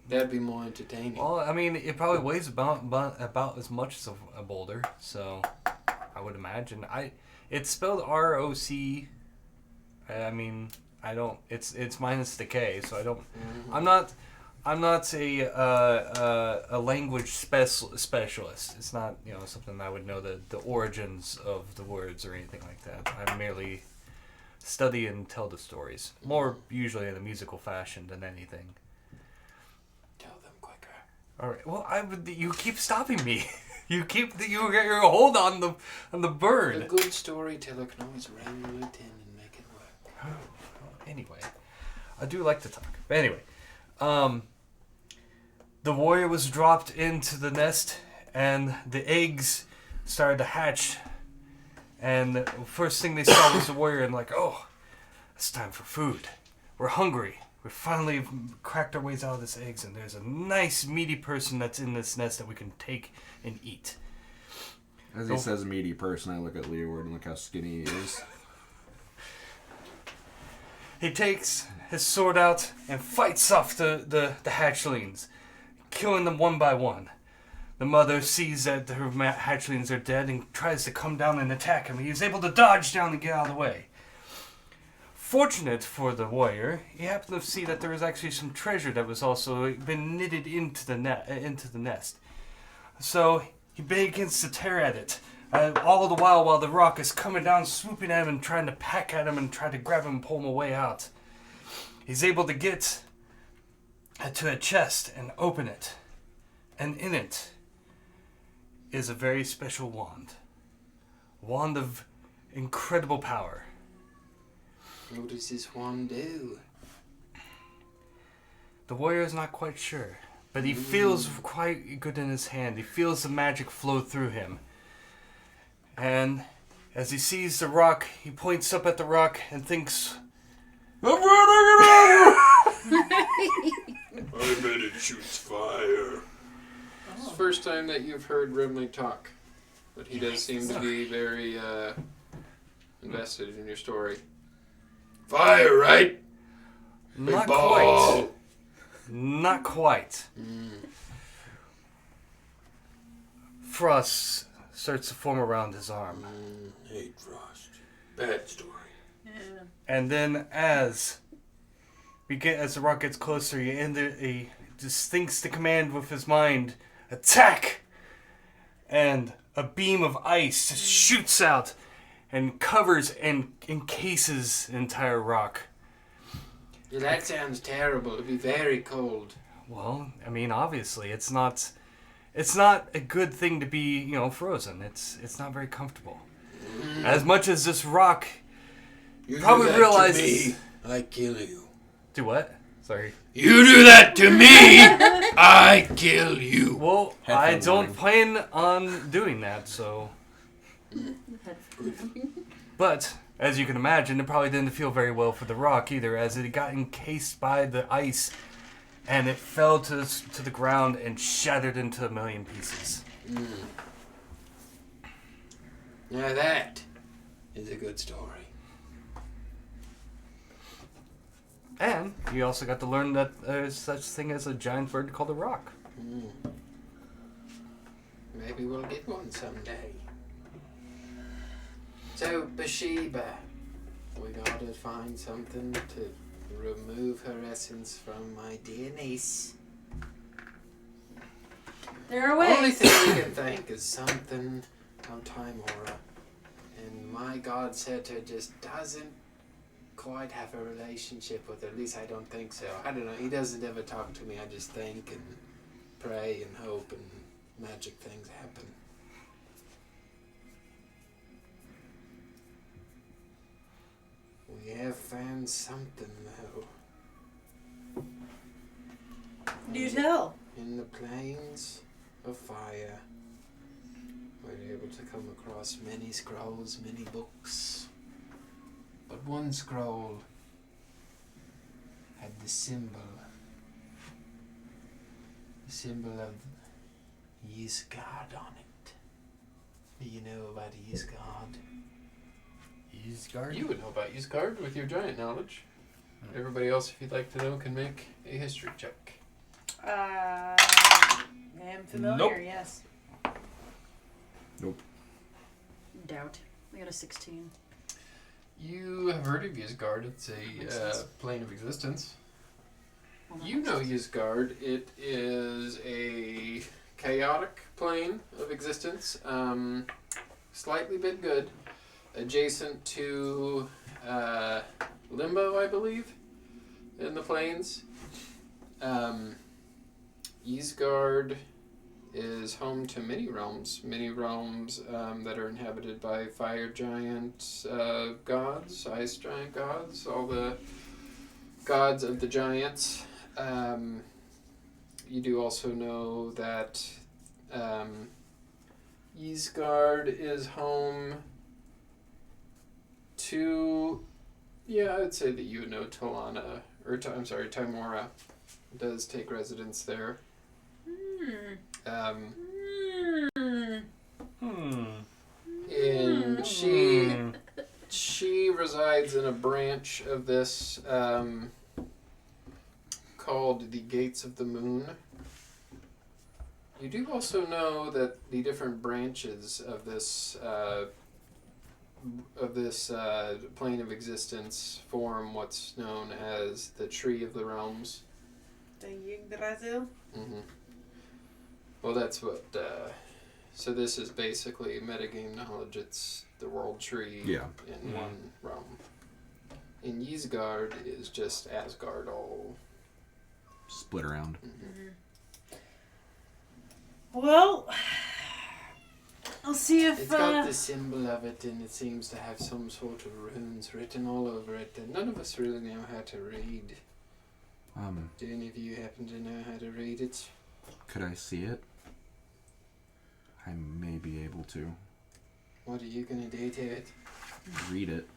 That'd be more entertaining. Well, I mean, it probably weighs about as much as a boulder, so I would imagine. It's spelled ROC. I mean, I don't. It's minus the K, so I don't. I'm not a language specialist. It's not something I would know the origins of the words or anything like that. I merely study and tell the stories, more usually in a musical fashion than anything. Tell them quicker. All right. Well, you keep stopping me. You get your hold on the A bird. good storyteller can always wrangle it in and make it work. Anyway, I do like to talk. But anyway, the warrior was dropped into the nest, and the eggs started to hatch. And the first thing they saw was the warrior, and oh, it's time for food. We're hungry. We finally cracked our ways out of this eggs, and there's a nice meaty person that's in this nest that we can take and eat. As he says meaty person, I look at Leeward and look how skinny he is. He takes his sword out and fights off the hatchlings, killing them one by one. The mother sees that her hatchlings are dead and tries to come down and attack him. He's able to dodge down and get out of the way. Fortunate for the warrior, he happened to see that there was actually some treasure that was also been knitted into the nest. So he begins to tear at it, all the while the rock is coming down, swooping at him and trying to peck at him and try to grab him and pull him away out. He's able to get to a chest and open it, and in it is a very special wand. Wand of incredible power. What does this wand do? The warrior is not quite sure, but he feels quite good in his hand. He feels the magic flow through him. And as he sees the rock, he points up at the rock and thinks, I'm running it over! I bet it shoots fire. It's the first time that you've heard Rimley talk, but he does seem to be very invested in your story. Fire, right? Not Ball. quite. Not quite. Frost starts to form around his arm. Hate Frost. Bad story. And then as the rock gets closer, he just thinks the command with his mind, attack! And a beam of ice just shoots out and covers and encases the entire rock. Yeah, that sounds terrible. It'd be very cold. Well, I mean, obviously, it's not a good thing to be, frozen. It's not very comfortable. As much as this rock You probably do that realizes... to me, I kill you. Do what? Sorry. You do that to me, I kill you. Well, Have I fun don't learning. plan on doing that, so... But, as you can imagine, it probably didn't feel very well for the rock either, as it got encased by the ice, and it fell to the ground and shattered into a million pieces. Now that is a good story. And you also got to learn that there's such thing as a giant bird called a rock. Maybe we'll get one someday. So, Bathsheba, we gotta find something to remove her essence from my dear niece. There are Only ways. thing we can think is something of Timora. And my god setter just doesn't quite have a relationship with her. At least I don't think so. I don't know. He doesn't ever talk to me. I just think and pray and hope and magic things happen. We have found something though. Do tell. In the plains of fire, we're able to come across many scrolls, many books. But one scroll had the symbol of Ysgard on it. Do you know about Ysgard? Ysgard? You would know about Ysgard with your giant knowledge. Everybody else, if you'd like to know, can make a history check. I am familiar, Nope. yes. Doubt. I got a 16. You have heard of Ysgard. It's a plane of existence. Well, that You makes know sense. Ysgard. It is a chaotic plane of existence. Slightly bit good. Adjacent to Limbo, I believe, in the plains. Ysgard is home to many realms that are inhabited by fire giant gods, ice giant gods, all the gods of the giants. You do also know that Ysgard is home to, I'd say that you would know Talana, Timora does take residence there. And she resides in a branch of this called the Gates of the Moon. You do also know that the different branches of this plane of existence form what's known as the Tree of the Realms. The Yggdrasil? Mm-hmm. Well, that's what. So this is basically metagame knowledge. It's the world tree in one realm. And Ysgard is just Asgard all split around. Mm-hmm. Well, I'll see if... It's got the symbol of it, and it seems to have some sort of runes written all over it, and none of us really know how to read. Do any of you happen to know how to read it? Could I see it? I may be able to. What are you going to do to it? Read it.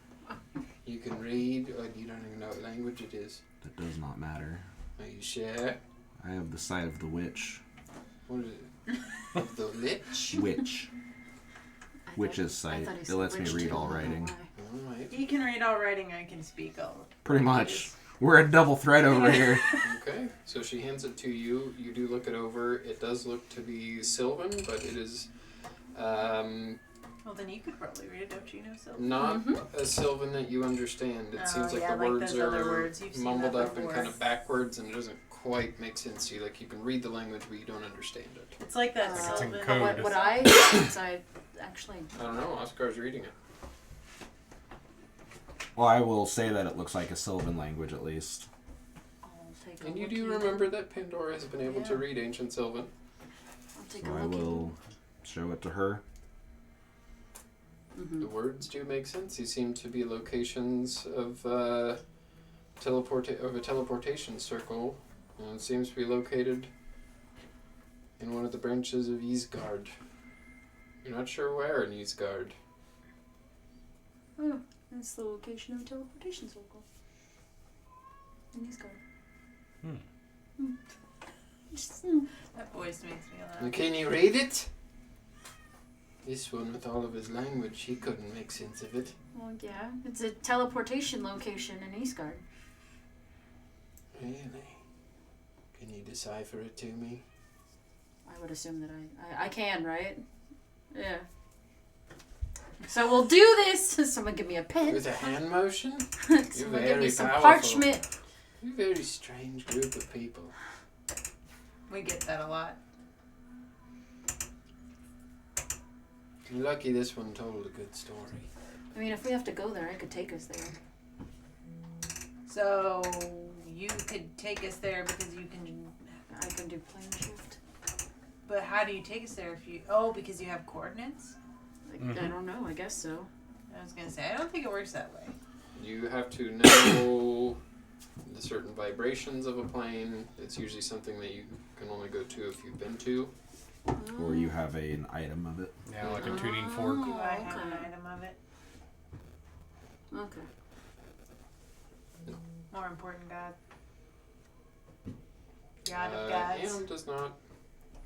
You can read, or you don't even know what language it is. That does not matter. Are you sure? I have the sight of the witch. What is it? Of the Lich? Witch. Witch's sight. It lets me read all writing. Alright. You can read all writing, I can speak all. Pretty much. We're a double threat over here. Okay, so she hands it to you. You do look it over. It does look to be Sylvan, but it is Well, then you could probably read it, don't you know, Sylvan? not a Sylvan that you understand. It seems like yeah, the like words those other are words. You've seen mumbled that up and before. kind of backwards, and it doesn't quite make sense to you. Like, you can read the language, but you don't understand it. It's like that Like it's in Sylvan. code. What would I? Since I actually. I don't know. Oscar's reading it. Well, I will say that it looks like a Sylvan language at least. I'll take a And you look do at remember it. that Pandora has been able to Yeah. read Ancient Sylvan. I'll take So a I look will show it to her. at it. The words do make sense. These seem to be locations of a teleportation circle. And it seems to be located in one of the branches of Ysgard. You're not sure where in Ysgard. Oh, that's the location of a teleportation circle. In Ysgard. That voice makes me laugh. And can you read it? This one, with all of his language, he couldn't make sense of it. Well, yeah, it's a teleportation location in Ysgard. Really? Can you decipher it to me? I would assume that I can, right? Yeah. So we'll do this. Someone give me a pen. With a hand motion? Someone give me very some powerful. parchment. You're a very strange group of people. We get that a lot. You're lucky this one told a good story. I mean, if we have to go there, I could take us there. So, you could take us there because you can... I can do plane shift. But how do you take us there if you... Oh, because you have coordinates? Like, I don't know. I guess so. I was going to say, I don't think it works that way. You have to know the certain vibrations of a plane. It's usually something that you can only go to if you've been to. Or you have an item of it. Yeah, like a tuning fork. Do I have an okay. item of it? Okay. More important, God. God of gods. Anne does not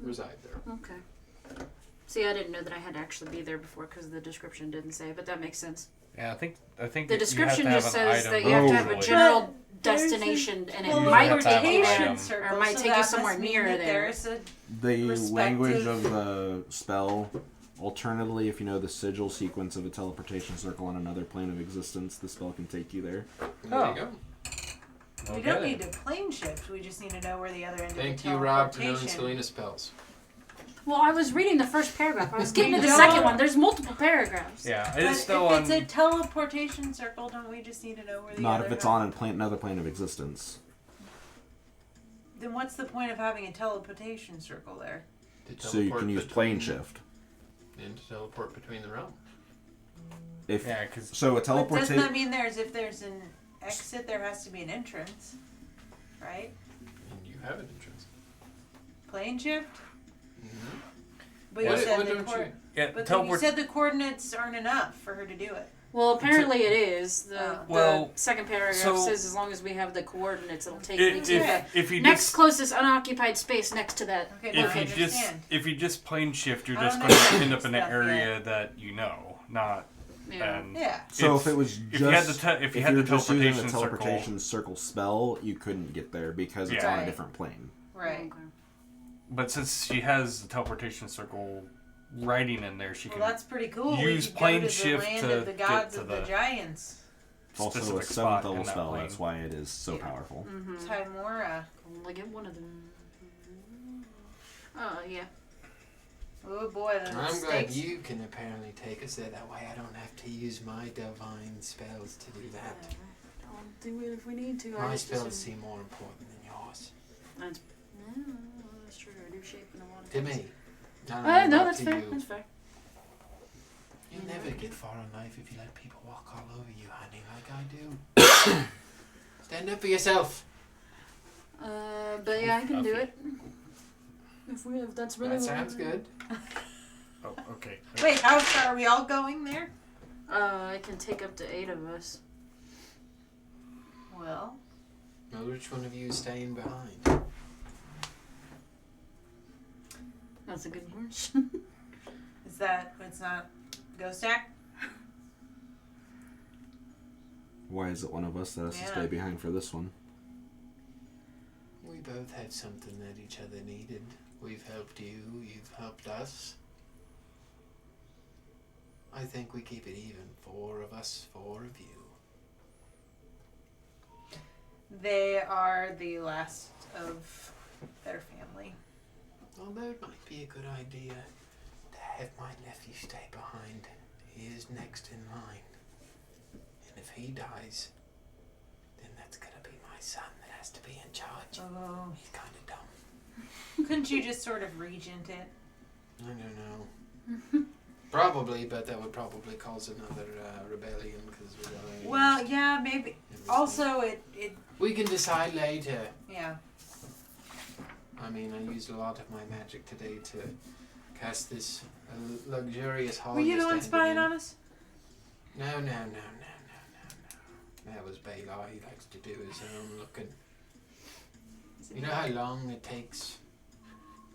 reside there. Okay. See, I didn't know that I had to actually be there before because the description didn't say, but that makes sense. Yeah, I think The that description you have just to have an says item that you have to have a usually. general But there's destination, and it Well, might have to take have you an there. item. Circle, Or might so take you that somewhere must mean near that there. There's a The Respective- language of the spell. Alternatively, if you know the sigil sequence of a teleportation circle on another plane of existence, the spell can take you there. There Oh. you go. We Okay. don't need to plane shift. We just need to know where the other end Thank of the you, Rob, for knowing teleportation. Selena spells. Well, I was reading the first paragraph. I was getting to the don't- second one. There's multiple paragraphs. Yeah, But it is still if on. it's a teleportation circle, don't we just need to know where the Not other if it's end- on a another plane of existence. Then what's the point of having a teleportation circle there? To So you teleport can use between- plane shift. And to teleport between the realms. If Yeah, because so, a But doesn't that teleportation. mean if there's an exit, there has to be an entrance, right? And you have an entrance. Plane shift? Mm-hmm. But you What said the don't coor- you? Yeah, But you teleport. said the coordinates aren't enough for her to do it. Well, apparently it is. The Well, second paragraph so- says as long as we have the coordinates, it'll take me If, to if the you next just closest unoccupied space next to that. Okay, now if I you just understand. if you just plane shift, you're I just don't going know to that end up in an stuff area that not. Yeah. And Yeah. So it's- if it was just if you had the if you had the were just using teleportation the circle, teleportation circle spell, you couldn't get there because it's Yeah. on a Right. different plane. Right. Okay. but since she has the teleportation circle writing in there, she Well, can that's pretty cool. use we could plane go to shift the land to of the get gods to of the the giants. It's also a specific 7th spot level in that spell. plane. That's why it is so powerful. Mm-hmm. Timora. Only get one of them. Oh, yeah. Oh boy, the I'm glad mistakes. you can apparently take us there. That way I don't have to use my divine spells to do that. I'll do it if we need to. My I just spells assume- seem more important than yours. That's, yeah, that's true. I do shape in a lot of To things. me. I don't know No, about that's to fair. you. That's fair. You'll never get far in life if you let people walk all over you, honey, like I do. Stand up for yourself. But yeah, I can do it. If that's really That what sounds we- good. Oh, okay. Wait, how far are we all going there? I can take up to 8 of us. Well, Well, which one of you is staying behind? That's a good question. is that it's not ghost act? Why is it one of us that has to Yeah. stay behind for this one? We both had something that each other needed. We've helped you, you've helped us. I think we keep it even. 4 of us, 4 of you. They are the last of their family. Although it might be a good idea to have my nephew stay behind. He is next in line. And if he dies, then that's gonna be my son that has to be in charge. Oh, He's kinda dumb. couldn't you just sort of regent it? I don't know. Probably, but that would probably cause another rebellion because we're gonna Well, use yeah, maybe. everything. Also, it We can decide later. yeah. I mean, I used a lot of my magic today to cast this luxurious hall. Were you the you're one standing spying in. on us? No. That was Baylor. He likes to do his own looking. You know how long it takes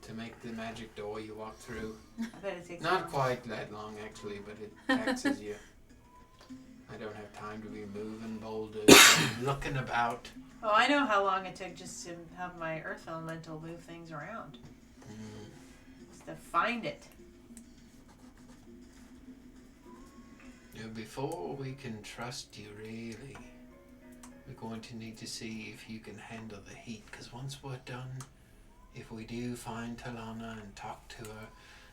to make the magic door you walk through? I bet it takes. Not long. quite that long, actually, but it taxes you. I don't have time to be moving boulders and looking about. Oh, I know how long it took just to have my earth elemental move things around. Just to find it. Before we can trust you, really, we're going to need to see if you can handle the heat. Because once we're done, if we do find Talana and talk to her,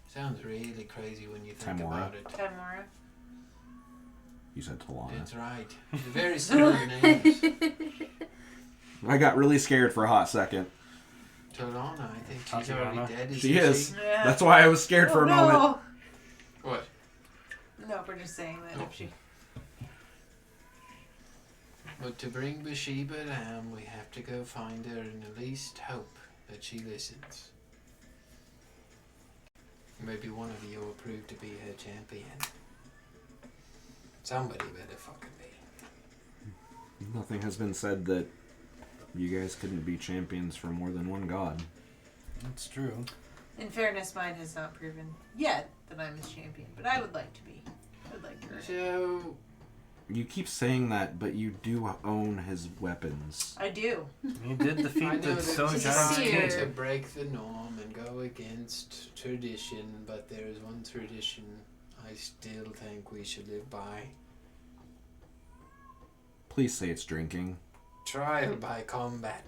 sounds really crazy when you think Timora. about it. Tamara. You said Talana. That's right. Very similar names. I got really scared for a hot second. Talana, I think she's Tatiana. already dead. She is. Yeah. That's why I was scared for a moment. No. What? No, we're just saying that if she. But to bring Bathsheba down, we have to go find her and at least hope that she listens. Maybe one of you will prove to be her champion. Somebody better fucking be. Nothing has been said that you guys couldn't be champions for more than one god. That's true. In fairness, mine has not proven yet that I'm his champion, but I would like to be. I would like to earn it. So, You keep saying that, but you do own his weapons. I do. You did I defeat know the that Stone you're Giant's trying king. to break the norm and go against tradition, but there is one tradition I still think we should live by. Please say it's drinking. Trial by combat.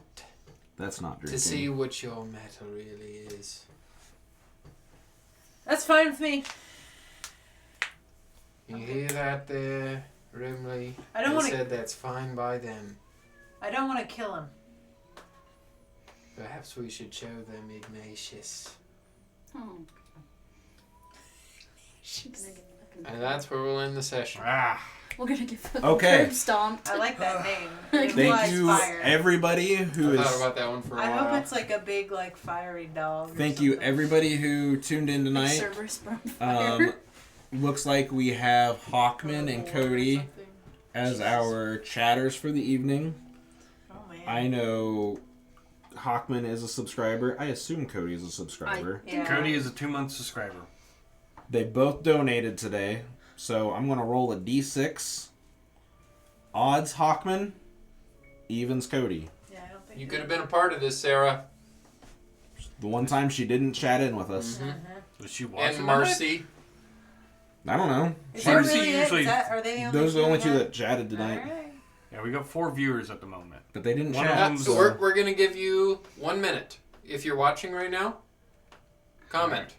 That's not drinking. To see what your metal really is. That's fine with me. You hear that there, Rimley? I don't They wanna- said that's fine by them. I don't want to kill him. Perhaps we should show them Ignatius. Oh. And that's where we'll end the session. Ah. We're gonna get fucking Okay. curb stomped. I like that name. It Thank was you, fire. everybody who I thought is. about that one for a I while. hope it's like a big, like, fiery dog. or Thank you, something. everybody who tuned in tonight. Cerberus burned fire. Looks like we have Hawkman and Or Cody something. as our chatters for the evening. Oh, man. I know Hawkman is a subscriber. I assume Cody is a subscriber. Yeah. Cody is a 2-month subscriber. They both donated today, so I'm going to roll a d6. Odds Hawkman, evens Cody. Yeah, I don't think You could have been a part of this, Sarah. The one time she didn't chat in with us. Was she watching? And Marcy. I don't know. Is that Marcy really usually- it? Are they the only Those are the only two that? that chatted tonight. Alright. Yeah, we got 4 viewers at the moment. But they didn't One of chat. them- So we're going to give you 1 minute. If you're watching right now, comment.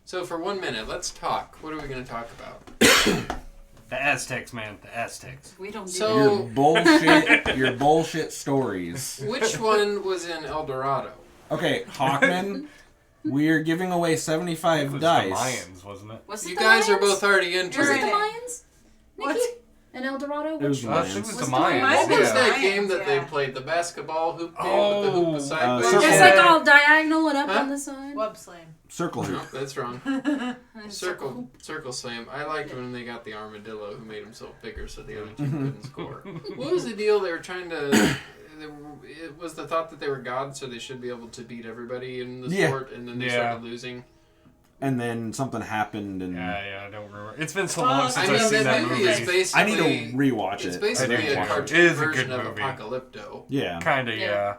So for 1 minute, let's talk. What are we going to talk about? The Aztecs, man. The Aztecs. We don't do So- Your bullshit stories. Which one was in El Dorado? Okay, Hawkman, we're giving away It 75 was dice. the Mayans, wasn't it? Was it You the guys are Mayans? both already into Was it it. the Right. Mayans? What? Nikki? And El Dorado? It was Which the I think it Lions. was Was the the Mayans. Mayans? What was Yeah. that game that they Yeah. played? The basketball hoop game with the hoop Oh, was sideways? Circle. It's like all diagonal and up Huh? on the side. Web slam. Circle No, hoop. that's wrong. And Circle slam. I liked when they got the armadillo who made himself bigger so the other two couldn't score. What was the deal? They were trying to. It was the thought that they were gods, so they should be able to beat everybody in the Yeah. sport, and then they Yeah. started losing. And then something happened, and Yeah, I don't remember. It's been so Well, long I since I I've mean, seen that that movie is movie. basically. I need to rewatch It's it. basically I a didn't watch it. cartoon It is a version good of movie. Apocalypto. Yeah. Kinda, Yeah. yeah.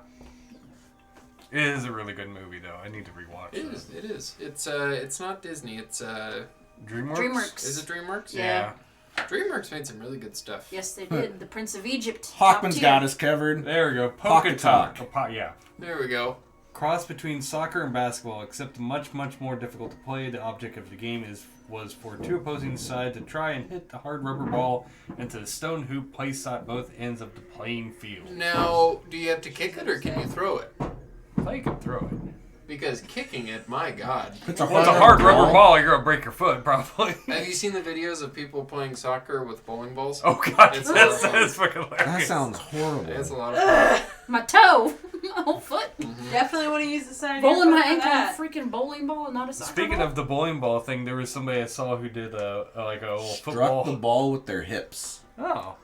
It is a really good movie, though. I need to rewatch It it. is. It is. It's not Disney. It's DreamWorks? DreamWorks. Is it DreamWorks? Yeah. DreamWorks made some really good stuff. Yes, they did. The Prince of Egypt. top Hawkman's tier. got us covered. There we go. Pocket Talk. Yeah. There we go. Cross between soccer and basketball, except much, much more difficult to play. The object of the game was for 2 opposing sides to try and hit the hard rubber ball into the stone hoop placed at both ends of the playing field. Now, do you have to kick it or can you throw it? Well, you can throw it. Because kicking it, my God. It's a Well, it's a hard rubber ball. You're gonna break your foot, probably. Have you seen the videos of people playing soccer with bowling balls? Oh God, It's that's awesome. fucking hilarious. That sounds horrible. It's a lot of fun. My toe. My whole foot. Definitely want to use the side of Bowling your my foot for ankle on a that. freaking bowling ball and not a soccer Speaking ball? of the bowling ball thing, there was somebody I saw who did a little Struck football. the ball with their hips. Oh,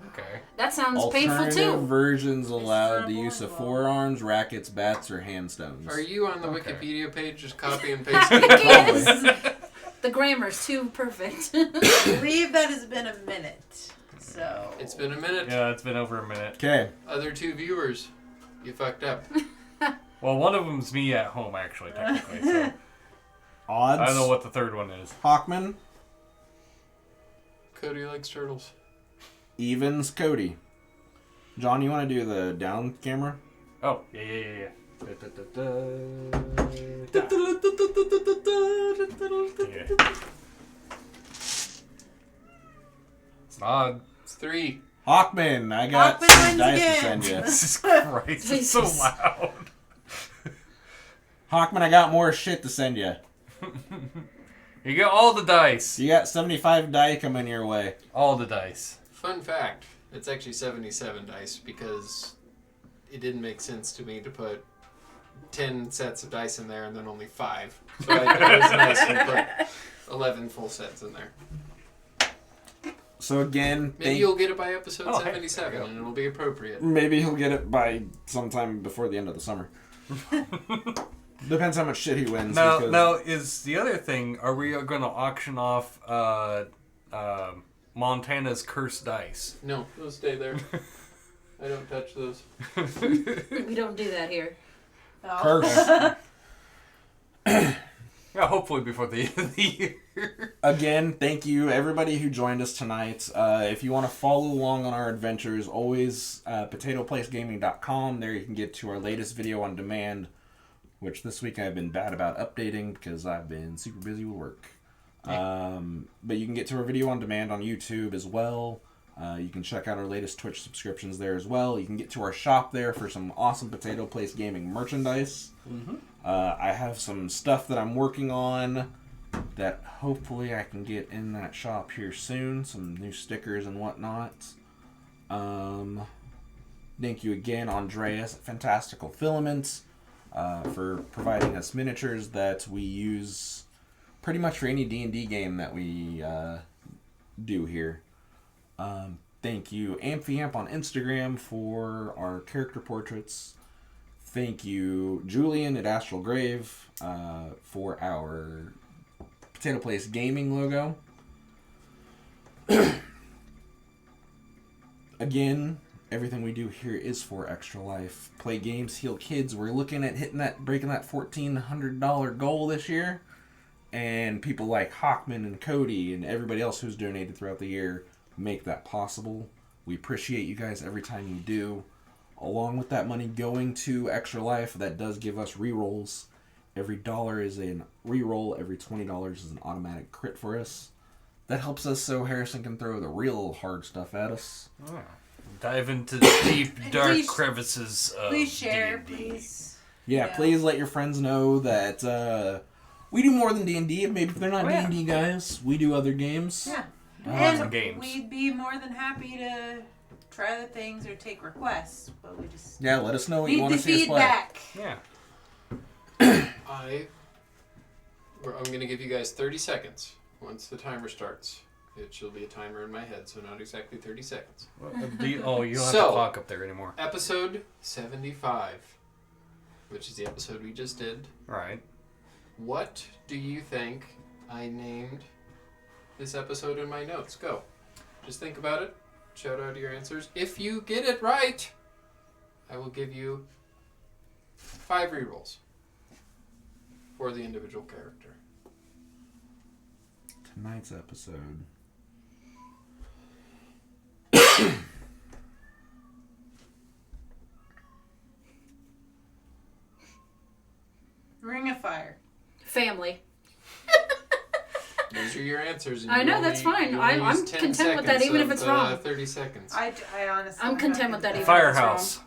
okay. That sounds painful Alternative too. versions not allowed a the use of bowling ball. forearms, rackets, bats, or handstones. Are you on the Okay. Wikipedia page just copy and pasting? Yes. The grammar's too perfect. I believe that has been a minute. So. It's been a minute. Yeah, it's been over a minute. Okay. Other 2 viewers, you fucked up. Well, one of them's me at home, actually, technically. So Odds. I don't know what the third one is. Hawkman, Cody likes turtles. evens Cody. John, you want to do the down camera? Oh, yeah. Yeah. It's odd. It's 3. Hawkman, I got Hawkman some wins dice again. to send you. Jesus Christ, it's so Jesus. loud. Hawkman, I got more shit to send you. You get all the dice. You got 75 die coming your way. All the dice. Fun fact, it's actually 77 dice because it didn't make sense to me to put 10 sets of dice in there and then only 5. So I thought it was nice to put 11 full sets in there. So again, Maybe you'll get it by episode Oh, hey, 77 there you go. and it'll be appropriate. maybe he'll get it by sometime before the end of the summer. Depends how much shit he wins. because Now is the other thing? Are we going to auction off Montana's cursed dice? No, they'll stay there. I don't touch those. We don't do that here. Oh. Curse. Yeah, hopefully before the end of the year. Again, thank you everybody who joined us tonight. If you want to follow along on our adventures, always potatoplacegaming.com. There you can get to our latest video on demand, which this week I've been bad about updating because I've been super busy with work. But you can get to our video on demand on YouTube as well. You can check out our latest Twitch subscriptions there as well. You can get to our shop there for some awesome Potato Place Gaming merchandise. I have some stuff that I'm working on that hopefully I can get in that shop here soon. Some new stickers and whatnot. Thank you again, Andreas at Fantastical Filaments, for providing us miniatures that we use pretty much for any D&D game that we do here. Thank you, Amphiamp on Instagram for our character portraits. Thank you, Julian at Astral Grave, for our Potato Place Gaming logo. Again, everything we do here is for Extra Life. Play games, heal kids. We're looking at breaking that $1,400 goal this year. And people like Hawkman and Cody and everybody else who's donated throughout the year make that possible. We appreciate you guys every time you do. Along with that money going to Extra Life, that does give us rerolls. Every $1 is a reroll. Every $20 is an automatic crit for us. That helps us so Harrison can throw the real hard stuff at us. Oh. Dive into the deep, dark Please- crevices of Please share, D&D. please. Yeah, please let your friends know that we do more than D&D. Maybe if they're not yeah. D&D guys, we do other games. Yeah. Lots of And games. we'd be more than happy to try the things or take requests, but we just Yeah, let us know what you need want the to see us play. feedback. Yeah. I'm going to give you guys 30 seconds. Once the timer starts, it shall be a timer in my head, so not exactly 30 seconds. You don't have So- the clock up there anymore. Episode 75, which is the episode we just did. Right. What do you think I named this episode in my notes? Go. Just think about it. Shout out your answers. If you get it right, I will give you 5 rerolls for the individual character. Tonight's episode. Ring of Fire. Family. Those are your answers. And I you know, only- that's fine. you only I'm use 10 content with that, seconds even if of it's the wrong. 30 seconds. I honestly. I'm would content not with that do even. Firehouse. I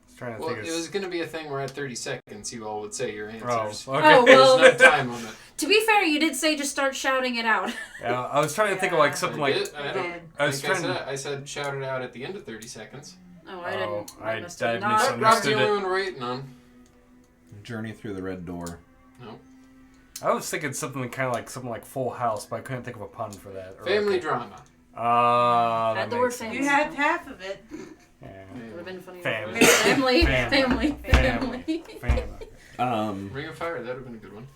was trying to Well, think it was going to be a thing where at 30 seconds you all would say your answers. Oh, okay. Oh, well. There's no time limit. To be fair, you did say just start shouting it out. Yeah, I was trying to think of like something I like. did? I don't did. I was think trying to. I said shout it out at the end of 30 seconds. Oh, I didn't. I must have misunderstood. not. Rob's the Understood only it. one we're waiting on. Journey through the Red Door. No. I was thinking something like Full House, but I couldn't think of a pun for that. Or Family like drama. Had that the word makes sense. family. You had half of it. Yeah. Would have been funny. Family. Family. Family. Family. Family. Ring of Fire, that would have been a good one.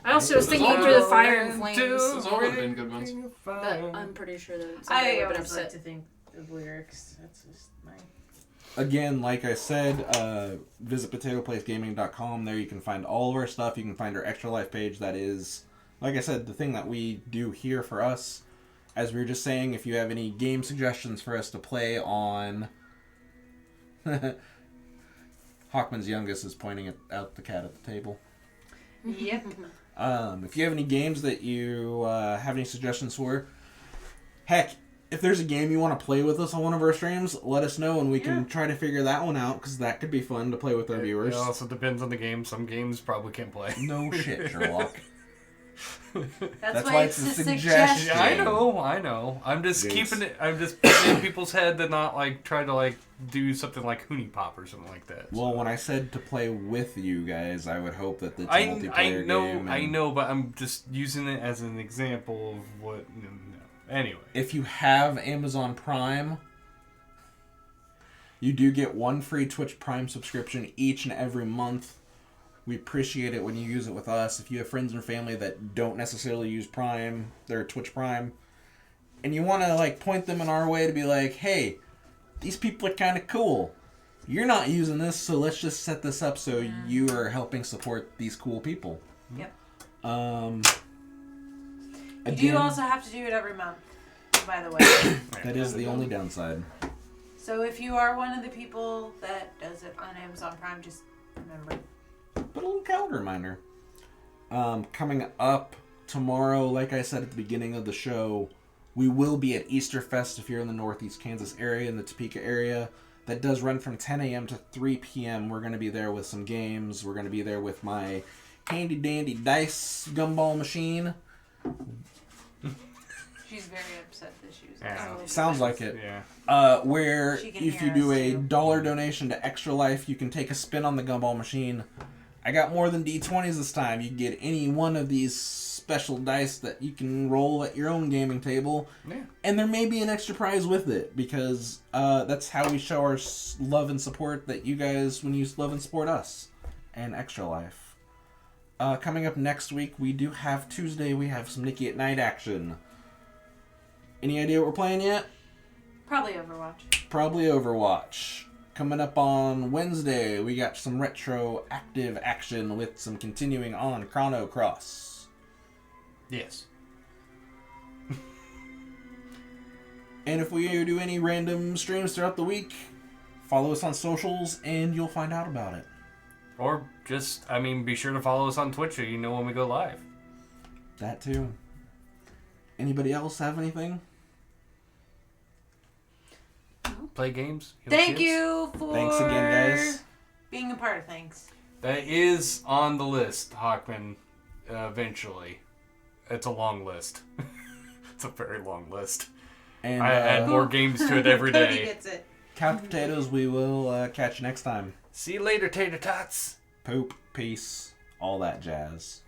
I also was Those thinking all through the go fire and flames, Those all would have been good ones. but I'm pretty sure that somebody I would have been always like upset. to think of lyrics. That's just my. Again, like I said, visit potatoplacegaming.com. There you can find all of our stuff. You can find our Extra Life page. That is, like I said, the thing that we do here for us. As we were just saying, if you have any game suggestions for us to play on... Hawkman's youngest is pointing out the cat at the table. Yep. If you have any games that you have any suggestions for, heck, if there's a game you want to play with us on one of our streams, let us know and we can try to figure that one out, because that could be fun to play with our viewers. It also depends on the game. Some games probably can't play. No shit, Sherlock. That's why why it's it's a a suggestion. Yeah, I know. I'm just Jinx. keeping it. I'm just putting it in people's head to not like try to like do something like Hoonie Pop or something like that. Well, when I said to play with you guys, I would hope that it's a I multiplayer know, game. I and know, but I'm just using it as an example of what. No. Anyway, If you have Amazon Prime, you do get one free Twitch Prime subscription each and every month. We appreciate it when you use it with us. If you have friends and family that don't necessarily use Prime, their Twitch Prime, and you want to like point them in our way to be like, hey, these people are kind of cool. You're not using this, so let's just set this up so you are helping support these cool people. Yep. You Again, do also have to do it every month, by the way. that is the only downside. So if you are one of the people that does it on Amazon Prime, just remember. But a little calendar reminder. Coming up tomorrow, like I said at the beginning of the show, we will be at Easter Fest if you're in the Northeast Kansas area, in the Topeka area. That does run from 10 a.m. to 3 p.m. We're going to be there with some games. We're going to be there with my handy dandy dice gumball machine. She's very upset that she was. Yeah. Sounds like it. Yeah. Where She can if hear you do us, a too. $1 donation to Extra Life, you can take a spin on the gumball machine. I got more than D20s this time. You can get any one of these special dice that you can roll at your own gaming table. Yeah. And there may be an extra prize with it, because that's how we show our love and support that you guys, when you love and support us and Extra Life. Coming up next week, we do have Tuesday, we have some Nikki at Night action. Any idea what we're playing yet? Probably Overwatch. Probably Overwatch. Coming up on Wednesday, we got some retro active action with some continuing on Chrono Cross. Yes. And if we do any random streams throughout the week, follow us on socials and you'll find out about it. Or just, be sure to follow us on Twitch so you know when we go live. That too. Anybody else have anything? Play games. heal Thank kids. you for Thanks again, guys. being a part of things. That is on the list, Hawkman, eventually. It's a long list. It's a very long list. And I add more games to it every Cody day. gets it. couch potatoes, we will catch you next time. See you later, tater tots. Poop, peace, all that jazz.